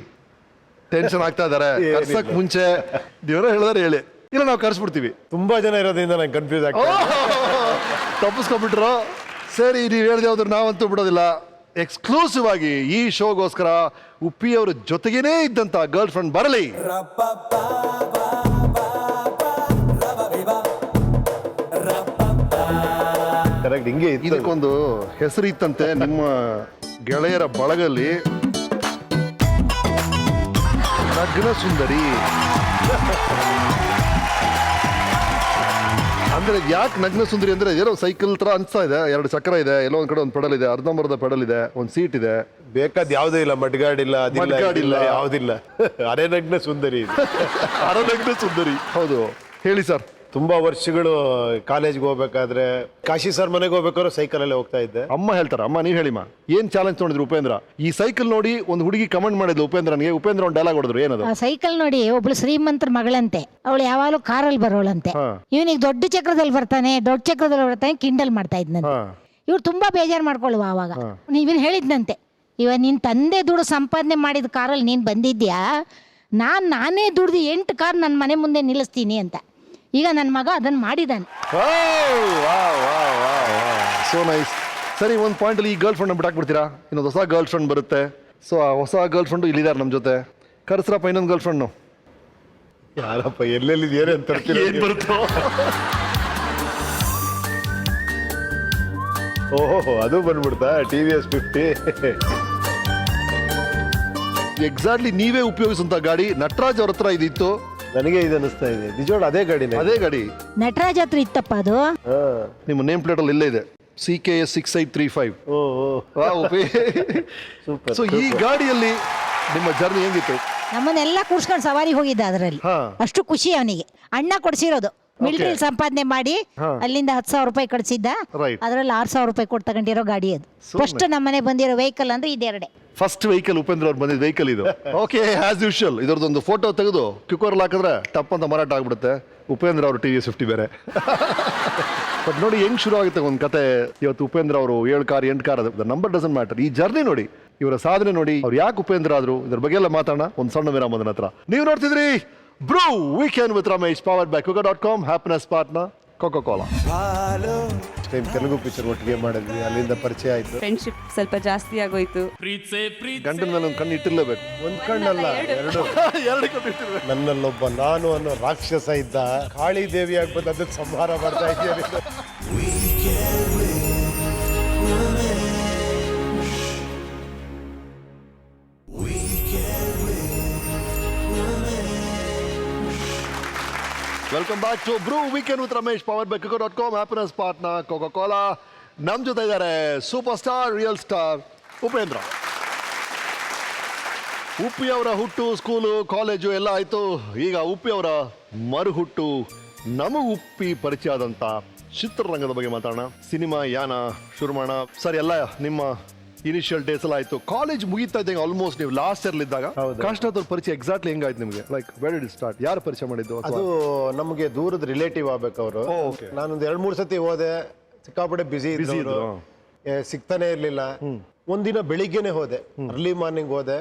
ಟೆನ್ಷನ್ ಆಗ್ತಾ ಇದಾರೆ, ಕರ್ಸಕ್ ಮುಂಚೆ ದೇವರ ಹೇಳಿದಾರೆ ಹೇಳಿ, ಇಲ್ಲ ನಾವು ಕರ್ಸ್ಬಿಡ್ತೀವಿ. ತುಂಬಾ ಜನ ಇರೋದ್ರಿಂದ ನಂಗೆ ಕನ್ಫ್ಯೂಸ್ ಆಗ್ತದೆ. ತಪ್ಪಿಸ್ಕೊಂಡ್ಬಿಟ್ರು. ಸರಿ, ನೀವು ಹೇಳ್ದೆ ಹೋದ್ರೆ ನಾವಂತೂ ಬಿಡೋದಿಲ್ಲ. ಎಕ್ಸ್ಕ್ಲೂಸಿವ್ ಆಗಿ ಈ ಶೋಗೋಸ್ಕರ ಉಪ್ಪಿ ಅವ್ರ ಜೊತೆಗೇನೆ ಇದ್ದಂತ ಗರ್ಲ್ ಫ್ರೆಂಡ್ ಬರಲಿ. ಇದಕ್ಕೊಂದು ಹೆಸರು ಇತ್ತಂತೆ ನಿಮ್ಮ ಗೆಳೆಯರ ಬಳಗಲ್ಲಿ, ನಗ್ನ ಸುಂದರಿ. ಅಂದ್ರೆ ಯಾಕೆ ನಗ್ನ ಸುಂದರಿ ಅಂದ್ರೆ, ಏನೋ ಸೈಕಲ್ ತರ ಅನ್ಸ್ತಾ ಇದೆ, 2 ಚಕ್ರ ಇದೆ, ಎಲ್ಲೋ ಒಂದ್ ಕಡೆ ಒಂದು ಪೆಡಲ್ ಇದೆ, ಅರ್ಧಂಬರ್ಧ ಪೆಡಲ್ ಇದೆ, ಒಂದು ಸೀಟ್ ಇದೆ, ಬೇಕಾದ ಯಾವುದೂ ಇಲ್ಲ, ಮಡ್ಗಾಡಿಲ್ಲ, ಅದಿಲ್ಲ, ಯಾವುದಿಲ್ಲ. ಅರೆನಗ್ನ ಸುಂದರಿ. ಅರೆನಗ್ನ ಸುಂದರಿ, ಹೌದು. ಹೇಳಿ ಸರ್. ತುಂಬಾ ವರ್ಷಗಳು ಕಾಲೇಜ್ಗೆ ಹೋಗ್ಬೇಕಾದ್ರೆ ಕಾಶಿ ಸರ್ ಮನೆಗೆ ಹೋಗ್ಬೇಕಾದ್ರೆ ಸೈಕಲ್ ಅಲ್ಲೇ ಹೋಗ್ತಾ ಇದ್ದೆ. ಅಮ್ಮ ಹೇಳ್ತಾರೆ, ಅಮ್ಮ ನೀವ್ ಹೇಳಿಮ್ಮ, ಏನ್ ಚಾಲೆಂಜ್ ತೊಗೊಂಡಿದ್ರು ಉಪೇಂದ್ರ? ಈ ಸೈಕಲ್ ನೋಡಿ ಒಂದು ಹುಡುಗಿ ಕಮೆಂಟ್ ಮಾಡಿದ್ಲು ಉಪೇಂದ್ರನಿಗೆ. ಉಪೇಂದ್ರ ಒಂದು ಡೈಲಾಗ್ ಹೊಡೆದ್ರು, ಏನದು? ಸೈಕಲ್ ನೋಡಿ ಒಬ್ಳು ಶ್ರೀಮಂತರ ಮಗಳಂತೆ, ಅವಳು ಯಾವಾಗಲೂ ಕಾರಲ್ಲಿ ಬರೋಳಂತೆ, ಇವನಿಗೆ ದೊಡ್ಡ ಚಕ್ರದಲ್ಲಿ ಬರ್ತಾನೆ, ಕಿಂಡಲ್ ಮಾಡ್ತಾ ಇದ್ನಂತೆ. ಇವ್ರು ತುಂಬಾ ಬೇಜಾರು ಮಾಡ್ಕೊಳ್ಳುವ. ಅವಾಗ ನೀವೇನು ಹೇಳಿದ್ನಂತೆ, ನಿನ್ ತಂದೆ ದುಡ್ಡು ಸಂಪಾದನೆ ಮಾಡಿದ ಕಾರಲ್ಲಿ ನೀನ್ ಬಂದಿದ್ಯಾ, ನಾನೇ ದುಡ್ದು 8 ಕಾರ್ ನನ್ನ ಮನೆ ಮುಂದೆ ನಿಲ್ಲಿಸ್ತೀನಿ ಅಂತ. ಈಗ ನನ್ನ ಮಗ ಅದನ್ನ ಮಾಡಿದ್ದಾನೆ. So nice. ಸರಿ, ಒಂದು ಪಾಯಿಂಟ್ ಅಲ್ಲಿ ಈ ಗರ್ಲ್ ಫ್ರೆಂಡ್ ಬಿಟ್ಟಾಕ್ಬಿಡ್ತೀರಾ? ಇನ್ನೊಂದು ಹೊಸ ಗರ್ಲ್ ಫ್ರೆಂಡ್ ಬರುತ್ತೆ. ಸೊ ಆ ಹೊಸ ಗರ್ಲ್ ಫ್ರೆಂಡ್ ಇಲ್ಲಿದ್ದಾರೆ ನಮ್ಮ ಜೊತೆ. ಕರ್ಸ್ರಪ್ಪ ಇನ್ನೊಂದು ಗರ್ಲ್ ಫ್ರೆಂಡ್. ಯಾರಪ್ಪ, ಎಲ್ಲೆಲ್ಲಿ ಅಂತ ಬರುತ್ತೋ? ಓಹೋ, ಅದು ಬಂದ್ಬಿಡ್ತಾ TVS 50. ಎಕ್ಸಾಕ್ಟ್ಲಿ ನೀವೇ ಉಪಯೋಗಿಸುವಂತ ಗಾಡಿ. ನಟರಾಜ್ ಅವ್ರ ಹತ್ರ ಇದಿತ್ತು, ನನಗೆ ಇದು ಅನಿಸ್ತಾ ಇದೆ ನಿಜವಾಗ್ಲೂ ಅದೇ ಗಾಡಿನೇ. ಅದೇ ಗಾಡಿ. ನಟರಾಜ್ ಹತ್ರ ಇತ್ತಪ್ಪ ಅದು. ನಿಮ್ಮ ನೇಮ್ ಪ್ಲೇಟ್ ಅಲ್ಲಿ ಇಲ್ಲೇ ಇದೆ, CKS 6835. ಸೂಪರ್. ಸೊ ಈ ಗಾಡಿಯಲ್ಲಿ ನಿಮ್ಮ ಜರ್ನಿ ಹೆಂಗಿತ್ತು? ನಮ್ಮನ್ನೆಲ್ಲ ಕೂರ್ಸ್ಕೊಂಡು ಸವಾರಿ ಹೋಗಿದ್ದ ಅದರಲ್ಲಿ. ಅಷ್ಟು ಖುಷಿ ಅವನಿಗೆ. ಅಣ್ಣ ಕೊಡ್ಸಿರೋದು ಮಿಲಿಟರಿ ಸಂಪಾದನೆ ಮಾಡಿ ಅಲ್ಲಿಂದ 10,000 ರೂಪಾಯಿ ಕಳಿಸಿದ್ದ. Right. ಅದರಲ್ಲಿ 6,000 ರೂಪಾಯಿ ಕೊಟ್ಟು ತಗೊಂಡಿರೋ ಗಾಡಿ ಅದು. ಫಸ್ಟ್ ನಮ್ಮನೆ ಬಂದಿರೋ ವೆಹಿಕಲ್ ಅಂದ್ರೆ ಇದೆರಡೆ. ಫಸ್ಟ್ ವೆಹಿಕಲ್ ಉಪೇಂದ್ರ ಅವ್ರು ಬಂದಿದ್ದ ವೆಹಿಕಲ್ ಇದು. ಓಕೆ, ಆಸ್ ಯೂಶುವಲ್ ಇದರದೊಂದು ಫೋಟೋ ತೆಗೆದು ಕ್ಯೂಕರಲ್ಲಿ ಹಾಕಿದ್ರೆ ಟಪ್ ಅಂತ ಮಾರಾಟ ಆಗ್ಬಿಡುತ್ತೆ. ಉಪೇಂದ್ರ ಅವರು TVS 50 ಬೇರೆ. ಬಟ್ ನೋಡಿ ಹೆಂಗ್ ಶುರು ಆಗುತ್ತೆ ಒಂದು ಕತೆ. ಇವತ್ತು ಉಪೇಂದ್ರ ಅವರು 7 car 8 car, the number doesn't matter. ಈ ಜರ್ನಿ ನೋಡಿ, ಇವರ ಸಾಧನೆ ನೋಡಿ, ಅವ್ರು ಯಾಕೆ ಉಪೇಂದ್ರ ಆದ್ರು, ಇದ್ರ ಬಗ್ಗೆ ಎಲ್ಲ ಮಾತಾಡೋಣ ಒಂದು ಸಣ್ಣ ವಿರಾಮ ಹತ್ರ. ನೀವು ನೋಡ್ತಿದ್ರಿ Bru weekend with Ramesh, powered by coca.com, happiness partner Coca-Cola. Time Telugu picture ಒಟ್ಟಿಗೆ ಮಾಡಿದ್ವಿ, ಅಲ್ಲಿಂದ ಪರಿಚಯ ಆಯ್ತು. ಫ್ರೆಂಡ್ಶಿಪ್ ಸ್ವಲ್ಪ ಜಾಸ್ತಿ ಆಗೋಯ್ತು. ಗಂಡನ ಮೇಲೆ ಒಂದು ಕಣ್ಣು ಇಟ್ಟಿರ್ಲೇಬೇಕು. ಒಂದ್ ಕಣ್ಣಲ್ಲ, ಎರಡು ಕಣ್ಣು ಇಟ್ಟಿರ್ಬೇಕು. ನನ್ನಲ್ಲೊಬ್ಬ ನಾನು ಅನ್ನೋ ರಾಕ್ಷಸ ಇದ್ದ. ಕಾಳಿ ದೇವಿ ಆಗ್ಬೋದು, ಅದಕ್ಕೆ ಸಂಹಾರ ಮಾಡ್ತಾ ಇದ್ದೀರಿ. Welcome back to Bru weekend with Ramesh, powered by coca.com, happiness partner Coca-Cola. ನಮ್ಮ ಜೊತೆ ಇದ್ದಾರೆ super star, real star Upendra. Uppi ಅವರ ಹುಟ್ಟು, ಸ್ಕೂಲು, ಕಾಲೇಜು ಎಲ್ಲ ಆಯಿತು. ಈಗ ಉಪ್ಪಿ ಅವರ ಮರುಹುಟ್ಟು, ನಮಗೆ ಉಪ್ಪಿ ಪರಿಚಯ ಆದಂಥ ಚಿತ್ರರಂಗದ ಬಗ್ಗೆ ಮಾತಾಡೋಣ. ಸಿನಿಮಾ ಯಾನ ಶುರು ಮಾಡೋಣ ಸರ್. ಎಲ್ಲ ನಿಮ್ಮ ಇನಿಷಿಯಲ್ ಡೇಸ್ ಎಲ್ಲ ಆಯ್ತು, ಕಾಲೇಜ್ ಮುಗಿತಾ ಇದ್ದಂಗೆ ಆಲ್ಮೋಸ್ಟ್ ನೀವು ಲಾಸ್ಟ್ ಇಯರ್ ಇದ್ದಾಗ ಕಾಶ್ನಾಥ್ ಅವ್ರ ಪರಿಚಯ ಎಕ್ಸಾಕ್ಟ್ಲಿ ಹೆಂಗಾಯ್ತು ನಿಮಗೆ? Like where did it start? ಯಾರು ಪರಿಚಯ ಮಾಡಿದ್ದು? ಅದು ನಮಗೆ ದೂರದ ರಿಲೇಟಿವ್ ಆಗ್ಬೇಕು ಅವರು. ನಾನೊಂದು 2-3 ಸತಿ ಹೋದೆ, ಸಿಕ್ಕಾಪಟ್ಟೆ ಬಿಸಿ ಇದ್ರು, ಸಿಗ್ತಾನೆ ಇರ್ಲಿಲ್ಲ. ಒಂದಿನ ಬೆಳಿಗ್ಗೆನೆ ಹೋದೆ, ಅರ್ಲಿ ಮಾರ್ನಿಂಗ್ ಹೋದೆ.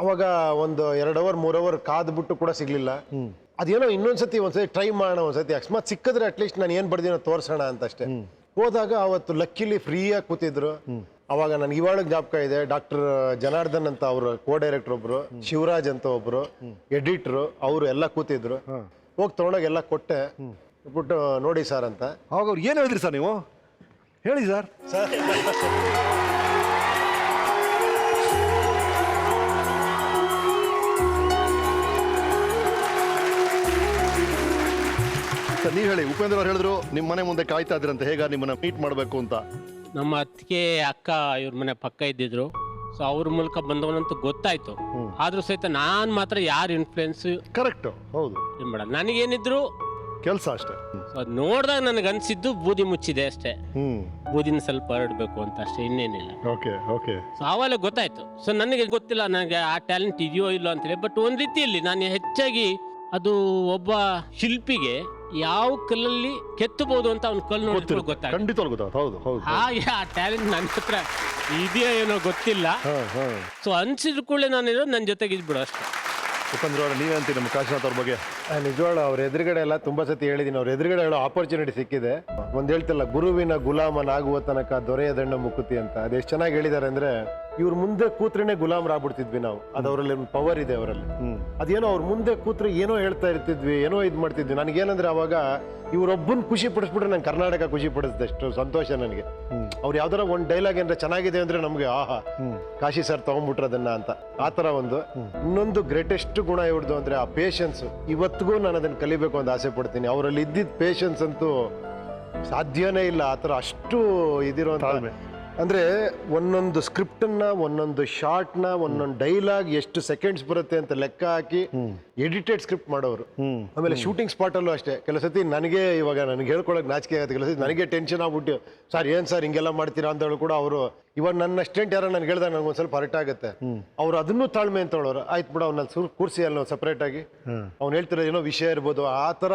ಅವಾಗ ಒಂದು 2 ಅವರ್ 3 ಅವರ್ ಕಾದ್ಬಿಟ್ಟು ಕೂಡ ಸಿಗ್ಲಿಲ್ಲ. ಅದೇನೋ ಒಂದ್ಸತಿ ಟ್ರೈ ಮಾಡೋಣ, ಒಂದ್ಸತಿ ಅಕಸ್ಮಾತ್ ಸಿಕ್ಕಿದ್ರೆ ಅಟ್ಲೀಸ್ಟ್ ನಾನು ಏನ್ ಬರ್ದಿನೋ ತೋರ್ಸೋಣ ಅಂತ ಅಷ್ಟೇ. ಹೋದಾಗ ಅವತ್ತು ಲಕ್ಕಿಲಿ ಫ್ರೀಯಾಗಿ ಕೂತಿದ್ರು. ಅವಾಗ ನನ್ಗೆ ಇವಾಗ ಜ್ಞಾಪಕ ಇದೆ, ಡಾಕ್ಟರ್ ಜನಾರ್ದನ್ ಅಂತ ಅವರು ಕೋ ಡೈರೆಕ್ಟರ್ ಒಬ್ರು, ಶಿವರಾಜ್ ಅಂತ ಒಬ್ರು ಎಡಿಟರ್, ಅವರು ಎಲ್ಲ ಕೂತಿದ್ರು. ಹೋಗಿ ತಗೊಂಡೋಗಿ ಎಲ್ಲ ಕೊಟ್ಟೆ, ಬಿಟ್ಟು ನೋಡಿ ಸರ್ ಅಂತ. ಅವಾಗ ಅವ್ರು ಏನು ಹೇಳಿದ್ರಿ ಸರ್ ನೀವು? ಹೇಳಿ ಸರ್. ಸರ್ ನೀವು ಹೇಳಿ. ಉಪೇಂದ್ರ ಅವ್ರು ಹೇಳಿದ್ರು ನಿಮ್ಮ ಮನೆ ಮುಂದೆ ಕಾಯ್ತಾ ಇದ್ರಂತೆ, ಹೇಗ ನಿಮ್ಮನ್ನ ಮೀಟ್ ಮಾಡಬೇಕು ಅಂತ. ನಮ್ಮ ಅತ್ತಿಗೆ ಅಕ್ಕ ಇವ್ರ ಮನೆ ಪಕ್ಕ ಇದ್ದಿದ್ರು. ಸೊ ಅವ್ರ ಮೂಲಕ ಬಂದವನಂತೂ ಗೊತ್ತಾಯ್ತು. ಆದ್ರೂ ಸಹಿತ ನಾನ್ ಮಾತ್ರ ಯಾರು ಇನ್ಫ್ಲುಯೆನ್ಸ್ ಕರೆಕ್ಟ್. ಹೌದು, ಬೇಡ, ನನಗೇನಿದ್ರು ಕೆಲಸ ಅಷ್ಟೇ. ಸೊ ಅದ್ ನೋಡಿದಾಗ ನನಗೆ ಅನ್ಸಿದ್ದು ಬೂದಿ ಮುಚ್ಚಿದೆ ಅಷ್ಟೇ. ಬೂದಿನ ಸ್ವಲ್ಪ ಹರಡ್ಬೇಕು ಅಂತ ಅಷ್ಟೇ, ಇನ್ನೇನಿಲ್ಲ. Okay okay. ಸೊ ಆವಾಗ ಗೊತ್ತಾಯ್ತು. ಸೊ ನನಗೆ ಗೊತ್ತಿಲ್ಲ ನನಗೆ ಆ ಟ್ಯಾಲೆಂಟ್ ಇದೆಯೋ ಇಲ್ಲೋ ಅಂತೇಳಿ. ಬಟ್ ಒಂದ್ ರೀತಿಯಲ್ಲಿ ನಾನು ಹೆಚ್ಚಾಗಿ ಅದು ಒಬ್ಬ ಶಿಲ್ಪಿಗೆ ಯಾವ ಕಲ್ಲಲ್ಲಿ ಕೆತ್ತಬಹುದು ಅಂತ ಅವ್ನ ಕಲ್ಲು ನೋಡಿ ಗೊತ್ತಾಗ ಖಂಡಿತ ಗೊತ್ತಾಗುತ್ತೆ. ಹೌದು ಹೌದು. ಹಾಗೆ ಆ ಟ್ಯಾಲೆಂಟ್ ನನ್ನ ಹತ್ರ ಇದೆಯೋ ಏನೋ ಗೊತ್ತಿಲ್ಲ. ಸೊ ಅನ್ಸಿದ್ರು ಕೂಡಲೇ ನಾನು ಇರೋದು ನನ್ನ ಜೊತೆಗೆ ಇದ್ಬಿಡು ಅಷ್ಟೇ. ಉಪೇಂದ್ರ ಅವ್ರ ನೀವಂತೀವಿ ನಮ್ಮ ಕಾಶಿನಾಥ್ ಅವ್ರ ಬಗ್ಗೆ? ನಿಜವಾಗ್ಲೂ ಅವ್ರ ಎದುರುಗಡೆ ಎಲ್ಲ ತುಂಬಾ ಸತಿ ಹೇಳಿದೀನಿ. ಅವ್ರ ಎದುರುಗಡೆ ಹೇಳೋ ಆಪರ್ಚುನಿಟಿ ಸಿಕ್ಕಿದೆ. ಒಂದ್ ಹೇಳ್ತಿಲ್ಲ, ಗುರುವಿನ ಗುಲಾಮನಾಗುವ ತನಕ ದೊರೆಯ ದಂಡ ಮುಕುತಿ ಅಂತ. ಅದೆಷ್ಟು ಚೆನ್ನಾಗಿ ಹೇಳಿದ್ದಾರೆ ಅಂದ್ರೆ, ಇವ್ರ ಮುಂದೆ ಕೂತ್ರೇನೆ ಗುಲಾಮರಾಗ್ಬಿಡ್ತಿದ್ವಿ ನಾವು. ಅದು ಅವರಲ್ಲಿ ಒಂದು ಪವರ್ ಇದೆ ಅವರಲ್ಲಿ. ಅದೇನೋ ಅವ್ರ ಮುಂದೆ ಕೂತ್ರೆ ಏನೋ ಹೇಳ್ತಾ ಇರ್ತಿದ್ವಿ, ಏನೋ ಇದ್ ಮಾಡ್ತಿದ್ವಿ. ನನಗೇನಂದ್ರೆ ಅವಾಗ ಇವ್ರೊಬ್ಬನ್ ಖುಷಿ ಪಡಿಸ್ಬಿಟ್ರೆ ನಂಗೆ ಕರ್ನಾಟಕ ಖುಷಿ ಪಡಿಸಿದೆ, ಅಷ್ಟು ಸಂತೋಷ ನನಗೆ. ಅವ್ರು ಯಾವ್ದಾರ ಒಂದ್ ಡೈಲಾಗ್ ಏನಾರ ಚೆನ್ನಾಗಿದೆ ಅಂದ್ರೆ ನಮ್ಗೆ ಆಹಾ ಕಾಶಿ ಸರ್ ತಗೊಂಡ್ಬಿಟ್ರ ಅದನ್ನ ಅಂತ. ಆತರ ಒಂದು ಇನ್ನೊಂದು ಗ್ರೇಟೆಸ್ಟ್ ಗುಣ ಇವ್ರದ್ದು ಅಂದ್ರೆ ಆ ಪೇಷನ್ಸ್. ಇವತ್ತಿಗೂ ನಾನು ಅದನ್ನ ಕಲಿಬೇಕು ಅಂತ ಆಸೆ ಪಡ್ತೀನಿ. ಅವರಲ್ಲಿ ಇದ್ದಿದ್ದ ಪೇಷನ್ಸ್ ಅಂತೂ ಸಾಧ್ಯನೇ ಇಲ್ಲ. ಆತರ ಅಷ್ಟು ಇದಿರುವಂತ, ಅಂದ್ರೆ ಒಂದೊಂದು ಸ್ಕ್ರಿಪ್ಟ್ ನ, ಒಂದೊಂದು ಶಾರ್ಟ್ ನ, ಒಂದೊಂದು ಡೈಲಾಗ್ ಎಷ್ಟು ಸೆಕೆಂಡ್ಸ್ ಬರುತ್ತೆ ಅಂತ ಲೆಕ್ಕ ಹಾಕಿ ಎಡಿಟೆಡ್ ಸ್ಕ್ರಿಪ್ಟ್ ಮಾಡೋರು. ಆಮೇಲೆ ಶೂಟಿಂಗ್ ಸ್ಪಾಟ್ ಅಲ್ಲೂ ಅಷ್ಟೇ. ಕೆಲವು ಸತಿ ನನಗೆ ಇವಾಗ ನನಗೆ ಹೇಳ್ಕೊಳಕ್ ನಾಚಿಕೆ ಆಗುತ್ತೆ. ಕೆಲವು ಸತಿ ನನಗೆ ಟೆನ್ಷನ್ ಆಗ್ಬಿಟ್ಟು, ಸರ್ ಏನ್ ಸರ್ ಹಿಂಗೆಲ್ಲ ಮಾಡ್ತೀರಾ ಅಂತ ಹೇಳಿ ಕೂಡ ಅವರು, ಇವಾಗ ನನ್ನ ಅಸ್ಟೆಂಟ್ ಯಾರೋ ನನ್ಗೆ ಹೇಳ್ದಾಗ ನನಗೆ ಒಂದ್ ಸ್ವಲ್ಪ ಹರ್ಟ್ ಆಗುತ್ತೆ. ಅವ್ರು ಅದನ್ನು ತಾಳ್ಮೆ ಅಂತ ಹೇಳೋರು. ಆಯ್ತು ಬಿಡ, ಅವ್ನ ಕೂರ್ಸಿ ಅಲ್ಲಿ ಸಪರೇಟ್ ಆಗಿ ಅವ್ನು ಹೇಳ್ತಿರೋ ಏನೋ ವಿಷಯ ಇರ್ಬೋದು. ಆ ತರ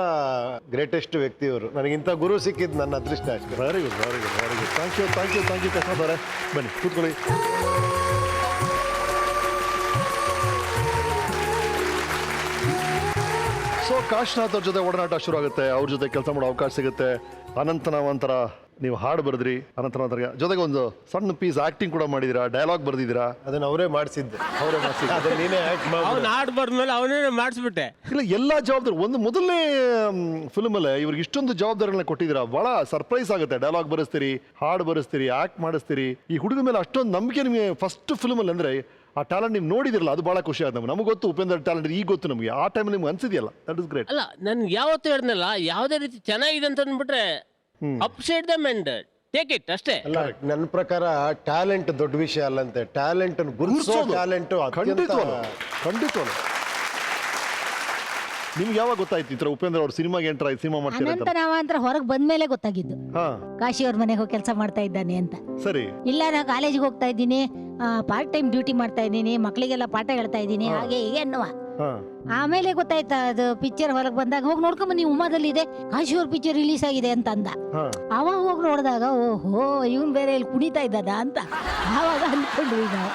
ಗ್ರೇಟೆಸ್ಟ್ ವ್ಯಕ್ತಿ ಅವರು. ನನಗಿಂತ ಗುರು ಸಿಕ್ಕಿದ್ ನನ್ನ ಅದೃಷ್ಟ ಅಷ್ಟೇ. Very good very good very good. Thank you thank you thank you Kashinath ಅವರೇ. ಬನ್ನಿ ಕೂತ್ಕೊಳ್ಳಿ. ಸೊ ಕಾಶಿನಾಥ್ ಅವ್ರ ಜೊತೆ ಒಡನಾಟ ಶುರು ಆಗುತ್ತೆ, ಅವ್ರ ಜೊತೆ ಕೆಲಸ ಮಾಡೋ ಅವಕಾಶ ಸಿಗುತ್ತೆ. ಅನಂತನಾವಂತರ ನೀವು ಹಾಡು ಬರೆದ್ರಿ, ಅನಂತನಾವಂತರ ಜೊತೆಗೆ ಒಂದು ಸಣ್ಣ ಪೀಸ್ ಆಕ್ಟಿಂಗ್ ಕೂಡ ಮಾಡಿದೀರಾ, ಡೈಲಾಗ್ ಬರ್ದಿದ್ದೀರಾ. ಅದನ್ನ ಅವರೇ ಮಾಡಿಸಿದ್ದೆ. ಅವರೇ ಮಾಡಿಸಿದ್ದೆ. ಅದನ್ನ ನೀನೇ ಆಕ್ಟ್ ಮಾಡಿ. ಅವ್ನು ಹಾಡು ಬರ್ದ್ಮೇಲೆ ಅವನೇ ಮಾಡಿಸ್ಬಿಟ್ಟೆ. ಇಲ್ಲ, ಎಲ್ಲಾ ಜವಾಬ್ದಾರಿ ಒಂದು ಮೊದಲನೇ ಫಿಲ್ಮ್ ಅಲ್ಲೇ ಇವ್ರಿಗೆ ಇಷ್ಟೊಂದು ಜವಾಬ್ದಾರಿಗಳನ್ನ ಕೊಟ್ಟಿದ್ದೀರಾ. ಬಹಳ ಸರ್ಪ್ರೈಸ್ ಆಗುತ್ತೆ. ಡೈಲಾಗ್ ಬರೆಸ್ತೀರಿ, ಹಾಡು ಬರೆಸ್ತೀರಿ, ಆಕ್ಟ್ ಮಾಡಿಸ್ತೀರಿ. ಈ ಹುಡುಗ ಮೇಲೆ ಅಷ್ಟೊಂದು ನಂಬಿಕೆ ನಿಮಗೆ ಫಸ್ಟ್ ಫಿಲ್ಮ್ ಅಲ್ಲಿ ಅಂದ್ರೆ ಆ ಟ್ಯಾಲೆಂಟ್ ನೀವು ನೋಡಿದಿರಲ್ಲ, ಅದು ಬಹಳ ಖುಷಿ ಆಯ್ತು ನಮಗೆ ಗೊತ್ತು ಉಪೇಂದ್ರ ಟ್ಯಾಲೆಂಟ್ ಈಗ ಗೊತ್ತು ನಮಗೆ, ಆ ಟೈಮಲ್ಲಿ ನಿಮ್ಗೆ ಅನ್ಸಿದೆಯಲ್ಲ, ದಟ್ ಇಸ್ ಗ್ರೇಟ್. ಅಲ್ಲ ನನ್ಗೆ ಯಾವತ್ತೂ ಹೇಳಿದ್ನಲ್ಲ, ಯಾವುದೇ ರೀತಿ ಚೆನ್ನಾಗಿದೆ ಅಂತ ಅಂದ್ಬಿಟ್ರೆ upside down and take it ಅಷ್ಟೇ. ಅಲ್ಲ ನನ್ನ ಪ್ರಕಾರ ಟ್ಯಾಲೆಂಟ್ ದೊಡ್ಡ ವಿಷಯ ಅಲ್ಲಂತೆ, ಟ್ಯಾಲೆಂಟ್ ಗುರುತಿಸೋ ಟ್ಯಾಲೆಂಟ್ ಖಂಡಿತ. ನಿಮ್ಗೆ ಯಾವಾಗ ಗೊತ್ತಾಯ್ತು ಈ ತರ ಉಪೇಂದ್ರ ಅವ್ರು ಸಿನಿಮಾಗೆ ಎಂಟ್ರ್ ಆಯ್ತು, ಸಿನಿಮಾ ಮಾಡ್ತಾರೆ ಅನಂತ ನಾವಾಂತರ ಹೊರಗೆ ಬಂದ್ಮೇಲೆ ಗೊತ್ತಾಗಿದ್ದು ಹಾ ಕಾಶಿ ಅವ್ರ ಮನೆಗೆ ಹೋಗಿ ಕೆಲಸ ಮಾಡ್ತಾ ಇದ್ದಾನೆ ಅಂತ. ಸರಿ. ಇಲ್ಲ ನಾ ಕಾಲೇಜಿಗೆ ಹೋಗ್ತಾ ಇದ್ದೀನಿ, ಪಾರ್ಟ್ ಟೈಮ್ ಡ್ಯೂಟಿ ಮಾಡ್ತಾ ಇದ್ದೀನಿ, ಮಕ್ಕಳಿಗೆಲ್ಲ ಪಾಠ ಹೇಳ್ತಾ ಇದ್ದೀನಿ, ಹಾಗೆ ಹೀಗೆ ಅನ್ನುವ. ಹಾ ಆಮೇಲೆ ಗೊತ್ತಾಯ್ತಾ ಅದು ಪಿಕ್ಚರ್ ಹೊರಗೆ ಬಂದಾಗ, ಹೋಗಿ ನೋಡ್ಕೊಂಬನ್ನಿ ಉಮಾದಲ್ಲಿ ಇದೆ ಕಾಶಿ ಅವ್ರ ಪಿಕ್ಚರ್ ರಿಲೀಸ್ ಆಗಿದೆ ಅಂತ ಅಂದ. ಹಾ ಅವಾಗ ಹೋಗಿ ನೋಡಿದಾಗ ಓಹೋ ಇವನ್ ಬೇರೆ ಇಲ್ಲಿ ಕುಣಿತಾ ಇದ್ದಾನ ಅಂತ ಆವಾಗ ಅಂದ್ಕೊಂಡ್ವಿ ನಾವು.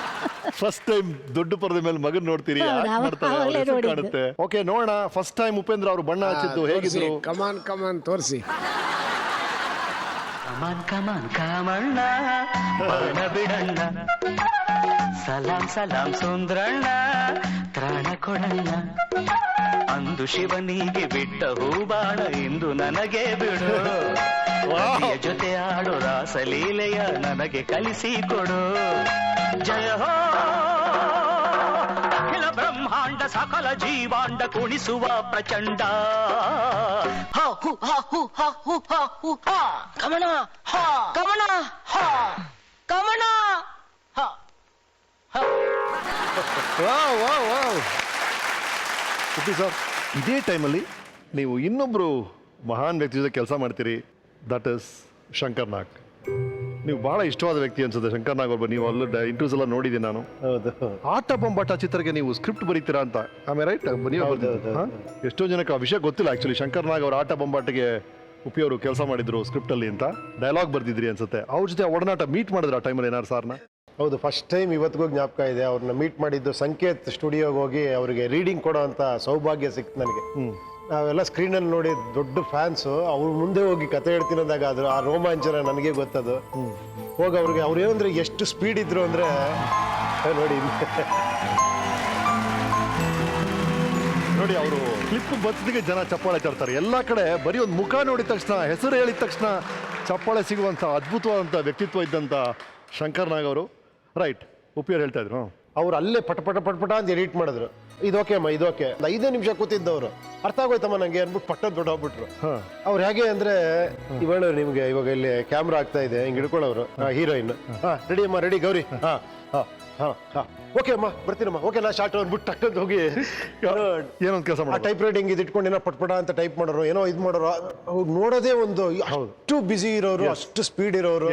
ಫಸ್ಟ್ ಟೈಮ್ ದೊಡ್ಡ ಪರದೆ ಮೇಲೆ ಮಗನ್ ನೋಡ್ತೀರಿ, ಹೌದು, act ಮಾಡ್ತಾರೆ, ಅವ್ರ ಅವಾಗ್ಲೇ ಹೆಸ್ರು ನೋಡಿದ್ದು. ಕಾಣುತ್ತೆ. ಓಕೆ ನೋಡೋಣ, ಫಸ್ಟ್ ಟೈಮ್ ಉಪೇಂದ್ರ ಅವರು ಬಣ್ಣ ಹಚ್ಚಿದ್ದು ಹೇಗಿದ್ರು? ಕಮಾನ್ ತೋರಿಸಿ. ಕಾಮಣ್ಣ ಬಣ್ಣ ಬಿಡಣ್ಣ, ಸಲಾಂ ಸುಂದ್ರಣ್ಣ, ತ್ರಾಣ ಕೊಡಣ್ಣ, ಅಂದು ಶಿವನಿಗೆ ಬಿಟ್ಟ ಹೂಬಾಣ ಇಂದು ನನಗೆ ಬಿಡು, ನದಿಯ ಜೊತೆ ಆಡೋ ರಾಸಲೀಲೆಯ ನನಗೆ ಕಲಿಸಿಕೊಡು, ಜಯ ಹೋ ಅಖಿಲ ಬ್ರಹ್ಮಾಂಡ ಸಕಲ ಜೀವಾಂಡ ಕುಣಿಸುವ ಪ್ರಚಂಡ, ಕಮಣ ಕಮಣ ಕಮಣ. ಉಪ್ಪಿ ಸರ್, ಇದೇ ಟೈಮಲ್ಲಿ ನೀವು ಇನ್ನೊಬ್ರು ಮಹಾನ್ ವ್ಯಕ್ತಿ ಜೊತೆ ಕೆಲಸ ಮಾಡ್ತೀರಿ, ದಟ್ ಇಸ್ ಶಂಕರ್ ನಾಗ್. ನೀವು ಬಹಳ ಇಷ್ಟವಾದ ವ್ಯಕ್ತಿ ಅನ್ಸುತ್ತೆ ಶಂಕರ್ ನಾಗ್ ಒಬ್ಬ. ನೀವು ಅಲ್ಲ ಇಂಟರ್ವ್ಯೂಸ್ ಎಲ್ಲ ನೋಡಿದ್ದೀನಿ ನಾನು. ಹೌದು. ಆಟ ಬೊಂಬಾಟ ಚಿತ್ರಕ್ಕೆ ನೀವು ಸ್ಕ್ರಿಪ್ಟ್ ಬರೀತೀರಾ ಅಂತ, ಆಮೇಲೆ ರೈಟ್? ಎಷ್ಟೋ ಜನಕ್ಕೆ ಆ ವಿಷಯ ಗೊತ್ತಿಲ್ಲ ಆಕ್ಚುಲಿ. ಶಂಕರ್ ನಾಗ್ ಅವ್ರ ಆಟ ಬೊಂಬಾಟಿಗೆ ಉಪಿ ಅವರು ಕೆಲಸ ಮಾಡಿದ್ರು ಸ್ಕ್ರಿಪ್ಟ್ ಅಲ್ಲಿ ಅಂತ, ಡೈಲಾಗ್ ಬರ್ದಿದ್ರಿ ಅನ್ಸುತ್ತೆ. ಅವ್ರ ಜೊತೆ ಒಡನಾಟ ಮೀಟ್ ಮಾಡಿದ್ರ ಆ ಟೈಮಲ್ಲಿ ಏನಾರು ಸಾರ್ನ? ಹೌದು, ಫಸ್ಟ್ ಟೈಮ್ ಇವತ್ತಿಗೂ ಜ್ಞಾಪಕ ಇದೆ. ಅವ್ರನ್ನ ಮೀಟ್ ಮಾಡಿದ್ದು ಸಂಕೇತ್ ಸ್ಟುಡಿಯೋಗೆ ಹೋಗಿ ಅವರಿಗೆ ರೀಡಿಂಗ್ ಕೊಡೋ ಅಂತ ಸೌಭಾಗ್ಯ ಸಿಕ್ತು ನನಗೆ. ನಾವೆಲ್ಲ ಸ್ಕ್ರೀನಲ್ಲಿ ನೋಡಿ ದೊಡ್ಡ ಫ್ಯಾನ್ಸು. ಅವ್ರ ಮುಂದೆ ಹೋಗಿ ಕತೆ ಹೇಳ್ತೀನಿ ಅಂದಾಗ ಅದ್ರ ಆ ರೋಮಾಂಚನ ನನಗೆ ಗೊತ್ತದು. ಹೋಗಿ ಅವ್ರಿಗೆ ಅವ್ರು ಏನಂದ್ರೆ ಎಷ್ಟು ಸ್ಪೀಡ್ ಇದ್ರು ಅಂದ್ರೆ ನೋಡಿ ಅವರು ಕ್ಲಿಪ್ ಬತ್ತಿಗೆ ಜನ ಚಪ್ಪಾಳೆ ತರ್ತಾರೆ ಎಲ್ಲ ಕಡೆ. ಬರೀ ಒಂದು ಮುಖ ನೋಡಿದ ತಕ್ಷಣ, ಹೆಸರು ಹೇಳಿದ ತಕ್ಷಣ ಚಪ್ಪಾಳೆ ಸಿಗುವಂಥ ಅದ್ಭುತವಾದಂಥ ವ್ಯಕ್ತಿತ್ವ ಇದ್ದಂಥ ಶಂಕರ್ ನಾಗ್ ಅವರು. ರೈಟ್, ಉಪಿಯವ್ರು ಹೇಳ್ತಾ ಇದ್ರು ಅವ್ರು ಅಲ್ಲೇ ಪಟ ಅಂತ ಎಡಿಟ್ ಮಾಡಿದ್ರು. ಇದೋಕೆ ಅಮ್ಮ ಇದೋಕೆ 5 ನಿಮಿಷ ಕೂತಿದ್ದವ್ರು, ಅರ್ಥ ಆಗೋಯ್ತಮ್ಮ ನಂಗೆ ಅನ್ಬಿಟ್ಟು ಪಟ್ಟದ ದೊಡ್ಡ ಹೋಗ್ಬಿಟ್ರು. ಅವ್ರು ಹೇಗೆ ಅಂದ್ರೆ ಇವಾಗ ನಿಮ್ಗೆ ಇವಾಗ ಇಲ್ಲಿ ಕ್ಯಾಮ್ರಾ ಆಗ್ತಾ ಇದೆ, ಹಿಂಗೆ ಹಿಡ್ಕೊಳ್ಳೋರು ಹೀರೋಯಿನ್. ರೆಡಿ ಅಮ್ಮ, ರೆಡಿ ಗೌರಿ, ಓಕೆ ಅಮ್ಮ ಬರ್ತೀನಮ್ಮ, ಓಕೆ ನಾ ಶಾರ್ಟ್ ಅಂದ್ಬಿಟ್ಟು ಟಕ್ಕಂತ ಹೋಗಿ ಏನೊಂದು ಕೆಲಸ ಮಾಡಿ ಟೈಪ್ ರೈಟಿಂಗ್ ಇದು ಇಟ್ಕೊಂಡು ಏನೋ ಪಟ್ಪಟ ಅಂತ ಟೈಪ್ ಮಾಡೋರು, ಏನೋ ಇದು ಮಾಡೋರು. ನೋಡೋದೇ ಒಂದು ಅಷ್ಟು ಬಿಸಿ ಇರೋರು, ಅಷ್ಟು ಸ್ಪೀಡ್ ಇರೋರು.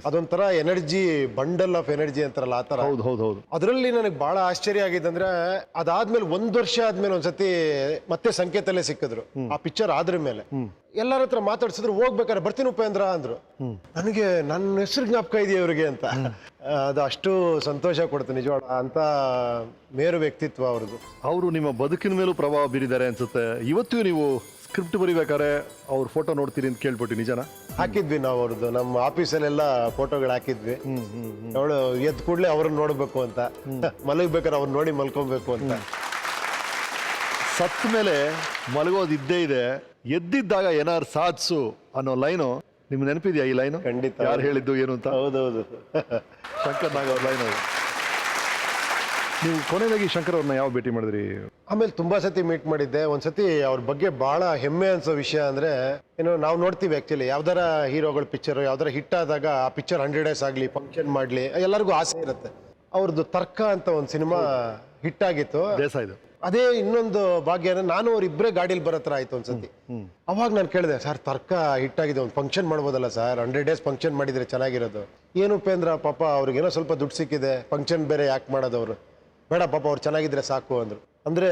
ಅದೊಂಥರ ಎನರ್ಜಿ, ಬಂಡಲ್ ಆಫ್ ಎನರ್ಜಿ ಅಂತಾರಲ್ಲ ಆ ತರ. ಹೌದು. ಅದರಲ್ಲಿ ನನಗೆ ಬಹಳ ಆಶ್ಚರ್ಯ ಆಗಿದ್ದು ಅಂದ್ರೆ, ಅದಾದ್ಮೇಲೆ 1 ವರ್ಷ ಆದ್ಮೇಲೆ ಒಂದ್ಸತಿ ಮತ್ತೆ ಸಂಕೇತಲ್ಲೇ ಸಿಕ್ಕಿದ್ರು. ಆ ಪಿಕ್ಚರ್ ಆದ್ರ ಮೇಲೆ ಎಲ್ಲರ ಹತ್ರ ಮಾತಾಡ್ಸಿದ್ರು. ಹೋಗ್ಬೇಕಾದ್ರೆ ಬರ್ತೀನಿ ಉಪೇಂದ್ರ ಅಂದ್ರು. ನನಗೆ ನನ್ನ ಹೆಸರು ಜ್ಞಾಪಕ ಇದೆಯಾ ಇವ್ರಿಗೆ ಅಂತ. ಅದು ಅಷ್ಟು ಸಂತೋಷ ಕೊಡ್ತು ನಿಜವಾಡ. ಅಂತ ಮೇರು ವ್ಯಕ್ತಿತ್ವ ಅವ್ರದ್ದು. ಅವರು ನಿಮ್ಮ ಬದುಕಿನ ಮೇಲೂ ಪ್ರಭಾವ ಬೀರಿದ್ದಾರೆ ಅನ್ಸುತ್ತೆ. ಇವತ್ತು ನೀವು ಸ್ಕ್ರಿಪ್ಟ್ ಬರೀಬೇಕಾದ್ರೆ ಅವ್ರ ಫೋಟೋ ನೋಡ್ತೀರಿ ಅಂತ ಕೇಳ್ಬಿಟ್ಟು ನಿಜನಾ? ಹಾಕಿದ್ವಿ ನಾವು ಅವ್ರದ್ದು, ನಮ್ಮ ಆಫೀಸಲ್ಲೆಲ್ಲ ಫೋಟೋಗಳು ಹಾಕಿದ್ವಿ. ಅವಳು ಎದ್ದು ಕೂಡಲೇ ಅವ್ರನ್ನ ನೋಡ್ಬೇಕು ಅಂತ, ಮಲಗ್ಬೇಕಾದ್ರೆ ಅವ್ರನ್ನ ನೋಡಿ ಮಲ್ಕೊಬೇಕು ಅಂತ. ಸತ್ತ ಮೇಲೆ ಮಲಗೋದು ಇದ್ದೇ ಇದೆ, ಎದ್ದಿದ್ದಾಗ ಏನಾರು ಸಾಧಿಸು ಅನ್ನೋ ಲೈನು ನಿಮ್ಗೆ ನೆನಪಿದೆಯಾ? ಈ ಲೈನು ಖಂಡಿತ. ಯಾರು ಹೇಳಿದ್ದು ಏನು ಅಂತ? ಹೌದೌದು, ಶಂಕರ್ ನಾಗ್ ಅವ್ರ ಲೈನ್ ಅದು. ನೀವು ಕೊನೆಯದಾಗಿ ಶಂಕರ್ ಅವ್ರನ್ನ ಯಾವ ಭೇಟಿ ಮಾಡಿದ್ರಿ? ಆಮೇಲೆ ತುಂಬಾ ಸತಿ ಮೀಟ್ ಮಾಡಿದ್ದೆ. ಒಂದ್ಸತಿ ಅವ್ರ ಬಗ್ಗೆ ಬಹಳ ಹೆಮ್ಮೆ ಅನ್ಸೋ ವಿಷಯ ಅಂದ್ರೆ, ಏನು ನಾವು ನೋಡ್ತೀವಿ ಆಕ್ಚುಲಿ ಯಾವ್ದಾರ ಹೀರೋಗಳ ಪಿಕ್ಚರ್ ಯಾವ್ದಾರ ಹಿಟ್ ಆದಾಗ ಆ ಪಿಕ್ಚರ್ 100 days ಆಗ್ಲಿ, ಫಂಕ್ಷನ್ ಮಾಡ್ಲಿ, ಎಲ್ಲರಿಗೂ ಆಸೆ ಇರುತ್ತೆ. ಅವ್ರದ್ದು ತರ್ಕ ಅಂತ ಒಂದು ಸಿನಿಮಾ ಹಿಟ್ ಆಗಿತ್ತು. ದೇಸಾಯ್ದು. ಅದೇ ಇನ್ನೊಂದು ಭಾಗ್ಯ ಅಂದ್ರೆ, ನಾನು ಅವ್ರಿಬ್ರೇ ಗಾಡಿಲಿ ಬರತ್ರ ಆಯ್ತು ಒಂದ್ಸತಿ. ಅವಾಗ ನಾನು ಕೇಳಿದೆ, ಸರ್ ತರ್ಕ ಹಿಟ್ ಆಗಿದೆ, ಒಂದು ಫಂಕ್ಷನ್ ಮಾಡ್ಬೋದಲ್ಲ ಸರ್, 100 days ಫಂಕ್ಷನ್ ಮಾಡಿದ್ರೆ ಚೆನ್ನಾಗಿರೋದು. ಏನು ಉಪೇಂದ್ರ ಪಾಪ ಅವ್ರಿಗೇನೋ ಸ್ವಲ್ಪ ದುಡ್ಡು ಸಿಕ್ಕಿದೆ, ಫಂಕ್ಷನ್ ಬೇರೆ ಯಾಕೆ ಮಾಡೋದು, ಅವರು ಬೇಡ ಪಾಪ ಅವ್ರು ಚೆನ್ನಾಗಿದ್ರೆ ಸಾಕು ಅಂದ್ರು. ಅಂದ್ರೆ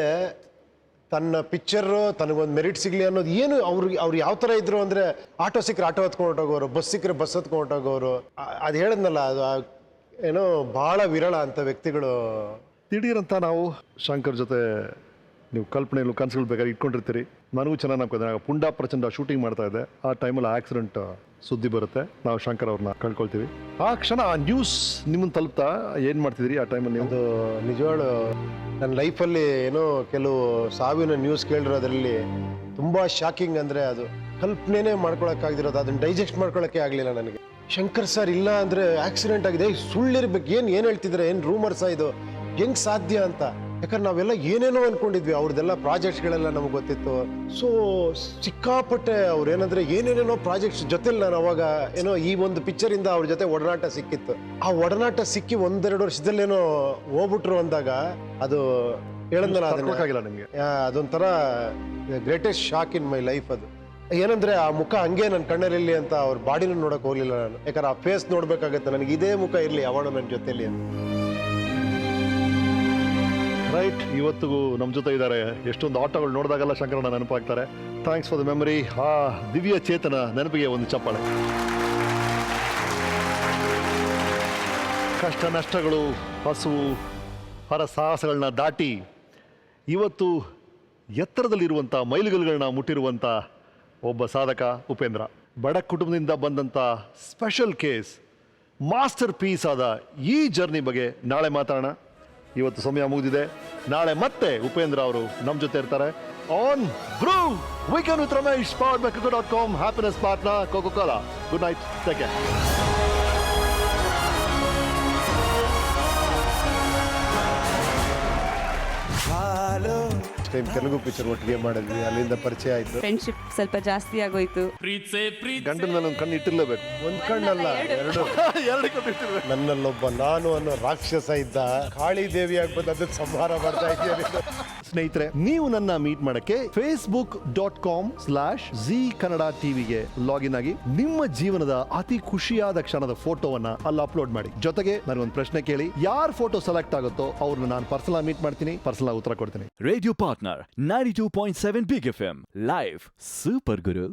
ತನ್ನ ಪಿಕ್ಚರು ತನಗೊಂದು ಮೆರಿಟ್ ಸಿಗ್ಲಿ ಅನ್ನೋದು ಏನು ಅವ್ರು ಯಾವ ತರ ಇದ್ರು ಅಂದ್ರೆ, ಆಟೋ ಸಿಕ್ಕರೆ ಆಟೋ ಹತ್ಕೊಂಡು ಹೊಟ್ಟೋಗೋರು, ಬಸ್ ಸಿಕ್ಕರೆ ಬಸ್ ಹತ್ಕೊಂಡು ಹೊಟ್ಟೋಗೋರು. ಅದು ಹೇಳಿದ್ನಲ್ಲ, ಅದು ಏನೋ ಬಹಳ ವಿರಳ ಅಂತ ವ್ಯಕ್ತಿಗಳು. ದಿಢೀರಂತ ನಾವು ಶಂಕರ್ ಜೊತೆ ನೀವು ಕಲ್ಪನೆಗಳು ಕನಸುಗಳು ಬೇಕಾದ್ರೆ ಇಟ್ಕೊಂಡಿರ್ತೀರಿ. ನನಗೂ ಚೆನ್ನಾಗಿ ನಂಬ್ಕೊಂಡೆ. ಪುಂಡ ಪ್ರಚಂಡ ಶೂಟಿಂಗ್ ಮಾಡ್ತಾ ಇದ್ದೆ, ಆ ಟೈಮಲ್ಲಿ ಆಕ್ಸಿಡೆಂಟ್ ಸುದ್ದಿ ಬರುತ್ತೆ, ನಾವು ಶಂಕರ್ ಅವ್ರನ್ನ ಕಳ್ಕೊಳ್ತೀವಿ. ಆ ಕ್ಷಣ ಆ ನ್ಯೂಸ್ ನಿಮ್ಮನ್ನು ತಲುಪ್ತಾ ಏನು ಮಾಡ್ತಿದ್ರಿ ಆ ಟೈಮಲ್ಲಿ? ಅದು ನಿಜವಾಳು ನನ್ನ ಲೈಫಲ್ಲಿ ಏನೋ ಕೆಲವು ಸಾವಿನ ನ್ಯೂಸ್ ಕೇಳಿರೋದ್ರಲ್ಲಿ ತುಂಬಾ ಶಾಕಿಂಗ್ ಅಂದ್ರೆ, ಅದು ಕಲ್ಪನೆನೇ ಮಾಡ್ಕೊಳಕ್ಕಾಗ್ದಿರೋದು, ಅದನ್ನ ಡೈಜೆಸ್ಟ್ ಮಾಡ್ಕೊಳಕ್ಕೆ ಆಗ್ಲಿಲ್ಲ ನನಗೆ. ಶಂಕರ್ ಸರ್ ಇಲ್ಲ ಅಂದ್ರೆ ಆಕ್ಸಿಡೆಂಟ್ ಆಗಿದೆ, ಸುಳ್ಳಿರ್ಬೇಕು, ಏನ್ ಹೇಳ್ತಿದ್ರೆ, ಏನ್ ರೂಮರ್ಸ ಇದು, ಹೆಂಗ್ ಸಾಧ್ಯ ಅಂತ. ಯಾಕಂದ್ರೆ ನಾವೆಲ್ಲ ಏನೇನೋ ಅನ್ಕೊಂಡಿದ್ವಿ, ಅವ್ರದ್ದೆಲ್ಲ ಪ್ರಾಜೆಕ್ಟ್ಸ್ಗಳೆಲ್ಲ ನಮ್ಗೆ ಗೊತ್ತಿತ್ತು. ಸೊ ಸಿಕ್ಕಾಪಟ್ಟೆ ಅವ್ರು ಏನಂದ್ರೆ ಏನೇನೇನೋ ಪ್ರಾಜೆಕ್ಟ್ಸ್ ಜೊತೆಲಿ ನಾನು ಅವಾಗ ಏನೋ ಈ ಒಂದು ಪಿಕ್ಚರ್ ಇಂದ ಅವ್ರ ಜೊತೆ ಒಡನಾಟ ಸಿಕ್ಕಿತ್ತು. ಆ ಒಡನಾಟ ಸಿಕ್ಕಿ 1-2 ವರ್ಷದಲ್ಲೇನೋ ಹೋಗ್ಬಿಟ್ರು ಅಂದಾಗ ಅದು ಹೇಳಂದಲ್ಲ ನಿಮ್ಗೆ ಅದೊಂಥರ greatest shock in my life. ಅದು ಏನಂದ್ರೆ ಆ ಮುಖ ಹಂಗೆ ನನ್ನ ಕಣ್ಣಲ್ಲಿ ಅಂತ ಅವ್ರ ಬಾಡಿನ ನೋಡಕ್ ಹೋಗ್ಲಿಲ್ಲ ನಾನು. ಯಾಕಂದ್ರೆ ಆ ಫೇಸ್ ನೋಡ್ಬೇಕಾಗತ್ತೆ, ನನಗೆ ಇದೇ ಮುಖ ಇರ್ಲಿ ಯಾವಣ ನನ್ನ ಜೊತೆಲಿ ಅಂತ. ರೈಟ್, ಇವತ್ತಿಗೂ ನಮ್ಮ ಜೊತೆ ಇದ್ದಾರೆ. ಎಷ್ಟೊಂದು ಆಟಗಳು ನೋಡಿದಾಗೆಲ್ಲ ಶಂಕರಣ್ಣ ನೆನಪಾಗ್ತಾರೆ. Thanks for the memory. ಆ ದಿವ್ಯ ಚೇತನ ನೆನಪಿಗೆ ಒಂದು ಚಪ್ಪಾಳೆ. ಕಷ್ಟ ನಷ್ಟಗಳು, ಹಸುವು, ಹರಸಾಹಸಗಳನ್ನ ದಾಟಿ ಇವತ್ತು ಎತ್ತರದಲ್ಲಿರುವಂಥ ಮೈಲಿಗಲ್ಲುಗಳನ್ನ ಮುಟ್ಟಿರುವಂಥ ಒಬ್ಬ ಸಾಧಕ ಉಪೇಂದ್ರ. ಬಡ ಕುಟುಂಬದಿಂದ ಬಂದಂಥ ಸ್ಪೆಷಲ್ ಕೇಸ್, ಮಾಸ್ಟರ್ ಪೀಸ್ ಆದ ಈ ಜರ್ನಿ ಬಗ್ಗೆ ನಾಳೆ ಮಾತಾಡೋಣ. ಇವತ್ತು ಸಮಯ ಮುಗಿದಿದೆ. ನಾಳೆ ಮತ್ತೆ ಉಪೇಂದ್ರ ಅವರು ನಮ್ಮ ಜೊತೆ ಇರ್ತಾರೆ on Bru weekend with Ramesh, powered by coco.com, happiness partner Coca-Cola. Good night, take care. Time Telugu picture ಒಟ್ಟಿಗೆ ಮಾಡಿದ್ವಿ, ಅಲ್ಲಿಂದ ಪರಿಚಯ ಆಯ್ತು. ಫ್ರೆಂಡ್ಶಿಪ್ ಸ್ವಲ್ಪ ಜಾಸ್ತಿ ಆಗೋಯ್ತು. ಗಂಡನ ಮೇಲೆ ಒಂದು ಕಣ್ಣು ಇಟ್ಟಿರ್ಲೇಬೇಕು. ಒಂದ್ ಕಣ್ಣಲ್ಲ, ಎರಡು ಕಣ್ಣು ಇಟ್ಟಿರ್ಬೇಕು. ನನ್ನಲ್ಲೊಬ್ಬ ನಾನು ಅನ್ನೋ ರಾಕ್ಷಸ ಇದ್ದ. ಕಾಳಿ ದೇವಿ ಆಗ್ಬೋದು, ಅದನ್ನ ಸಂಹಾರ ಮಾಡ್ತಾ ಇದ್ದೀನಿ. ಸ್ನೇಹಿತರೆ, ನೀವು ನನ್ನ ಮೀಟ್ ಮಾಡಕ್ಕೆ facebook.com/zee ಕನ್ನಡ ಟಿವಿಗೆ ಲಾಗಿನ್ ಆಗಿ ನಿಮ್ಮ ಜೀವನದ ಅತಿ ಖುಷಿಯಾದ ಕ್ಷಣದ ಫೋಟೋವನ್ನ ಅಲ್ಲಿ ಅಪ್ಲೋಡ್ ಮಾಡಿ. ಜೊತೆಗೆ ನನಗೊಂದು ಪ್ರಶ್ನೆ ಕೇಳಿ, ಯಾರ್ ಫೋಟೋ ಸೆಲೆಕ್ಟ್ ಆಗುತ್ತೋ ಅವ್ರನ್ನ ನಾನು ಪರ್ಸನಲ್ ಮೀಟ್ ಮಾಡ್ತೀನಿ, ಪರ್ಸನಲ್ ಉತ್ತರ ಕೊಡ್ತೀನಿ. Radio partner 92.7 big FM live super ಗುರು.